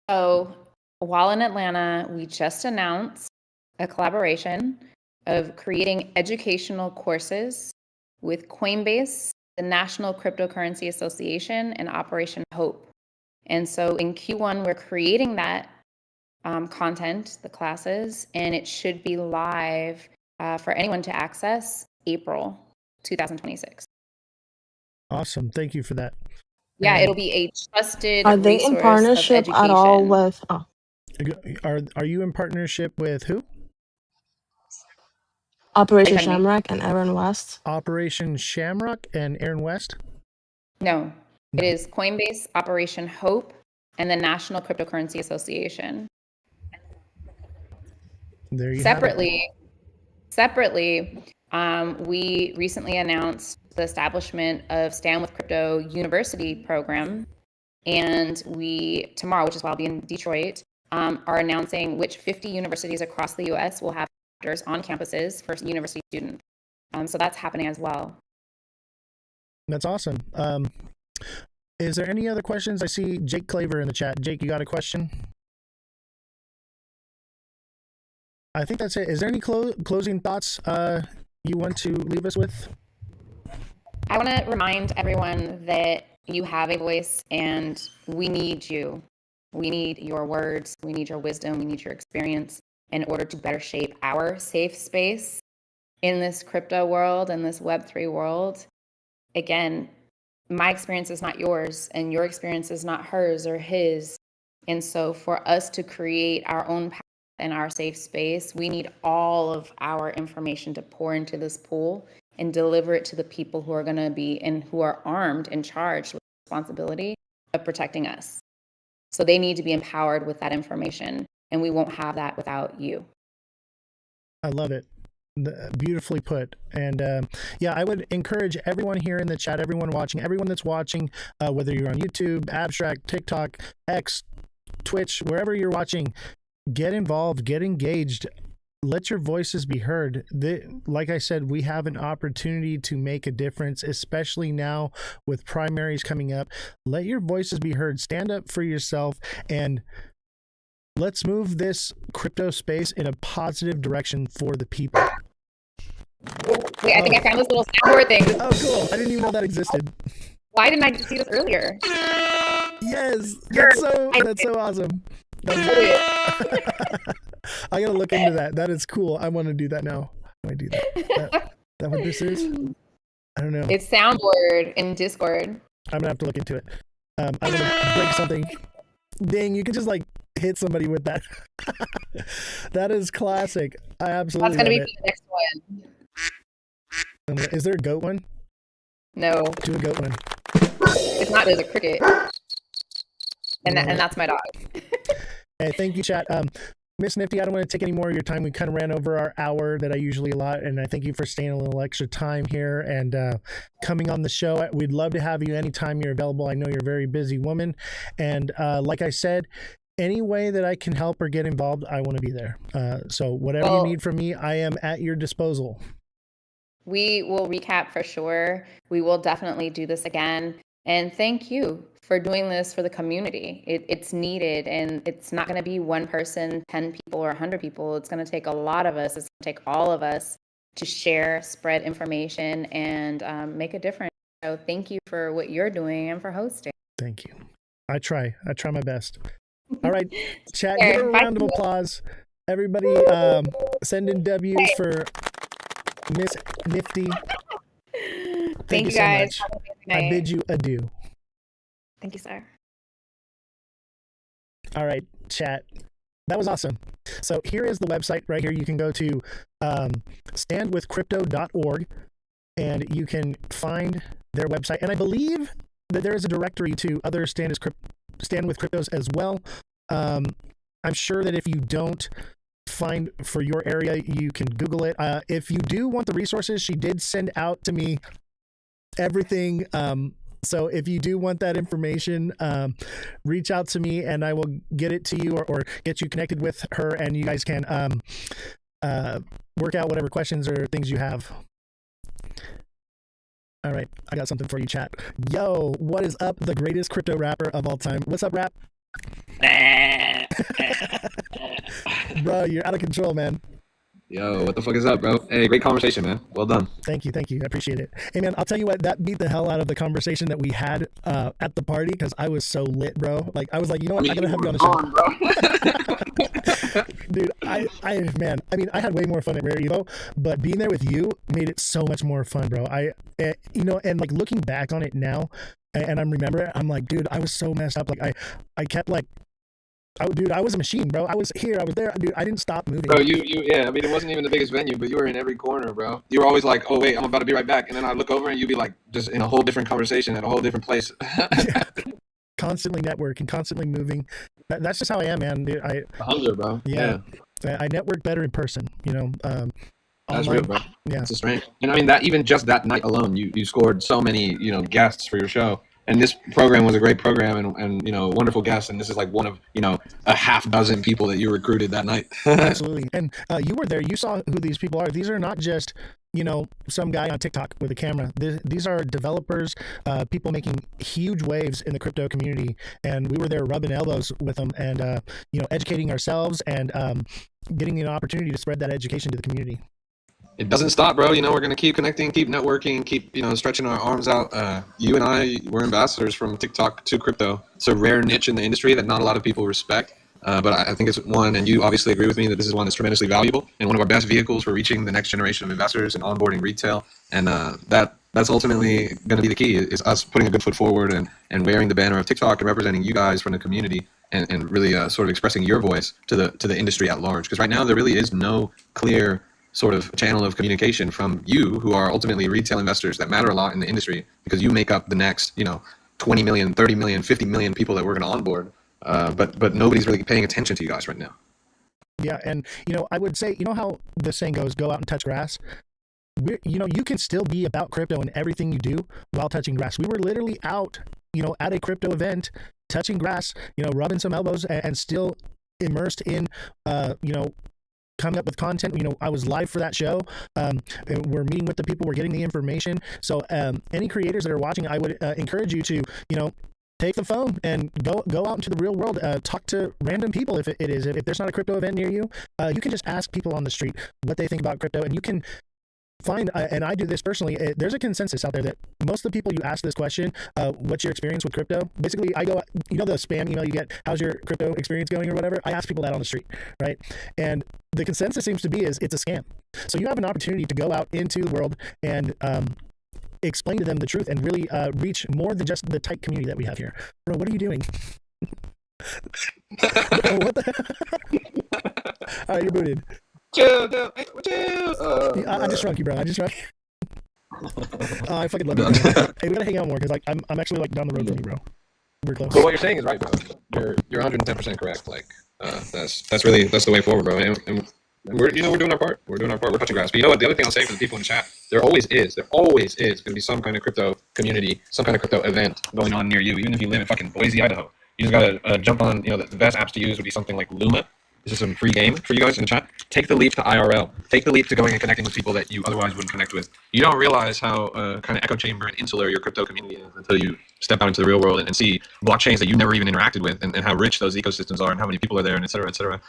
Speaker 10: So while in Atlanta, we just announced a collaboration of creating educational courses with Coinbase, the National Cryptocurrency Association, and Operation Hope. And so in Q1, we're creating that content, the classes, and it should be live for anyone to access April 2026.
Speaker 3: Awesome. Thank you for that.
Speaker 10: Yeah, it'll be a trusted
Speaker 14: Are they in partnership at all with?
Speaker 3: Are you in partnership with who?
Speaker 14: Operation
Speaker 10: Pardon me?
Speaker 14: Shamrock and Aaron West.
Speaker 3: Operation Shamrock and Aaron West?
Speaker 10: No, it
Speaker 3: No.
Speaker 10: is Coinbase, Operation Hope, and the National Cryptocurrency Association.
Speaker 3: There you have it.
Speaker 10: Separately, we recently announced the establishment of Stand with Crypto University program, and we tomorrow, which is why I'll be in Detroit, are announcing which 50 universities across the U.S. will have chapters on campuses for university students. So that's happening as well.
Speaker 3: That's awesome. Is there any other questions? I see Jake Claver in the chat. Jake, you got a question? I think that's it. Is there any closing thoughts you want to leave us with?
Speaker 10: I want to remind everyone that you have a voice and we need you. We need your words. We need your wisdom. We need your experience in order to better shape our safe space in this crypto world and this Web3 world. Again, my experience is not yours and your experience is not hers or his. And so for us to create our own path in our safe space, we need all of our information to pour into this pool and deliver it to the people who are going to be and who are armed and charged with the responsibility of protecting us. So they need to be empowered with that information, and we won't have that without you.
Speaker 3: I love it. Beautifully put. And yeah, I would encourage everyone here in the chat, everyone that's watching, whether you're on YouTube, Abstract, TikTok, X, Twitch, wherever you're watching, get involved, get engaged. Let your voices be heard. Like I said, we have an opportunity to make a difference, especially now with primaries coming up. Let your voices be heard. Stand up for yourself, and let's move this crypto space in a positive direction for the people.
Speaker 10: Wait, I think I found this little soundboard thing.
Speaker 3: Oh, cool. I didn't even know that existed.
Speaker 10: Why didn't I see this earlier?
Speaker 3: Yes, that's so awesome. I gotta look into that. That is cool. I want to do that now. How do I do that? That what this is? I don't know.
Speaker 10: It's soundboard in Discord.
Speaker 3: I'm gonna have to look into it. I'm gonna break something. Dang, you can just like hit somebody with that. That is classic. I absolutely.
Speaker 10: That's gonna
Speaker 3: love
Speaker 10: be the next one.
Speaker 3: Is there a goat one?
Speaker 10: No.
Speaker 3: Do a goat one.
Speaker 10: It's not. There's a cricket. And that's my dog.
Speaker 3: Hey, thank you, chat. Miss Nifty, I don't want to take any more of your time. We kind of ran over our hour that I usually allot, and I thank you for staying a little extra time here and coming on the show. We'd love to have you anytime you're available. I know you're a very busy woman, and like I said, any way that I can help or get involved, I want to be there. So whatever you need from me, I am at your disposal.
Speaker 10: We will recap for sure. We will definitely do this again. And thank you for doing this for the community. It's needed, and it's not going to be one person, 10 people, or 100 people. It's going to take a lot of us. It's going to take all of us to share, spread information, and make a difference. So thank you for what you're doing and for hosting.
Speaker 3: Thank you. I try my best. All right, chat, give her a round of applause. Everybody send in W's for Miss Nifty. Thank you
Speaker 10: guys.
Speaker 3: so much. I bid you adieu.
Speaker 10: Thank you, sir.
Speaker 3: All right, chat. That was awesome. So here is the website right here. You can go to standwithcrypto.org and you can find their website. And I believe that there is a directory to other Stand with Cryptos as well. I'm sure that if you don't find for your area, you can Google it. If you do want the resources, she did send out to me everything. So if you do want that information, reach out to me and I will get it to you or get you connected with her, and you guys can work out whatever questions or things you have. All right, I got something for you, chat. Yo, what is up? The greatest crypto rapper of all time. What's up, rap? Bro, you're out of control, man.
Speaker 13: Yo, what the fuck is up, bro? Hey, great conversation, man. Well done.
Speaker 3: Thank you. I appreciate it. Hey, man, I'll tell you what, that beat the hell out of the conversation that we had at the party, because I was so lit, bro. Like, I was like, you know what, I gotta have you on the show. Dude, I had way more fun at Rare Evo, but being there with you made it so much more fun, bro. And like looking back on it now, and I'm remembering, I'm like, dude, I was so messed up. Like, I kept like Dude, I was a machine, bro. I was here, I was there, dude. I didn't stop moving.
Speaker 13: Bro, yeah. I mean, it wasn't even the biggest venue, but you were in every corner, bro. You were always like, "Oh wait, I'm about to be right back," and then I look over and you'd be like, just in a whole different conversation at a whole different place.
Speaker 3: Yeah. Constantly networking, constantly moving. That's just how I am, man. Dude,
Speaker 13: Hunger, bro.
Speaker 3: Yeah. I network better in person, you know.
Speaker 13: That's
Speaker 3: Online.
Speaker 13: real, bro.
Speaker 3: Yeah.
Speaker 13: That's a strength. And I mean that even just that night alone, you scored so many, guests for your show. And this program was a great program and wonderful guests. And this is like one of, a half dozen people that you recruited that night.
Speaker 3: Absolutely. And you were there. You saw who these people are. These are not just, some guy on TikTok with a camera. These are developers, people making huge waves in the crypto community. And we were there rubbing elbows with them and, educating ourselves and getting an opportunity to spread that education to the community.
Speaker 13: It doesn't stop, bro. We're going to keep connecting, keep networking, keep, stretching our arms out. You and I were ambassadors from TikTok to crypto. It's a rare niche in the industry that not a lot of people respect. But I think it's one, and you obviously agree with me that this is one that's tremendously valuable and one of our best vehicles for reaching the next generation of investors and onboarding retail. And that's ultimately going to be the key, is us putting a good foot forward and wearing the banner of TikTok and representing you guys from the community and really sort of expressing your voice to the industry at large. Because right now there really is no clear sort of channel of communication from you, who are ultimately retail investors that matter a lot in the industry, because you make up the next 20 million, 30 million, 50 million people that we're going to onboard. But nobody's really paying attention to you guys right now.
Speaker 3: Yeah, and I would say, how the saying goes, go out and touch grass. You can still be about crypto and everything you do while touching grass. We were literally out, at a crypto event, touching grass, rubbing some elbows and still immersed in, coming up with content. I was live for that show. We're meeting with the people, we're getting the information. So any creators that are watching, I would encourage you to, take the phone and go out into the real world. Talk to random people. If there's not a crypto event near you, you can just ask people on the street what they think about crypto, and you can find, and I do this personally, there's a consensus out there that most of the people you ask this question, what's your experience with crypto? Basically, I go, the spam email you get, how's your crypto experience going or whatever? I ask people that on the street, right? And the consensus seems to be is it's a scam. So you have an opportunity to go out into the world and explain to them the truth and really reach more than just the tight community that we have here. Bro, what are you doing? Bro, what the? All right, you're booted.
Speaker 13: Chill.
Speaker 3: I just shrunk you, bro. I fucking love you, bro. Hey, we gotta hang out more because I'm actually down the road from you, bro. We're close.
Speaker 13: But what you're saying is right, bro. You're 110% correct. That's the way forward, bro. And we're doing our part. We're touching grass. But you know what? The other thing I'll say for the people in the chat, there always is going to be some kind of crypto community, some kind of crypto event going on near you, even if you live in fucking Boise, Idaho. You just gotta jump on. The best apps to use would be something like Luma. This is some free game for you guys in the chat. Take the leap to IRL. Take the leap to going and connecting with people that you otherwise wouldn't connect with. You don't realize how kind of echo chamber and insular your crypto community is until you step out into the real world and see blockchains that you never even interacted with and how rich those ecosystems are and how many people are there and et cetera, et cetera.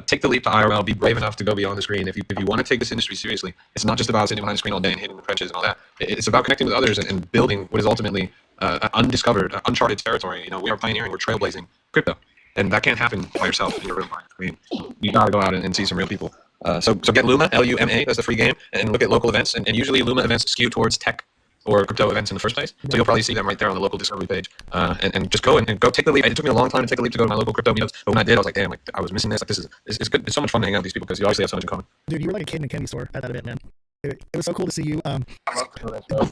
Speaker 13: Take the leap to IRL. Be brave enough to go beyond the screen. If you want to take this industry seriously, it's not just about sitting behind the screen all day and hitting the trenches and all that. It's about connecting with others and building what is ultimately undiscovered, uncharted territory. We are pioneering, we're trailblazing crypto. And that can't happen by yourself in your real life. I mean, you got to go out and see some real people. So get Luma, Luma, that's the free game, and look at local events. And usually Luma events skew towards tech or crypto events in the first place. So you'll probably see them right there on the local discovery page. And just go and go take the leap. It took me a long time to take a leap to go to my local crypto meetups. But when I did, I was like, damn, I was missing this. It's good. It's so much fun to hang out with these people because you obviously have so much in common.
Speaker 3: Dude, you were like a kid in a candy store at that event, man. It was so cool to see you.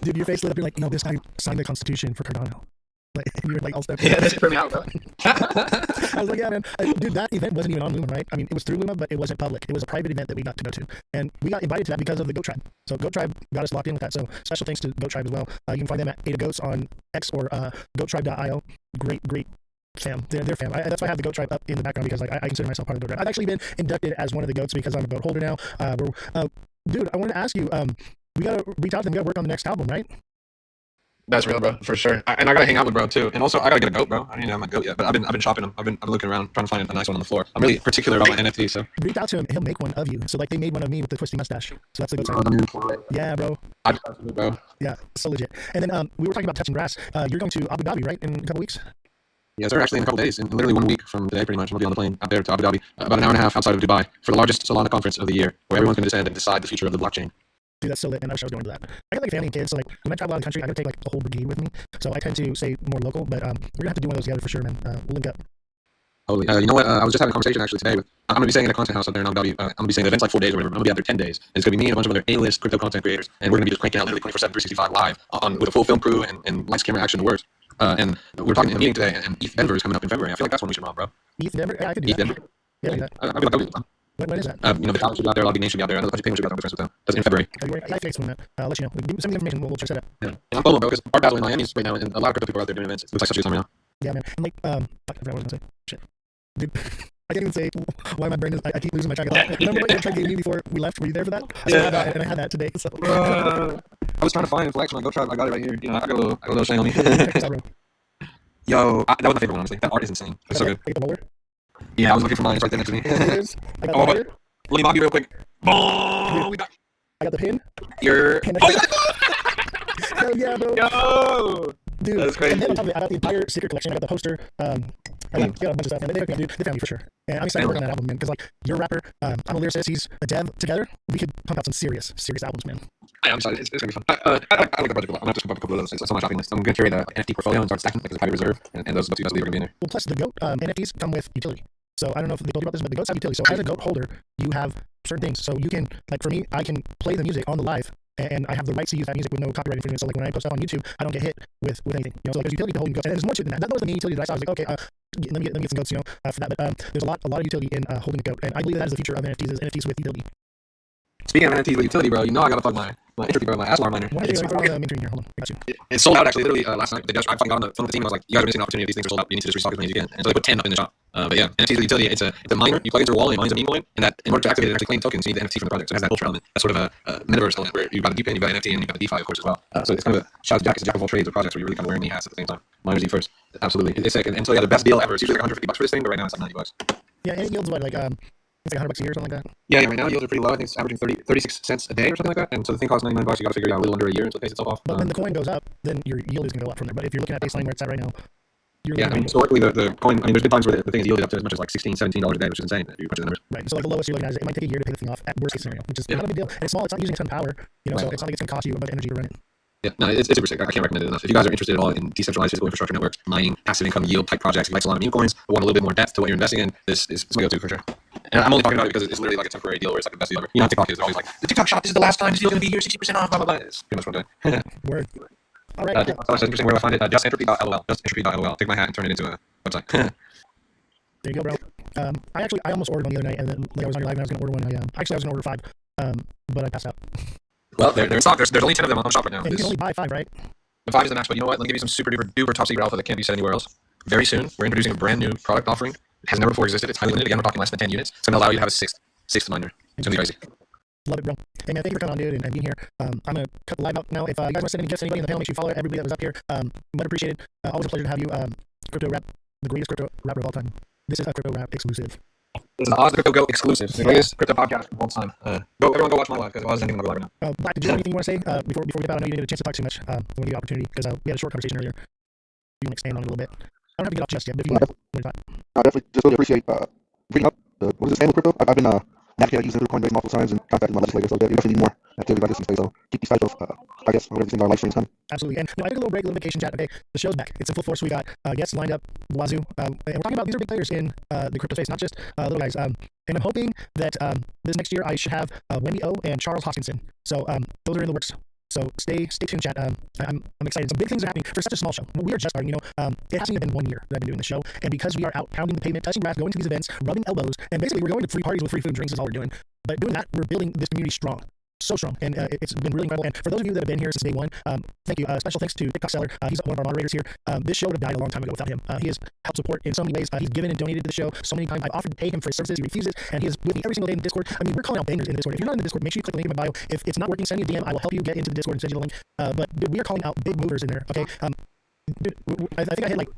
Speaker 3: Dude, your face lit up. You're like, this guy signed the Constitution for Cardano. You're all stuck.
Speaker 13: Yeah, that's it for me out, bro.
Speaker 3: I was like, yeah, man. Dude, that event wasn't even on Luma, right? I mean, it was through Luma, but it wasn't public. It was a private event that we got to go to. And we got invited to that because of the Goat Tribe. So Goat Tribe got us locked in with that. So special thanks to Goat Tribe as well. You can find them at Ada Goats on X or goattribe.io. Great fam. They're fam. That's why I have the Goat Tribe up in the background because I consider myself part of the Goat Tribe. I've actually been inducted as one of the goats because I'm a goat holder now. Dude, I wanted to ask you, we got to reach out to them. We got to work on the next album, right?
Speaker 13: That's real, bro, for sure. And I gotta hang out with bro too. And also, I gotta get a goat, bro. I don't even have my goat yet, but I've been shopping them. I've been looking around trying to find a nice one on the floor. I'm really particular about my NFT, so
Speaker 3: reach out to him. He'll make one of you. So they made one of me with the twisty mustache. So that's the goat. Yeah, bro.
Speaker 13: Bro.
Speaker 3: Yeah, so legit. And then we were talking about touching grass. You're going to Abu Dhabi, right, in a couple weeks?
Speaker 13: Yeah, sir. Actually, in a couple days, in literally 1 week from today, pretty much, I'll be on the plane out there to Abu Dhabi, about an hour and a half outside of Dubai, for the largest Solana conference of the year, where everyone's gonna descend and decide the future of the blockchain.
Speaker 3: Dude, that's so lit, and I wish I was going to that. I got a family and kids, so when I travel out of the country, I gotta take a whole brigade with me. So I tend to stay more local, but we're gonna have to do one of those together for sure, man. We'll link up.
Speaker 13: Totally. You know what? I was just having a conversation actually today with. I'm gonna be staying at a content house out there, and I'm gonna be staying the event's like 4 days or whatever. I'm gonna be out there 10 days. And it's gonna be me and a bunch of other A-list crypto content creators, and we're gonna be just cranking out literally 24/7, 365 live on with a full film crew and lights, camera, action, the works. And we're talking in a meeting today, and ETH Denver is coming up in February. I feel like that's when we should run, bro.
Speaker 3: ETH Denver? Yeah, I could do
Speaker 13: ETH
Speaker 3: that.
Speaker 13: Denver.
Speaker 3: Yeah, I do that.
Speaker 13: I feel like that would be fun.
Speaker 3: When is that?
Speaker 13: You know, the college should be out there, a lot of big names should be out there. I know a bunch of people should be out there. I'm good friends with them. That's in February.
Speaker 3: February. Yeah, I fixed one that. I'll let you know. Give me some information. We'll check that out.
Speaker 13: Yeah. And I'm FOMO, bro, because Art Basel in Miami is right now, and a lot of crypto people are out there doing events. It looks like such a good time right now.
Speaker 3: Yeah, man. And like, fuck, I forgot what I was gonna say. Shit, dude. I can't even say why my brain is. I keep losing my track of thought. Remember what you tried to give me before we left? Were you there for that? I still had that, and I had that today. So.
Speaker 13: I was trying to find Flex on Go Tribe. I got it right here. You know, I got a little shame on me.
Speaker 3: Check this out, bro.
Speaker 13: Yo, that was my favorite one, honestly. That art is insane. It's so good.
Speaker 3: Get the roller.
Speaker 13: Yeah, I was looking for mine. It's right there next to me.
Speaker 3: I got
Speaker 13: Oh,
Speaker 3: the
Speaker 13: but let me mock you real quick. Boom! We got
Speaker 3: I got the pin.
Speaker 13: your.
Speaker 3: And
Speaker 13: Oh, you got it!
Speaker 3: Hell yeah, bro.
Speaker 13: Yo!
Speaker 3: Dude,
Speaker 13: That's crazy.
Speaker 3: and then on top of it, I got the entire secret collection. I got the poster. I got a bunch of stuff, and they hooked me up, dude. They found me for sure. And I'm excited to work on that album, man. Because like you're a rapper, I'm a lyricist. He's a dev. Together, we could pump out some serious albums, man.
Speaker 13: I'm excited. It's gonna be fun. I like the project a lot. I'm gonna have to pump up a couple of those things. It's on my shopping list. I'm gonna curate an NFT portfolio and start stacking like as a private reserve, and those two are gonna be in there.
Speaker 3: Well, plus the goat NFTs come with utility. So I don't know if they told you about this, but the goats have utility. So as a goat holder, you have certain things. So you can, like for me, I can play the music on the live, and I have the rights to use that music with no copyright infringement. So like when I post stuff on YouTube, I don't get hit with anything. You know, so like there's utility to holding goats, and there's more to it than that. That was the main utility that I saw. I was like, okay, let me get some goats, you know, for that. But there's a lot of utility in holding a goat, and I believe that is the future of NFTs. Is NFTs with utility.
Speaker 13: Speaking of NFTs with utility, bro, you know I gotta plug my entropy, bro, my Aslar miner.
Speaker 3: Why don't you throw the main screen here? Hold on, I got you.
Speaker 13: It's sold out actually. Literally last night, I finally got on the phone with the team. I was like, "You guys are missing an opportunity. These things are sold out. You need to just restock as many as you can." And so they put 10 up in the shop. But yeah, NFTs with utility. It's a miner. You plug into a wall and it mines a meme coin. And that in order to activate it and actually claim tokens, you need the NFT from the project. So it has that ultra element. That's sort of a metaverse element where you've got a DePIN, you've got NFT, and you've got the DeFi, of course, as well. So it's kind of a shout out to Jack. It's a jack of all trades of projects where you're really kind of wearing the hats at the same time. Miners eat first. Absolutely, it's sick. And so yeah, the best deal ever. It's usually like $150 for this thing, but right now it's like $90.
Speaker 3: Yeah, and it yields what, like it's like $100 a year or something like that.
Speaker 13: Yeah, right now yields are pretty low. I think it's averaging 36 cents a day or something like that. And so the thing costs $99. You got to figure it out a little under a year until it pays itself off.
Speaker 3: But when the coin goes up, then your yield is going to go up from there. But if you're looking at baseline where it's at right now, you're
Speaker 13: I mean, historically, the coin, I mean, there's been times where the thing is yielded up to as much as like $16, $17 a day, which is insane. If you punch the numbers.
Speaker 3: Right. So like the lowest you're looking at is it might take a year to pay the thing off at worst case scenario, which is not a big deal. And it's small. It's not using a ton of power, you know. So it's not like it's going to cost you a bunch of energy to run it.
Speaker 13: Yeah, no, it's super sick. I can't recommend it enough. If you guys are interested at all in decentralized physical infrastructure networks, mining, passive income, yield type projects, you like a lot of meme coins, but want a little bit more depth to what you're investing in, this is my go-to for sure. And I'm only talking about it because it's literally like a temporary deal where it's like the best deal ever. You know, TikTok is always like, the TikTok shop, this is the last time this deal going to be here, 60% off, blah, blah, blah. It's pretty much what I'm doing.
Speaker 3: Word. All right.
Speaker 13: That's interesting. Where do I find it? Justentropy.lol. Justentropy.lol. Take my hat and turn it into a website.
Speaker 3: There you go, bro. I almost ordered one the other night, and then like I was on your live and I was going to order one. I was going to order 5, but I passed out.
Speaker 13: Well, they're in stock. There's only 10 of them on the shop right now.
Speaker 3: And you can only buy 5, right?
Speaker 13: The 5 is the max, but you know what? Let me give you some super duper top secret alpha that can't be said anywhere else. Very soon, we're introducing a brand new product offering. It has never before existed. It's highly limited. Again, we're talking less than 10 units. It's going to allow you to have a sixth miner. It's going to be crazy.
Speaker 3: Love it, bro. Hey, man, thank you for coming on, dude, and being here. I'm going to cut the live out now. If you guys want to send any gifts to anybody in the panel, make sure you follow everybody that was up here. Much appreciated. Always a pleasure to have you. Crypto Rap, the greatest crypto rapper of all time. This is a Crypto Rap exclusive.
Speaker 13: This is an Ozthecryptogoat exclusive. The greatest crypto podcast of all time. Everyone go watch my live because Oz is ending on the live right now.
Speaker 3: Black, did you have anything you want to say before we get out? I know you didn't get a chance to talk too much. I'm going to give you an opportunity because we had a short conversation earlier. You want to expand on it a little bit. I don't have to get off just yet, but if you want to.
Speaker 11: I definitely just really appreciate bringing up what is this, Family Crypto. I've been navigating using Coinbase multiple times and contacting my legislator, so we definitely need more activity like this in space. So keep these type of, I guess, whatever thing our live streams coming.
Speaker 3: Absolutely. And I took a little break, a little vacation chat. Okay, the show's back. It's in full force. We got guests lined up, Wazoo, and we're talking about these are big players in the crypto space, not just little guys. And I'm hoping that this next year I should have Wendy O and Charles Hoskinson. So those are in the works. So stay tuned, chat. I'm excited. Some big things are happening for such a small show. We are just starting. You know, it hasn't even been 1 year that I've been doing the show, and because we are out pounding the pavement, touching grass, going to these events, rubbing elbows, and basically we're going to free parties with free food and drinks is all we're doing. But doing that, we're building this community strong. So strong, and it's been really incredible. And for those of you that have been here since day one, thank you. Special thanks to TikTok Seller. He's one of our moderators here. This show would have died a long time ago without him. He has helped support in so many ways. He's given and donated to the show so many times. I've offered to pay him for his services. He refuses, and he is with me every single day in the Discord. I mean, we're calling out bangers in the Discord. If you're not in the Discord, make sure you click the link in my bio. If it's not working, send me a DM. I will help you get into the Discord and send you the link. But dude, we are calling out big movers in there. Okay. Dude, I think I hit like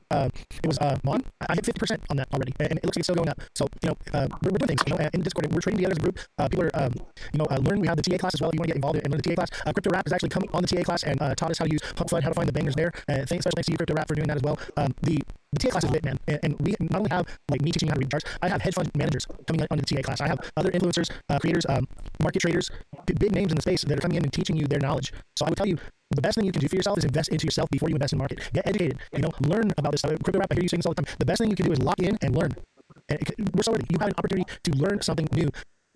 Speaker 3: it was Mon. I hit 50% on that already, and it looks like it's still going up. So you know, we're doing things. You know, in Discord, we're trading together as a group. People are learning. We have the TA class as well. If you want to get involved and learn the TA class, Crypto Rap has actually come on the TA class and taught us how to use Pump Flood, how to find the bangers there. Special thanks to you, Crypto Rap, for doing that as well. The TA class is lit, man, and we not only have like me teaching you how to read charts. I have hedge fund managers coming onto the TA class. I have other influencers, creators, market traders, big names in the space that are coming in and teaching you their knowledge. So I would tell you, the best thing you can do for yourself is invest into yourself before you invest in the market. Get educated. You know, learn about this stuff. Crypto Rap, I hear you saying this all the time. The best thing you can do is lock in and learn. And we're so ready. You have an opportunity to learn something new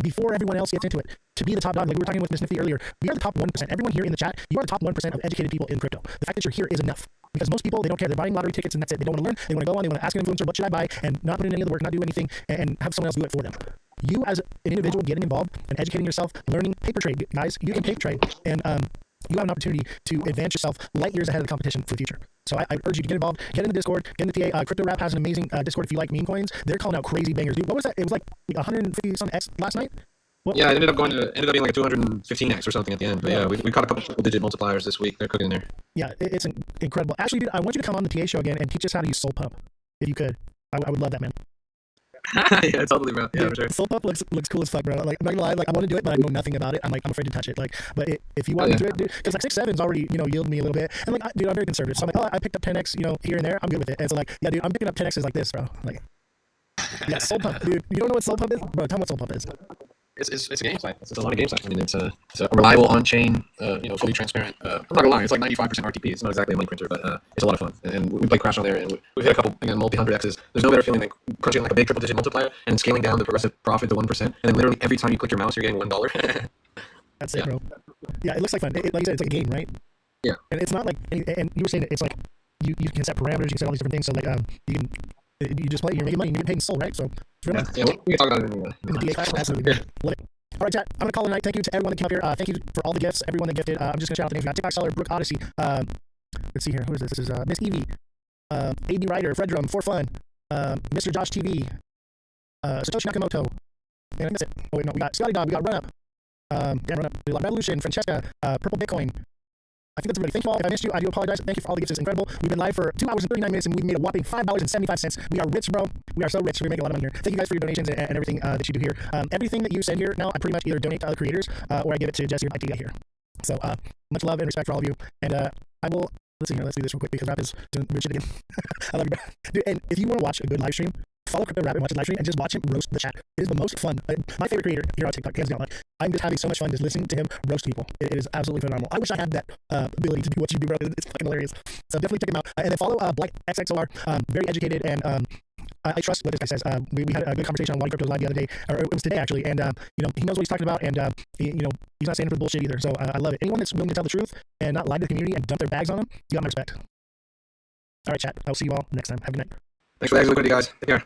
Speaker 3: before everyone else gets into it. To be the top dog, like we were talking with Ms. Nifty earlier, we are the top 1%. Everyone here in the chat, you are the top 1% of educated people in crypto. The fact that you're here is enough. Because most people, they don't care. They're buying lottery tickets and that's it. They don't want to learn. They want to go on. They want to ask an influencer, what should I buy? And not put in any of the work, not do anything, and have someone else do it for them. You as an individual getting involved and educating yourself, learning paper trade, guys, you can paper trade. And you have an opportunity to advance yourself light years ahead of the competition for the future. So I urge you to get involved, get in the Discord, get in the TA. Crypto Rap has an amazing Discord if you like meme coins. They're calling out crazy bangers. Dude, what was that? It was like 150 some X last night? What?
Speaker 13: Yeah, it ended up being like a 215x or something at the end. But yeah, we caught a couple triple-digit multipliers this week. They're cooking in there.
Speaker 3: Yeah, it's incredible. Actually, dude, I want you to come on the TA show again and teach us how to use Soul Pump, if you could. I would love that, man.
Speaker 13: Yeah, totally, bro. Yeah, for sure.
Speaker 3: Soul Pump looks cool as fuck, bro. Like, I'm not gonna lie, like I want to do it, but I know nothing about it. I'm afraid to touch it. Like, but if you want to do it, dude, because like 6-7's already, yielded me a little bit. And like, dude, I'm very conservative, so I'm like, oh, I picked up 10x, here and there. I'm good with it. And so like, yeah, dude, I'm picking up 10x's like this, bro. Like, yeah, Soul Pump, dude. You don't know what Soul Pump is, bro? Tell me what Soul Pump is.
Speaker 13: It's a game site. It's a lot of game sites. I mean, it's a reliable, on-chain, fully transparent. I'm not gonna lie, it's like 95% RTP. It's not exactly a money printer, but it's a lot of fun. And we play Crash on there, and we've hit a couple again multi-hundred X's. There's no better feeling than crunching like a big triple-digit multiplier and scaling down the progressive profit to 1%. And then literally every time you click your mouse, you're getting $1.
Speaker 3: That's it, bro. Yeah, it looks like fun. Like you said, it's like a game, right?
Speaker 13: Yeah.
Speaker 3: And it's not like, and you were saying it's like you can set parameters, you can set all these different things. So like you just play, you're making money, you're getting paid in soul, right? So
Speaker 13: yeah, we can talk about it in
Speaker 3: the DA class. Absolutely. Love it. All right, chat. I'm gonna call it a night. Thank you to everyone that came up here. Thank you for all the gifts, everyone that gifted. I'm just gonna shout out the names. We got TikTok Seller, Brooke Odyssey. Let's see here. Who is this? This is Miss Evie, AB Ryder, Fredrum, For Fun, Mr. Josh TV, Satoshi Nakamoto. And I miss it. Oh wait, no, we got Scotty Dog. We got Run Up. Run Up. Revolution, Francesca, Purple Bitcoin. I think that's everybody. Thank you all. If I missed you, I do apologize. Thank you for all the gifts. It's incredible. We've been live for 2 hours and 39 minutes, and we've made a whopping $5.75. We are rich, bro. We are so rich. We're making a lot of money here. Thank you guys for your donations and everything that you do here. Everything that you send here now, I pretty much either donate to other creators or I give it to Jesse or Mike to get here. So much love and respect for all of you. And I will, let's see here. Let's do this real quick because Rap is doing weird shit again. I love you, bro. Dude, and if you want to watch a good live stream, follow Crypto Rap and watch his live stream and just watch him roast the chat. It is the most fun. My favorite creator here on TikTok, hands down. Like, I'm just having so much fun just listening to him roast people. It is absolutely phenomenal. I wish I had that ability to do what you do, bro. It's fucking hilarious. So definitely check him out. And then follow Black XXOR. Very educated and I trust what this guy says. We had a good conversation on Why Crypto's Live the other day, or it was today actually. And he knows what he's talking about, and he's not standing for the bullshit either. So I love it. Anyone that's willing to tell the truth and not lie to the community and dump their bags on them, you got my respect. All right, chat. I'll see you all next time. Have a good night.
Speaker 13: Thanks for the liquidity, guys. Take care.